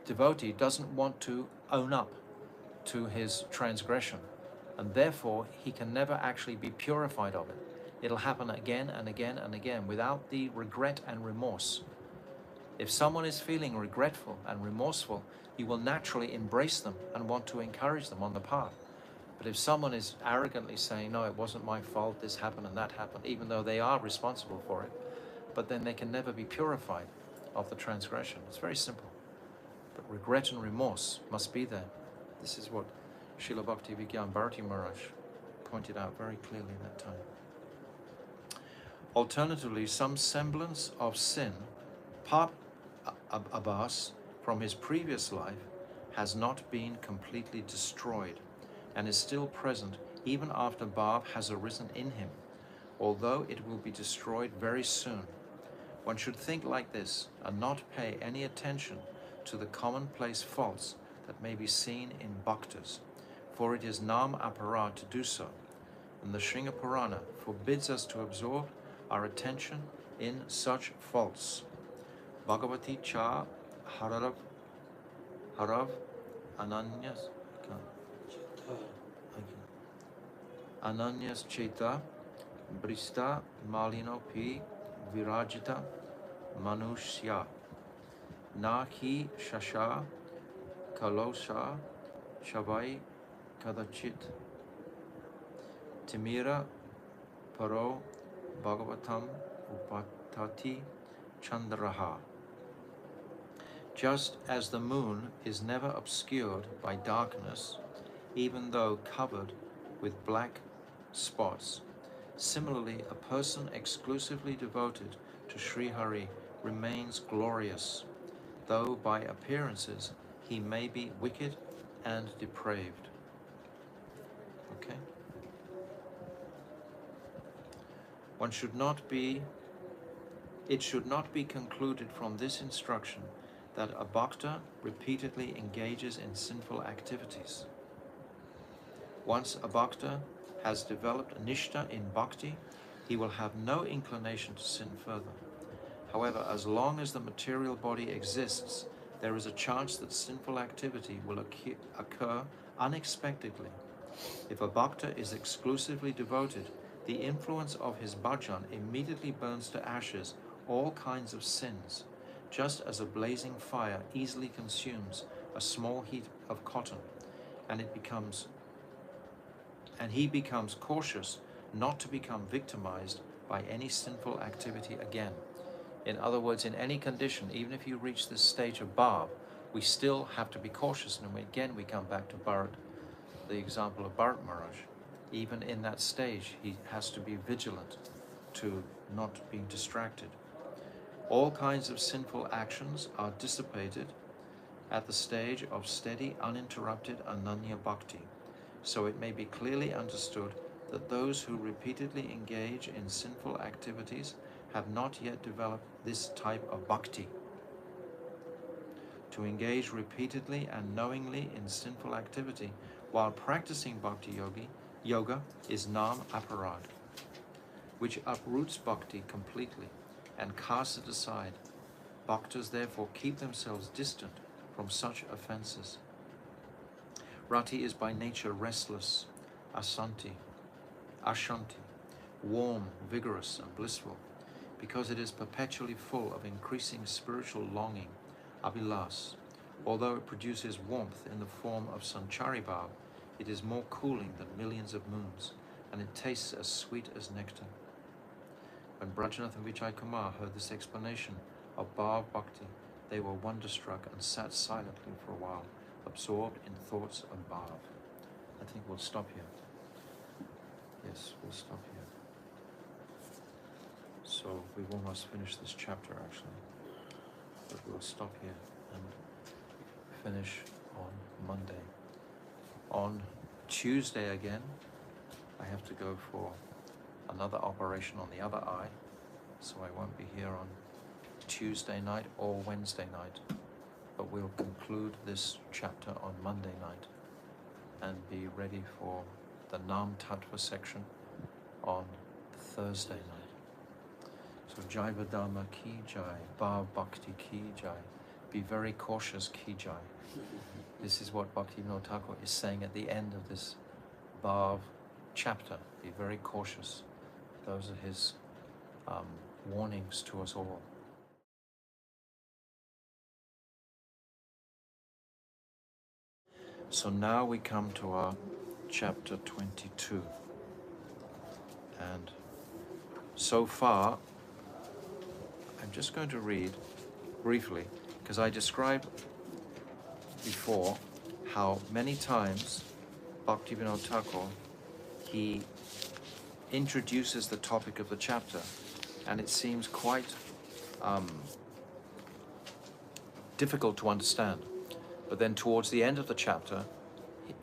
S1: devotee doesn't want to own up to his transgression, and therefore he can never actually be purified of it. It'll happen again and again and again without the regret and remorse. If someone is feeling regretful and remorseful, you will naturally embrace them and want to encourage them on the path. But if someone is arrogantly saying, no, it wasn't my fault, this happened and that happened, even though they are responsible for it, but then they can never be purified of the transgression. It's very simple. But regret and remorse must be there. This is what Srila Bhakti Vigyan Bharati Maharaj pointed out very clearly at that time. Alternatively, some semblance of sin, part abhas, from his previous life has not been completely destroyed and is still present even after bhav has arisen in him, although it will be destroyed very soon. One should think like this and not pay any attention to the commonplace faults that may be seen in bhaktas, for it is nam aparad to do so, and the Shringa Purana forbids us to absorb our attention in such faults. Bhagavati cha harav ananyas ananyas cheta brista malino pi virajita manushya nahi shasha kalosha shavai kadachit timira paro bhagavatam upatati chandraha. Just as the moon is never obscured by darkness, even though covered with black spots, similarly a person exclusively devoted to Sri Hari remains glorious, though by appearances he may be wicked and depraved. Okay? It should not be concluded from this instruction that a bhakta repeatedly engages in sinful activities. Once a bhakta has developed nishta in bhakti, he will have no inclination to sin further. However, as long as the material body exists, there is a chance that sinful activity will occur unexpectedly. If a bhakta is exclusively devoted, the influence of his bhajan immediately burns to ashes all kinds of sins, just as a blazing fire easily consumes a small heap of cotton, and he becomes cautious not to become victimized by any sinful activity again. In other words, in any condition, even if you reach this stage of bhav, we still have to be cautious. And again, we come back to Bharat, the example of Bharat Maharaj. Even in that stage, he has to be vigilant to not being distracted. All kinds of sinful actions are dissipated at the stage of steady, uninterrupted Ananya Bhakti. So it may be clearly understood that those who repeatedly engage in sinful activities have not yet developed this type of bhakti. To engage repeatedly and knowingly in sinful activity while practicing bhakti yoga is nam aparad, which uproots bhakti completely and casts it aside. Bhaktas therefore keep themselves distant from such offenses. Rati is by nature restless, ashanti, warm, vigorous, and blissful, because it is perpetually full of increasing spiritual longing, abhilas, Although it produces warmth in the form of sanchari bhav, it is more cooling than millions of moons, and it tastes as sweet as nectar. When Brajanath and Vijay Kumar heard this explanation of Bhav Bhakti, they were wonderstruck and sat silently for a while, absorbed in thoughts of Bhav. I think we'll stop here. Yes, we'll stop here. So we've almost finished this chapter actually, but we'll stop here and finish on Monday. On Tuesday again, I have to go for another operation on the other eye, so I won't be here on Tuesday night or Wednesday night, but we'll conclude this chapter on Monday night and be ready for the Nam Tattva section on Thursday night. So Jaiva Dharma ki jai, Bhav Bhakti ki jai, be very cautious ki jai. This is what Bhaktivinoda Thakur is saying at the end of this Bhav chapter. Be very cautious. Those are his warnings to us all. So now we come to our chapter 22. And so far, I'm just going to read briefly, because I described before how many times Bhaktivinoda Thakur, he introduces the topic of the chapter, and it seems quite difficult to understand. But then towards the end of the chapter,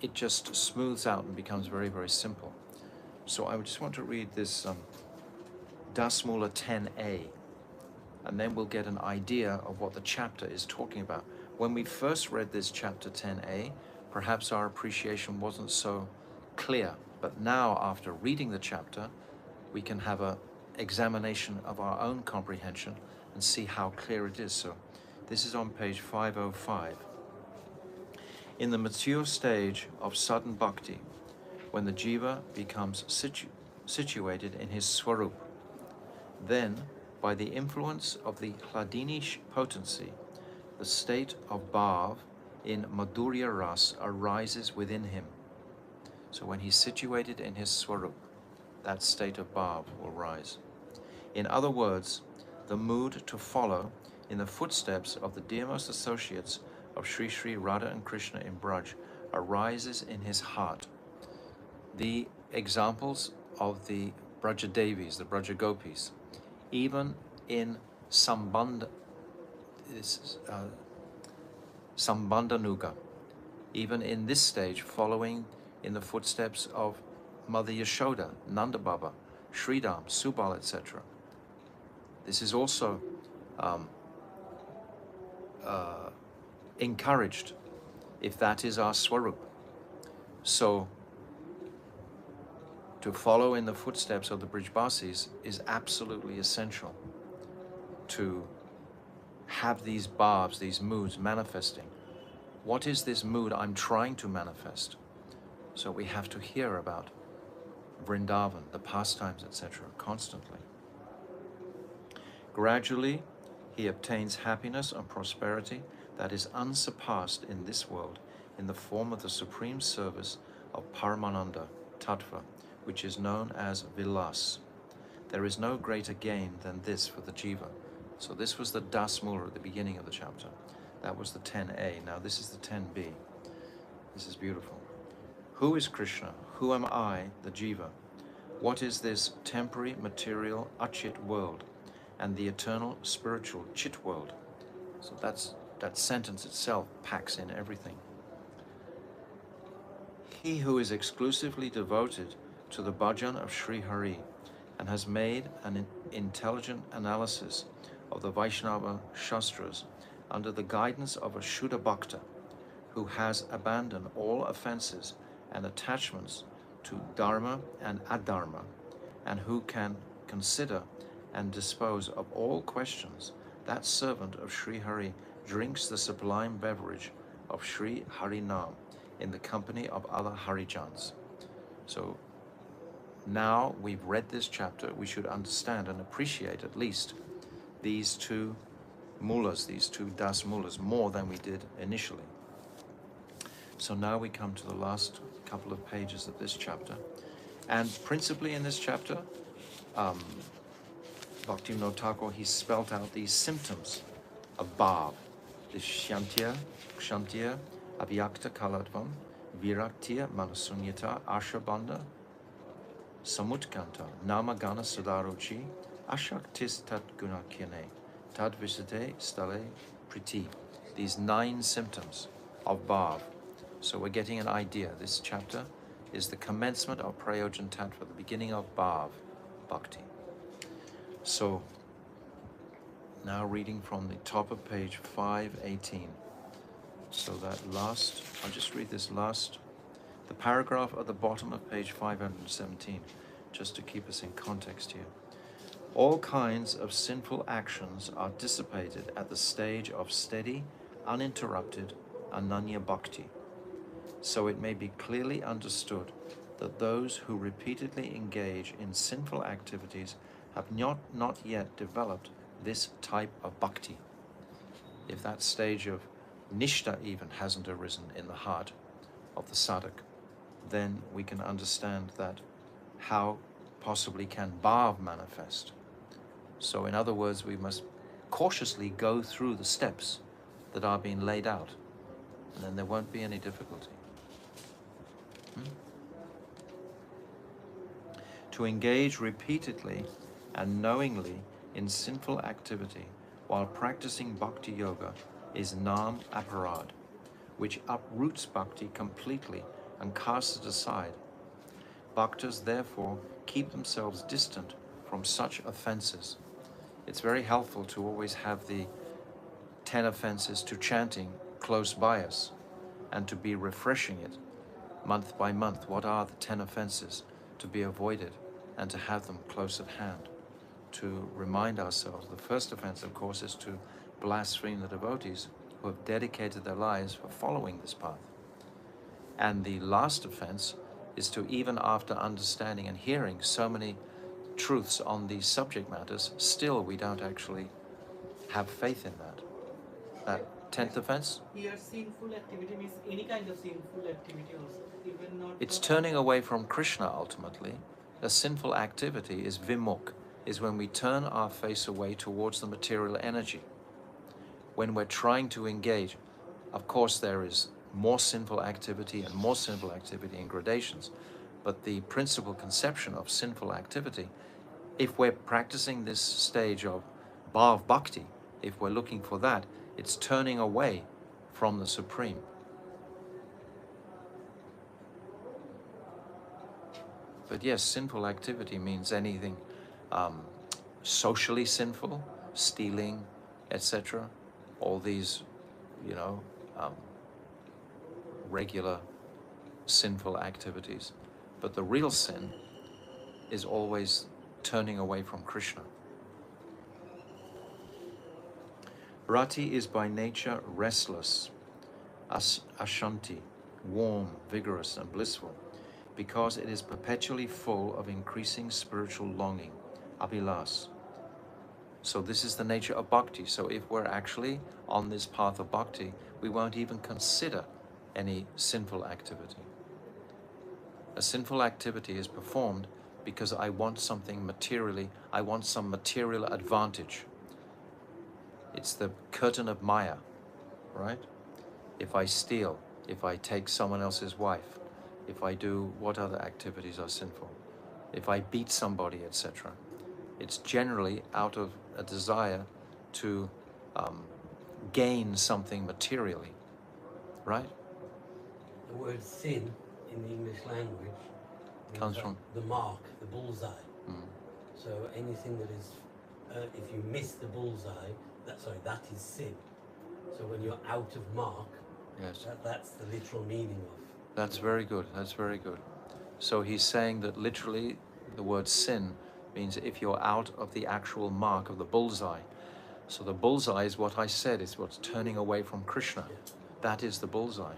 S1: it just smooths out and becomes very, very simple. So I just want to read this Dasmula 10a, and then we'll get an idea of what the chapter is talking about. When we first read this chapter 10a, perhaps our appreciation wasn't so clear. But now, after reading the chapter, we can have an examination of our own comprehension and see how clear it is. So this is on page 505. In the mature stage of sudden bhakti, when the jiva becomes situated in his swarup, then, by the influence of the Hladini potency, the state of bhav in madhurya ras arises within him. So when he's situated in his swarup, that state of bhav will rise. In other words, the mood to follow in the footsteps of the dearmost associates of Sri Sri Radha and Krishna in Braj arises in his heart. The examples of the Braja Devis, the Braja Gopis, even in Sambandhanuga, even in this stage, following in the footsteps of Mother Yashoda, Nanda Baba, Sridham, Subal, etc. This is also encouraged if that is our swarup. So to follow in the footsteps of the Brijbasis is absolutely essential to have these bhavs, these moods manifesting. What is this mood I'm trying to manifest? So we have to hear about Vrindavan, the pastimes, etc. constantly. Gradually, he obtains happiness and prosperity that is unsurpassed in this world in the form of the supreme service of Paramananda Tattva, which is known as Vilas. There is no greater gain than this for the jiva. So this was the Dasmula at the beginning of the chapter. That was the 10a. Now this is the 10b. This is beautiful. Who is Krishna? Who am I, the jiva? What is this temporary material achit world and the eternal spiritual chit world? So that sentence itself packs in everything. He who is exclusively devoted to the bhajan of Sri Hari and has made an intelligent analysis of the Vaishnava Shastras under the guidance of a Shuddha Bhakta who has abandoned all offenses and attachments to dharma and adharma, and who can consider and dispose of all questions, that servant of Sri Hari drinks the sublime beverage of Sri Harinam in the company of other Harijans. So now we've read this chapter, we should understand and appreciate at least these two mulas, these two das mulas, more than we did initially. So now we come to the last couple of pages of this chapter. And principally in this chapter, Bhaktivinoda Thakur, he spelt out these symptoms of bhav. The Shantya, Abhyakta Kaladvam, Viraktiya, Manasunyata, Ashabandha, Samutkanta, Namagana Sadaruchi, Ashaktis Tat Gunakyane, Tad Visite Stale Priti. These 9 symptoms of bhav. So we're getting an idea. This chapter is the commencement of Prayojana-tattva, the beginning of bhav, bhakti. So now reading from the top of page 518. So that last, I'll just read this last, the paragraph at the bottom of page 517, just to keep us in context here. All kinds of sinful actions are dissipated at the stage of steady, uninterrupted Ananya Bhakti. So it may be clearly understood that those who repeatedly engage in sinful activities have not yet developed this type of bhakti. If that stage of nishta even hasn't arisen in the heart of the sadhak, then we can understand that how possibly can bhav manifest. So in other words, we must cautiously go through the steps that are being laid out, and then there won't be any difficulty. To engage repeatedly and knowingly in sinful activity while practicing bhakti yoga is nam aparad, which uproots bhakti completely and casts it aside. Bhaktas therefore keep themselves distant from such offenses. It's very helpful to always have the 10 offenses to chanting close by us and to be refreshing it month by month. What are the 10 offenses to be avoided, and to have them close at hand, to remind ourselves. The first offense, of course, is to blaspheme the devotees who have dedicated their lives for following this path. And the last offense is to, even after understanding and hearing so many truths on these subject matters, still we don't actually have faith in that. That 10th offense?
S6: Here, sinful activity means any kind of sinful activity also, even not...
S1: It's turning away from Krishna ultimately. A sinful activity is vimukh, is when we turn our face away towards the material energy. When we're trying to engage, of course there is more sinful activity and more sinful activity in gradations, but the principal conception of sinful activity, if we're practicing this stage of bhav bhakti, if we're looking for that, it's turning away from the Supreme. But yes, sinful activity means anything socially sinful, stealing, etc. All these, regular sinful activities. But the real sin is always turning away from Krishna. Rati is by nature restless, ashanti, warm, vigorous, and blissful, because it is perpetually full of increasing spiritual longing, abhilas. So this is the nature of bhakti. So if we're actually on this path of bhakti, we won't even consider any sinful activity. A sinful activity is performed because I want something materially, I want some material advantage. It's the curtain of Maya, right? If I steal, if I take someone else's wife, if I do, what other activities are sinful? If I beat somebody, etc. It's generally out of a desire to gain something materially, right?
S4: The word sin in the English language
S1: Comes from
S4: the mark, the bullseye.
S1: Mm.
S4: So anything that is, if you miss the bullseye, that is sin. So when you're out of mark,
S1: Yes.
S4: that's the literal meaning of.
S1: That's very good. That's very good. So he's saying that literally the word sin means if you're out of the actual mark of the bullseye. So the bullseye is what I said, is what's turning away from Krishna.
S4: Yeah.
S1: That is the bullseye.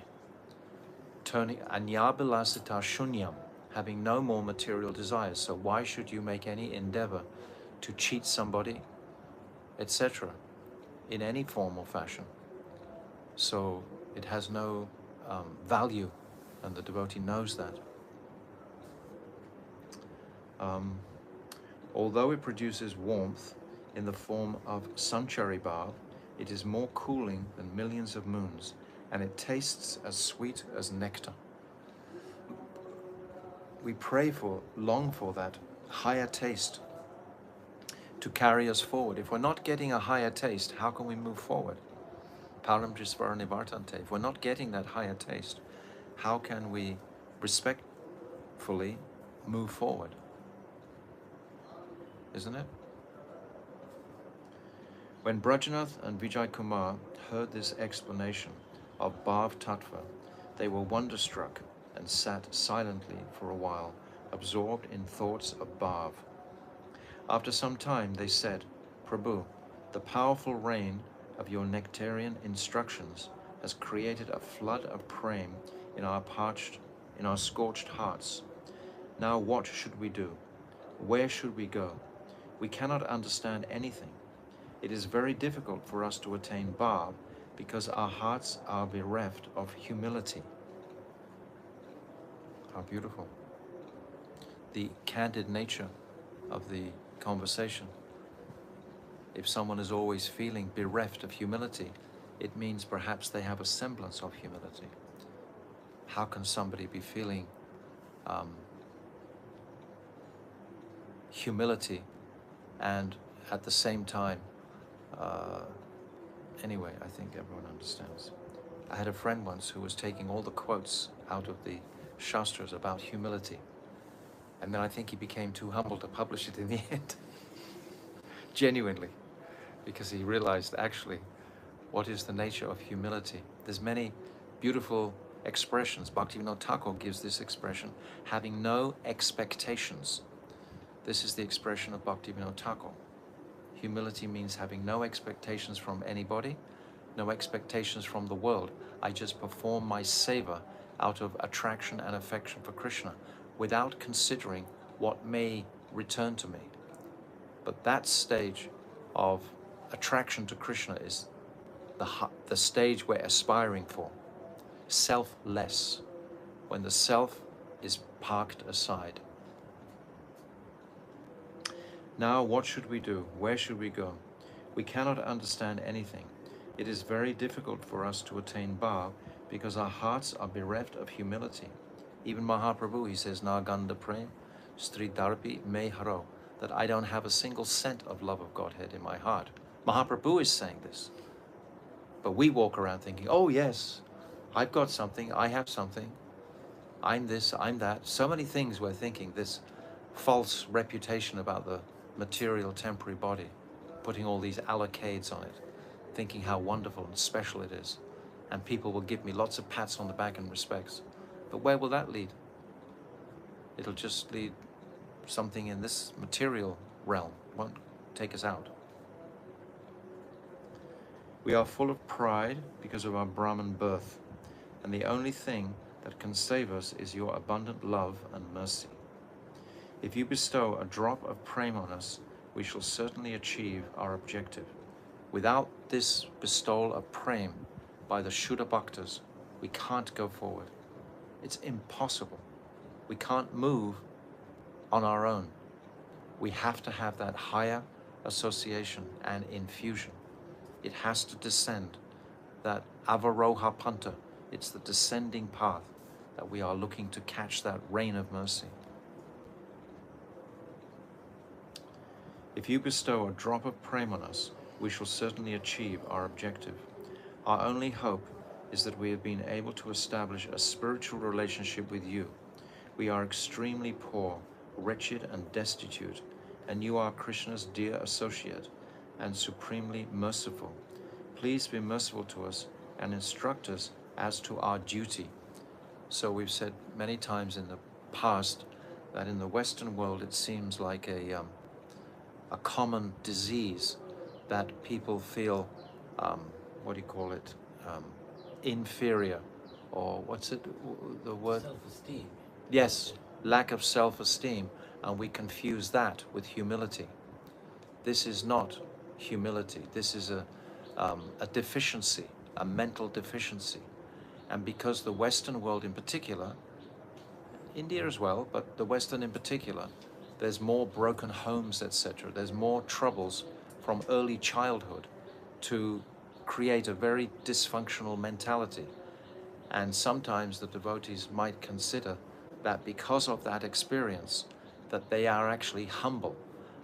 S1: Turning anyabhilasita shunyam, having no more material desires. So why should you make any endeavor to cheat somebody, etc.? in any form or fashion. So it has no value, and the devotee knows that. Although it produces warmth in the form of sanchari bhav, it is more cooling than millions of moons, and it tastes as sweet as nectar. We pray for, long for that higher taste to carry us forward. If we're not getting a higher taste, how can we move forward? Param Drisvara Nivartante. If we're not getting that higher taste, how can we respectfully move forward? Isn't it? When Brajanath and Vijay Kumar heard this explanation of Bhav Tattva, they were wonderstruck and sat silently for a while, absorbed in thoughts of Bhav. After some time they said, Prabhu, the powerful rain of your nectarian instructions has created a flood of prem in our scorched hearts. Now what should we do? Where should we go? We cannot understand anything. It is very difficult for us to attain Bhav because our hearts are bereft of humility. How beautiful. The candid nature of the conversation. If someone is always feeling bereft of humility, it means perhaps they have a semblance of humility. How can somebody be feeling humility and at the same time, anyway, I think everyone understands. I had a friend once who was taking all the quotes out of the Shastras about humility, and then I think he became too humble to publish it in the end. Genuinely, because he realized actually what is the nature of humility. There's many beautiful expressions. Bhaktivinoda Thakur gives this expression, having no expectations. This is the expression of Bhaktivinoda Thakur. Humility means having no expectations from anybody, no expectations from the world. I just perform my seva out of attraction and affection for Krishna without considering what may return to me. But that stage of attraction to Krishna is the stage we're aspiring for. Selfless, when the self is parked aside. Now what should we do? Where should we go? We cannot understand anything. It is very difficult for us to attain Bhav because our hearts are bereft of humility. Even Mahaprabhu, he says, Naganda Prem, Stri Darpi Me Haro, that I don't have a single cent of love of Godhead in my heart. Mahaprabhu is saying this. But we walk around thinking, oh yes, I've got something, I have something, I'm this, I'm that. So many things we're thinking, this false reputation about the material temporary body, putting all these allocates on it, thinking how wonderful and special it is. And people will give me lots of pats on the back and respects. But where will that lead? It'll just lead something in this material realm. It won't take us out. We are full of pride because of our Brahman birth, and the only thing that can save us is your abundant love and mercy. If you bestow a drop of prema on us, we shall certainly achieve our objective. Without this bestowal of prem by the Shuddha Bhaktas, we can't go forward. It's impossible. We can't move on our own. We have to have that higher association and infusion. It has to descend, that avaroha panta. It's the descending path that we are looking to catch that rain of mercy. If you bestow a drop of prem on us, we shall certainly achieve our objective. Our only hope is that we have been able to establish a spiritual relationship with you. We are extremely poor, wretched and destitute, and you are Krishna's dear associate and supremely merciful. Please be merciful to us and instruct us as to our duty. So we've said many times in the past that in the Western world it seems like a common disease that people feel, inferior, or what's it, the word?
S4: Self-esteem.
S1: Yes, lack of self-esteem, and we confuse that with humility. This is not humility. This is a deficiency, a mental deficiency. And because the Western world in particular, India as well, but the Western in particular, there's more broken homes, etc. There's more troubles from early childhood to create a very dysfunctional mentality. And sometimes the devotees might consider that because of that experience, that they are actually humble.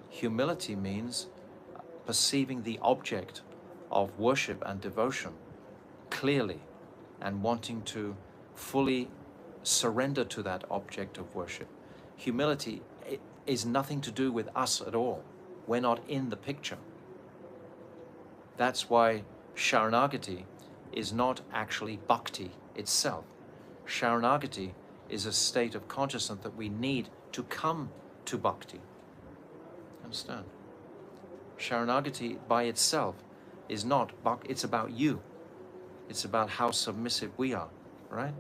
S1: Humility means perceiving the object of worship and devotion clearly and wanting to fully surrender to that object of worship. Humility is nothing to do with us at all. We're not in the picture. That's why Sharanagati is not actually bhakti itself. Sharanagati is a state of consciousness that we need to come to bhakti. Understand? Sharanagati by itself is not bhakti, it's about you. It's about how submissive we are, right?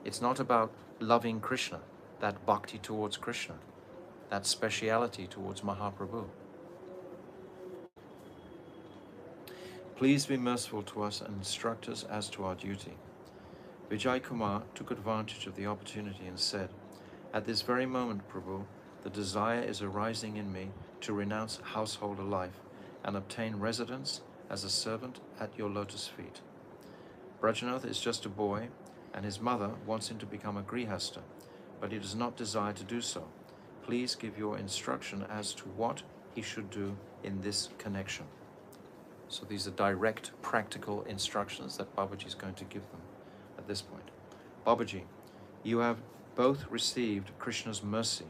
S1: It's not about loving Krishna, that bhakti towards Krishna, that speciality towards Mahaprabhu. Please be merciful to us and instruct us as to our duty. Vijay Kumar took advantage of the opportunity and said, "At this very moment, Prabhu, the desire is arising in me to renounce householder life and obtain residence as a servant at your lotus feet. Brajanath is just a boy, and his mother wants him to become a grihasta, but he does not desire to do so. Please give your instruction as to what he should do in this connection." So these are direct, practical instructions that Babaji is going to give them at this point. Babaji, you have both received Krishna's mercy.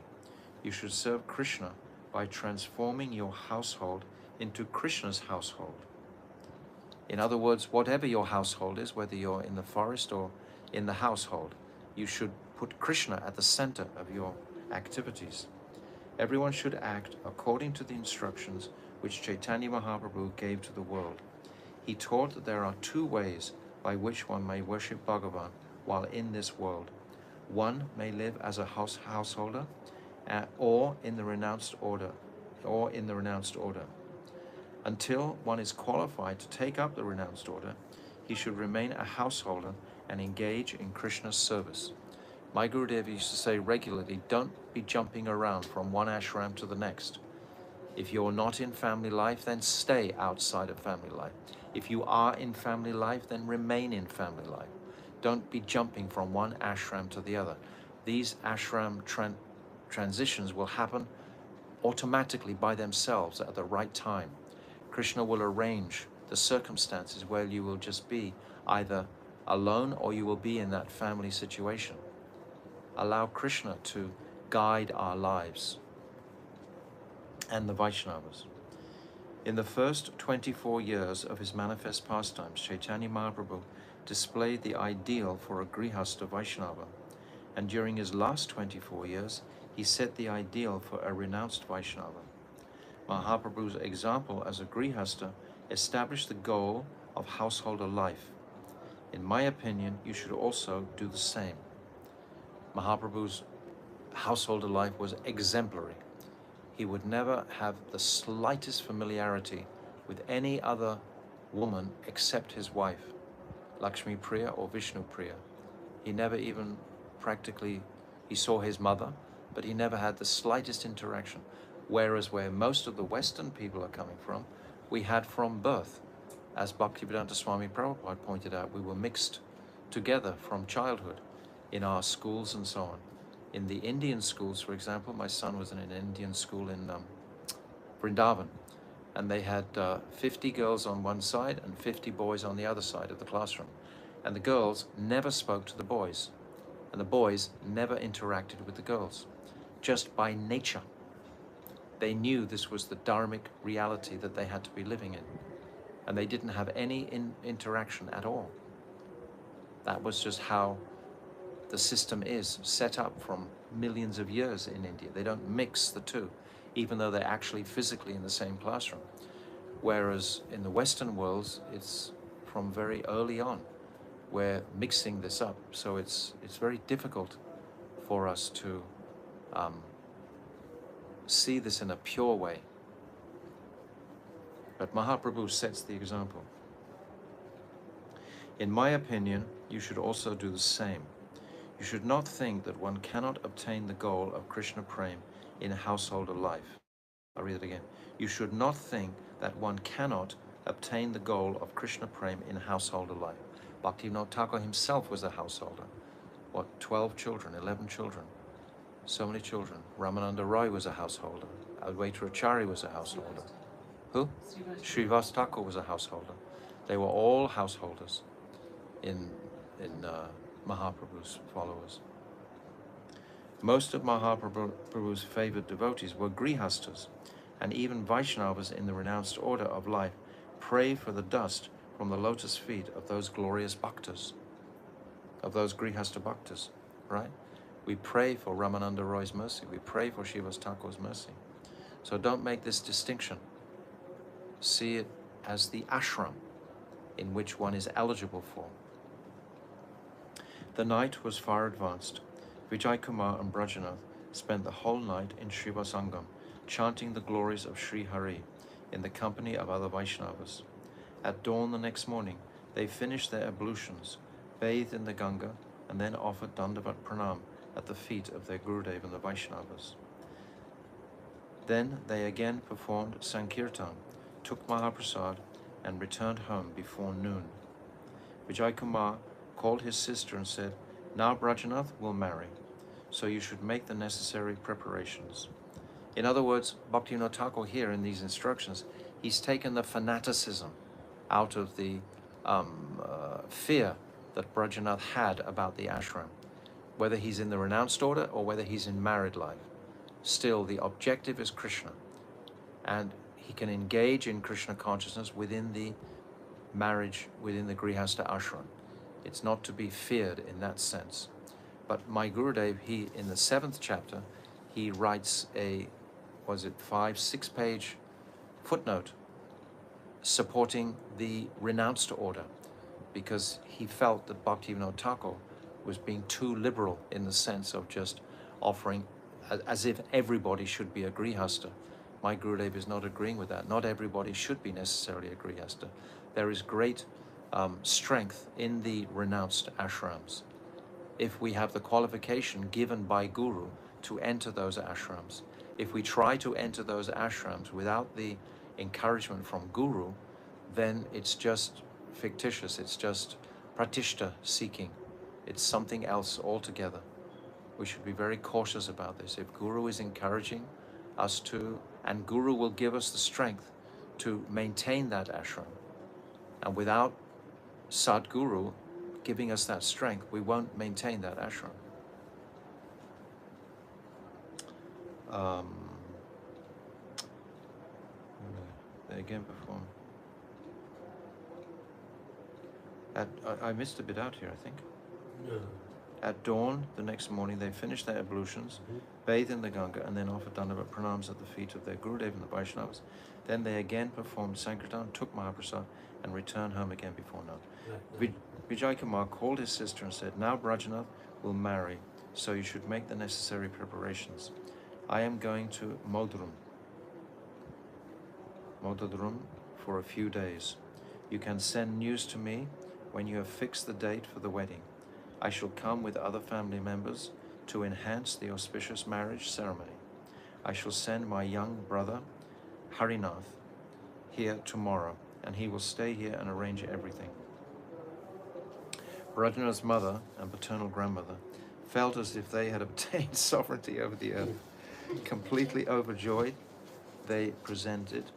S1: You should serve Krishna by transforming your household into Krishna's household. In other words, whatever your household is, whether you're in the forest or in the household, you should put Krishna at the center of your activities. Everyone should act according to the instructions which Chaitanya Mahaprabhu gave to the world. He taught that there are two ways by which one may worship Bhagavan while in this world. One may live as a householder, or in the renounced order. Until one is qualified to take up the renounced order, he should remain a householder and engage in Krishna's service. My Gurudev used to say regularly, don't be jumping around from one ashram to the next. If you're not in family life, then stay outside of family life. If you are in family life, then remain in family life. Don't be jumping from one ashram to the other. These ashram transitions will happen automatically by themselves at the right time. Krishna will arrange the circumstances where you will just be either alone or you will be in that family situation. Allow Krishna to guide our lives and the Vaishnavas. In the first 24 years of his manifest pastimes, Chaitanya Mahaprabhu displayed the ideal for a Grihastha Vaishnava, and during his last 24 years, he set the ideal for a renounced Vaishnava. Mahaprabhu's example as a Grihastha established the goal of householder life. In my opinion, you should also do the same. Mahaprabhu's householder life was exemplary. He would never have the slightest familiarity with any other woman except his wife, Lakshmi Priya or Vishnu Priya. He never even he saw his mother, but he never had the slightest interaction. Whereas where most of the Western people are coming from, we had from birth. As Bhaktivedanta Swami Prabhupada pointed out, we were mixed together from childhood in our schools and so on. In the Indian schools, for example, my son was in an Indian school in Vrindavan, and they had 50 girls on one side and 50 boys on the other side of the classroom. And the girls never spoke to the boys, and the boys never interacted with the girls, just by nature. They knew this was the dharmic reality that they had to be living in, and they didn't have any interaction at all. That was just how the system is set up from millions of years in India. They don't mix the two, even though they're actually physically in the same classroom. Whereas in the Western worlds, it's from very early on, we're mixing this up. So it's very difficult for us to see this in a pure way. But Mahaprabhu sets the example. In my opinion, you should also do the same. You should not think that one cannot obtain the goal of Krishna Prem in householder life. I'll read it again. You should not think that one cannot obtain the goal of Krishna Prem in householder life. Bhaktivinoda Thakur himself was a householder. What, 12 children, 11 children? So many children. Ramananda Roy was a householder. Advaita Acharya was a householder. Who? Srivas Thakur was a householder. They were all householders in Mahaprabhu's followers. Most of Mahaprabhu's favored devotees were grihastas, and even Vaishnavas in the renounced order of life pray for the dust from the lotus feet of those glorious bhaktas, of those grihasta bhaktas, right? We pray for Ramananda Roy's mercy. We pray for Srivas Thakur's mercy. So don't make this distinction. See it as the ashram in which one is eligible for. The night was far advanced. Vijay Kumar and Brajanath spent the whole night in Srivasangam, chanting the glories of Sri Hari in the company of other Vaishnavas. At dawn the next morning, they finished their ablutions, bathed in the Ganga, and then offered Dandavat Pranam at the feet of their Gurudev and the Vaishnavas. Then they again performed Sankirtan, took Mahaprasad, and returned home before noon. Vijay Kumar called his sister and said, "Now Brajanath will marry, so you should make the necessary preparations." In other words, Bhaktivinoda Thakur here in these instructions, he's taken the fanaticism out of the fear that Brajanath had about the ashram. Whether he's in the renounced order or whether he's in married life, still the objective is Krishna. And he can engage in Krishna consciousness within the marriage, within the Grihastha ashram. It's not to be feared in that sense. But my Gurudev, he, in the 7th chapter, he writes a, 5-6 page footnote supporting the renounced order, because he felt that Bhaktivinoda Thakur was being too liberal in the sense of just offering as if everybody should be a Grihastha. My Gurudev is not agreeing with that. Not everybody should be necessarily a Grihastha. There is great strength in the renounced ashrams if we have the qualification given by Guru to enter those ashrams. If we try to enter those ashrams without the encouragement from Guru, then it's just fictitious, it's just pratishta seeking. It's something else altogether. We should be very cautious about this. If Guru is encouraging us to, and Guru will give us the strength to maintain that ashram, and without Sadguru giving us that strength, we won't maintain that ashram. They again perform. I missed a bit out here, I think.
S4: No.
S1: At dawn the next morning, they finished their ablutions, bathed in the Ganga, and then offered Dandavat Pranams at the feet of their Gurudev and the Vaishnavas. Then they again performed Sankirtan, took Mahaprasad, and returned home again before noon. Vijay Kumar called his sister and said, "Now Brajanath will marry, so you should make the necessary preparations. I am going to Modadrum for a few days. You can send news to me when you have fixed the date for the wedding. I shall come with other family members to enhance the auspicious marriage ceremony. I shall send my young brother, Harinath, here tomorrow, and he will stay here and arrange everything." Brajanath's mother and paternal grandmother felt as if they had obtained sovereignty over the earth. Completely overjoyed, they presented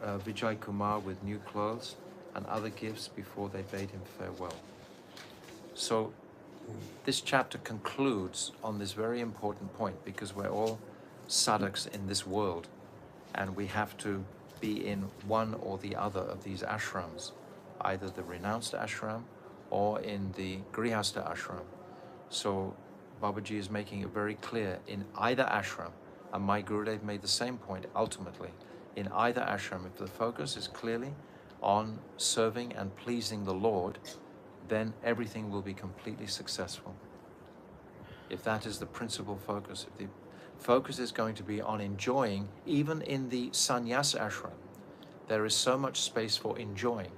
S1: Vijay Kumar with new clothes and other gifts before they bade him farewell. So this chapter concludes on this very important point, because we're all sadhaks in this world and we have to be in one or the other of these ashrams, either the renounced ashram or in the Grihastha ashram. So Babaji is making it very clear in either ashram, and my Gurudev made the same point ultimately. In either ashram, if the focus is clearly on serving and pleasing the Lord, then everything will be completely successful. If that is the principal focus, if the focus is going to be on enjoying, even in the sannyas ashram, there is so much space for enjoying.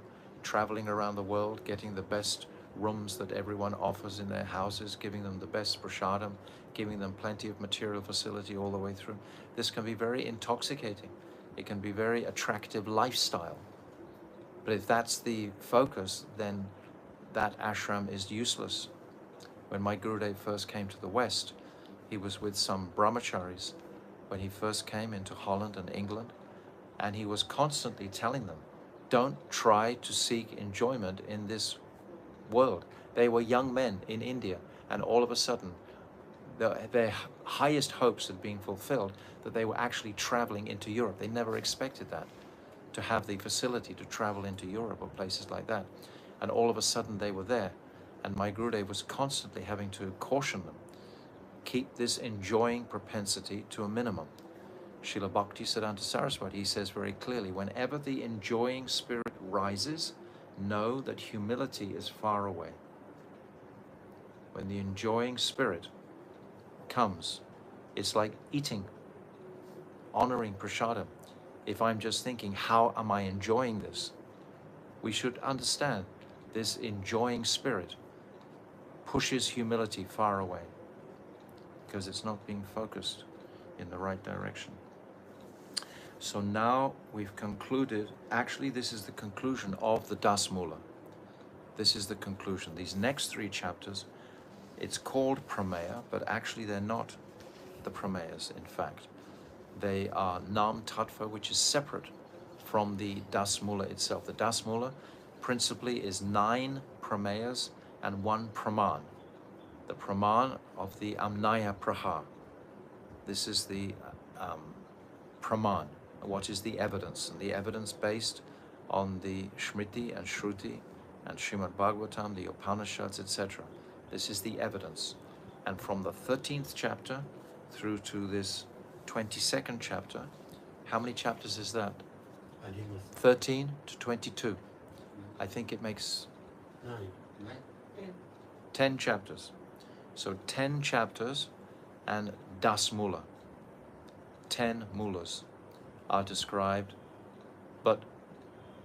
S1: traveling around the world, getting the best rooms that everyone offers in their houses, giving them the best prasadam, giving them plenty of material facility all the way through. This can be very intoxicating. It can be very attractive lifestyle. But if that's the focus, then that ashram is useless. When my Gurudev first came to the West, he was with some brahmacharis when he first came into Holland and England, and he was constantly telling them, don't try to seek enjoyment in this world. They were young men in India, and all of a sudden, their highest hopes had been fulfilled, that they were actually traveling into Europe. They never expected that, to have the facility to travel into Europe or places like that. And all of a sudden they were there. And my Gurudev was constantly having to caution them, keep this enjoying propensity to a minimum. Srila Bhaktisiddhanta Saraswati, he says very clearly, whenever the enjoying spirit rises, know that humility is far away. When the enjoying spirit comes, it's like eating, honoring prasadam. If I'm just thinking, how am I enjoying this? We should understand this enjoying spirit pushes humility far away because it's not being focused in the right direction. So now we've concluded, actually this is the conclusion of the Dasmula. This is the conclusion. These next 3 chapters, it's called Prameya, but actually they're not the Prameyas, in fact. They are Nam Tattva, which is separate from the Dasmula itself. The Dasmula principally is 9 Prameyas and 1 Praman. The Praman of the Amnaya Praha. This is the Praman. What is the evidence? And the evidence based on the Smriti and Shruti and Srimad Bhagavatam, the Upanishads, etc. This is the evidence. And from the 13th chapter through to this 22nd chapter, how many chapters is that? 13 to 22. I think it makes 10 chapters. So 10 chapters and Das Mula. 10 mulas are described, but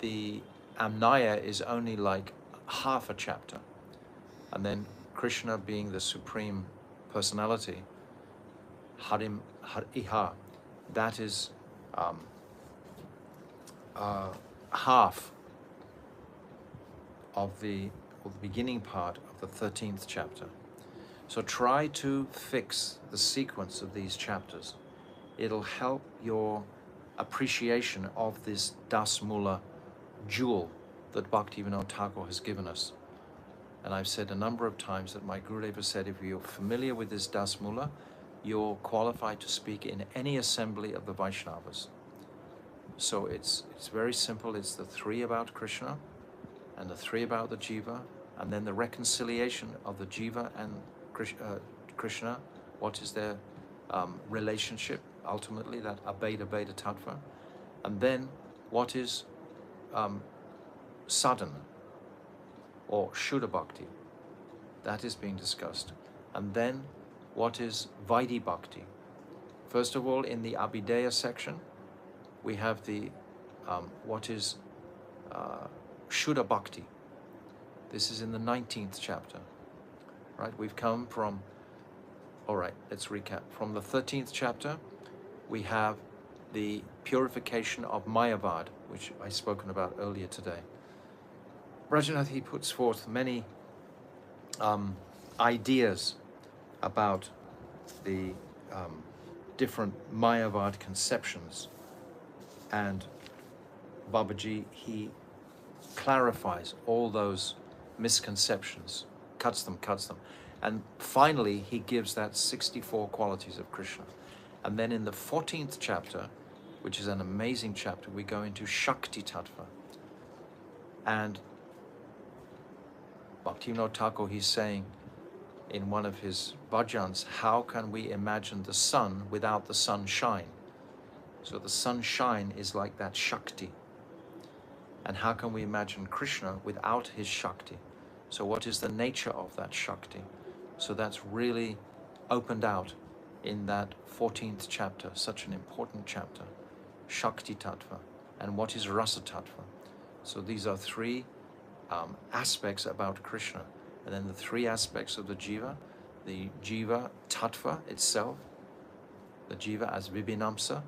S1: the Amnaya is only like half a chapter. And then Krishna, being the Supreme Personality, Harim Hariha, that is half of the beginning part of the 13th chapter. So try to fix the sequence of these chapters. It'll help your appreciation of this Dasmula jewel that Bhaktivinoda Thakur has given us. And I've said a number of times that my Gurudev has said, if you're familiar with this Dasmula, you're qualified to speak in any assembly of the Vaishnavas. So it's very simple. It's the 3 about Krishna, and the 3 about the Jiva, and then the reconciliation of the Jiva and Krishna. What is their relationship, ultimately, that Abheda Tattva. And then what is sadhana, or Shuddha Bhakti. That is being discussed. And then what is Vaidhi Bhakti. First of all, in the Abhideya section, we have the what is Shuddha Bhakti. This is in the 19th chapter. Right, we've come from, all right, let's recap. From the 13th chapter, we have the purification of Mayavad, which I've spoken about earlier today. Rajanath, he puts forth many ideas about the different Mayavad conceptions, and Babaji, he clarifies all those misconceptions, cuts them, and finally he gives that 64 qualities of Krishna. And then in the 14th chapter, which is an amazing chapter, we go into Shakti-tattva. And Bhaktivinoda Thakur, he's saying in one of his bhajans, how can we imagine the sun without the sunshine? So the sunshine is like that Shakti. And how can we imagine Krishna without his Shakti? So what is the nature of that Shakti? So that's really opened out in that 14th chapter, such an important chapter, Shakti Tattva. And what is Rasa Tattva? So these are 3 aspects about Krishna. And then the 3 aspects of the Jiva, the Jaiva-tattva itself, the Jiva as Vibhinamsa,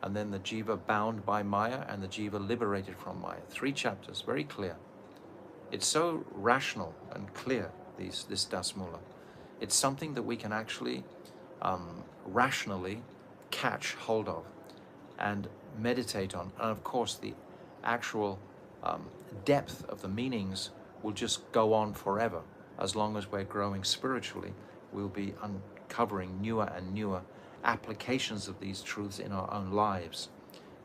S1: and then the Jiva bound by Maya and the Jiva liberated from Maya. 3 chapters, very clear. It's so rational and clear, this Dasmula. It's something that we can actually rationally catch hold of and meditate on. And of course, the actual depth of the meanings will just go on forever. As long as we're growing spiritually, we'll be uncovering newer and newer applications of these truths in our own lives.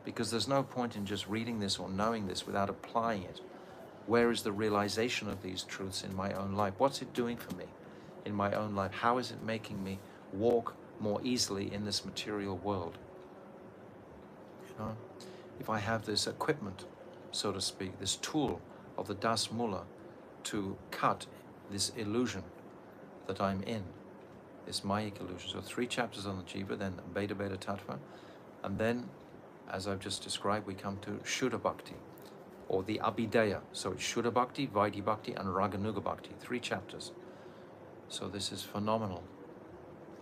S1: Because there's no point in just reading this or knowing this without applying it. Where is the realization of these truths in my own life? What's it doing for me in my own life? How is it making me walk more easily in this material world? You know, if I have this equipment, so to speak, this tool of the Das Mula to cut this illusion that I'm in, this Mayic illusion. So 3 chapters on the Jiva, then Beta Beta Tattva, and then, as I've just described, we come to Shuddha Bhakti, or the Abhideya. So it's Shuddha Bhakti, Vaidhi Bhakti, and Raganuga Bhakti, 3 chapters. So this is phenomenal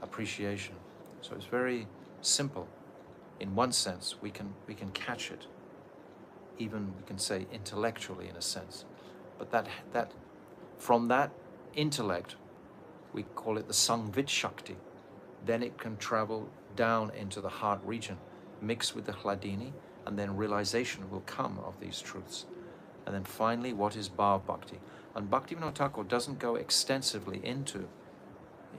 S1: appreciation. So it's very simple. In one sense, we can catch it, even we can say intellectually in a sense. But that from that intellect, we call it the Sangvit Shakti. Then it can travel down into the heart region, mix with the Hladini, and then realization will come of these truths. And then finally, what is Bhav Bhakti? And Bhaktivinoda Thakur doesn't go extensively into,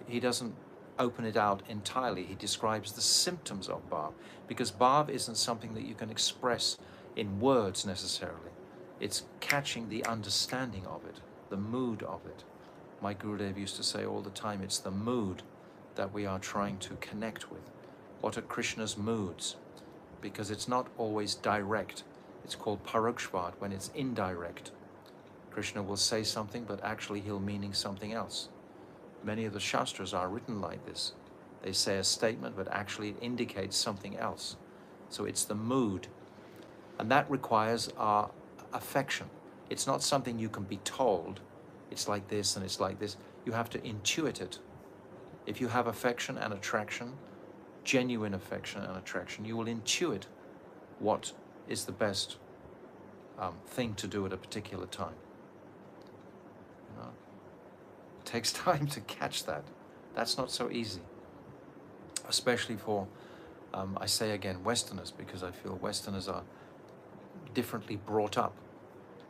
S1: he doesn't open it out entirely. He describes the symptoms of Bhav, because Bhav isn't something that you can express in words necessarily. It's catching the understanding of it, the mood of it. My Gurudev used to say all the time, it's the mood that we are trying to connect with. What are Krishna's moods? Because it's not always direct. It's called parokshvad, when it's indirect. Krishna will say something, but actually he'll meaning something else. Many of the Shastras are written like this. They say a statement, but actually it indicates something else. So it's the mood. And that requires our affection. It's not something you can be told. It's like this and it's like this. You have to intuit it. If you have affection and attraction, genuine affection and attraction, you will intuit what is the best thing to do at a particular time. You know? It takes time to catch that. That's not so easy. Especially for, I say again, Westerners, because I feel Westerners are differently brought up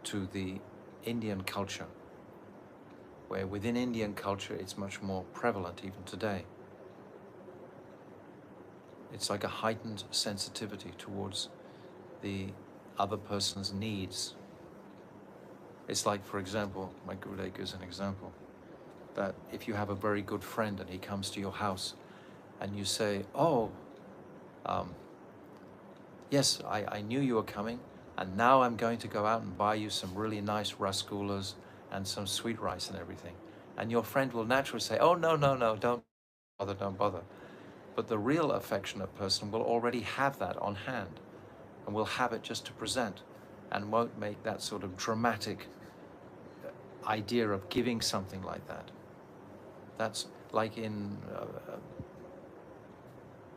S1: to the Indian culture, where within Indian culture it's much more prevalent even today. It's like a heightened sensitivity towards the other person's needs. It's like, for example, my Gurudev gives an example, that if you have a very good friend and he comes to your house and you say, oh, yes, I knew you were coming, and now I'm going to go out and buy you some really nice rasgullas and some sweet rice and everything. And your friend will naturally say, oh, no, don't bother. But the real affectionate person will already have that on hand and will have it just to present and won't make that sort of dramatic idea of giving something like that. That's like in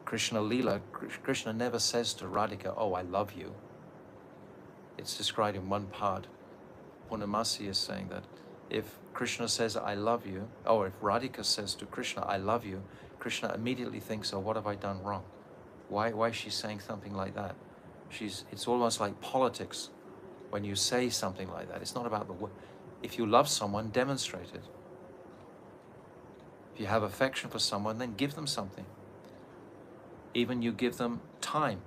S1: Krishna Leela. Krishna never says to Radhika, oh, I love you. It's described in one part. Purnamasi is saying that if Krishna says, I love you, or if Radhika says to Krishna, I love you, Krishna immediately thinks, oh, what have I done wrong? Why is she saying something like that? It's almost like politics when you say something like that. It's not about the word. If you love someone, demonstrate it. If you have affection for someone, then give them something. Even you give them time.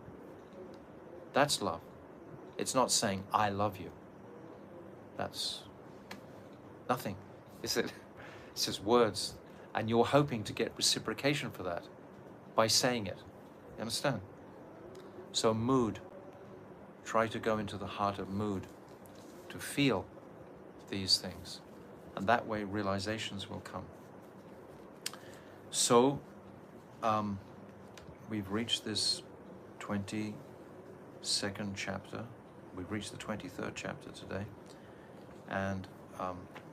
S1: That's love. It's not saying, I love you. That's nothing, is it? It's just words. And you're hoping to get reciprocation for that by saying it. You understand? So mood. Try to go into the heart of mood, to feel these things. And that way realizations will come. So, we've reached this 22nd chapter. We've reached the 23rd chapter today. and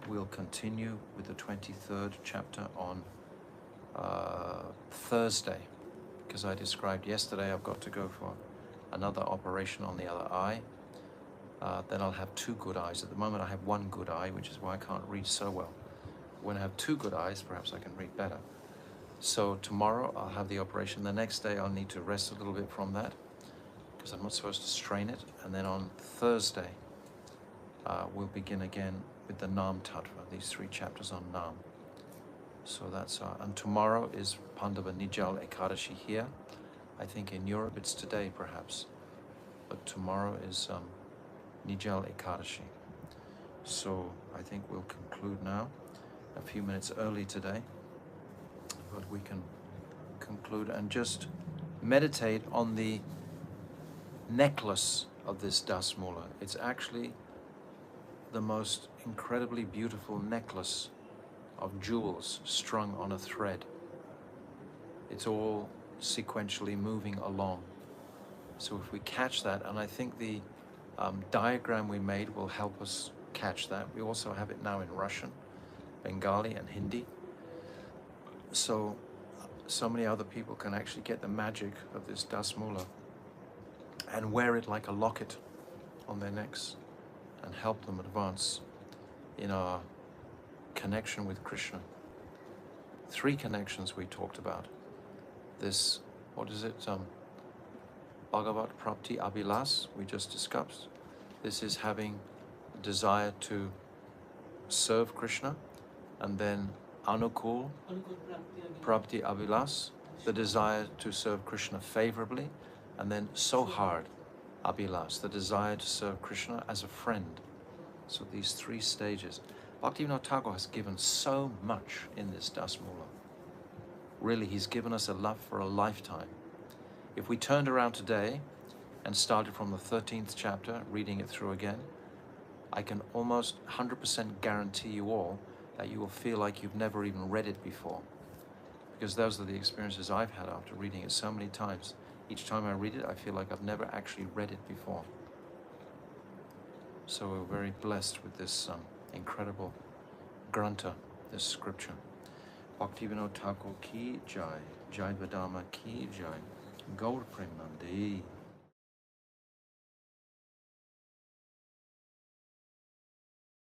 S1: we'll continue with the 23rd chapter on Thursday, because I described yesterday I've got to go for another operation on the other eye. Then I'll have 2 good eyes. At the moment I have 1 good eye, which is why I can't read so well. When I have 2 good eyes, perhaps I can read better. So tomorrow I'll have the operation. The next day I'll need to rest a little bit from that, because I'm not supposed to strain it. And then on Thursday we'll begin again with the Nam Tattva, these 3 chapters on Nam. So that's and tomorrow is Pandava Nijal Ekadashi here. I think in Europe it's today perhaps, but tomorrow is Nijal Ekadashi. So I think we'll conclude now, a few minutes early today, but we can conclude and just meditate on the necklace of this Dasmula. It's actually the most incredibly beautiful necklace of jewels strung on a thread. It's all sequentially moving along. So if we catch that, and I think the diagram we made will help us catch that. We also have it now in Russian, Bengali and Hindi. So many other people can actually get the magic of this Dasmula and wear it like a locket on their necks and help them advance in our connection with Krishna. 3 connections we talked about. This, what is it? Bhagavat Prapti Abhilas, we just discussed. This is having a desire to serve Krishna, and then Anukul Prapti Abhilas, the desire to serve Krishna favorably, and then Sohard Abhilas, the desire to serve Krishna as a friend. So these 3 stages. Bhaktivinoda Thakur has given so much in this Dasmula. Really, he's given us a love for a lifetime. If we turned around today and started from the 13th chapter, reading it through again, I can almost 100% guarantee you all that you will feel like you've never even read it before. Because those are the experiences I've had after reading it so many times. Each time I read it, I feel like I've never actually read it before. So we're very blessed with this incredible granta, this scripture. Bhaktivinoda Thakur ki jai, Jaiva Dharma ki jai, Gaur Premanande.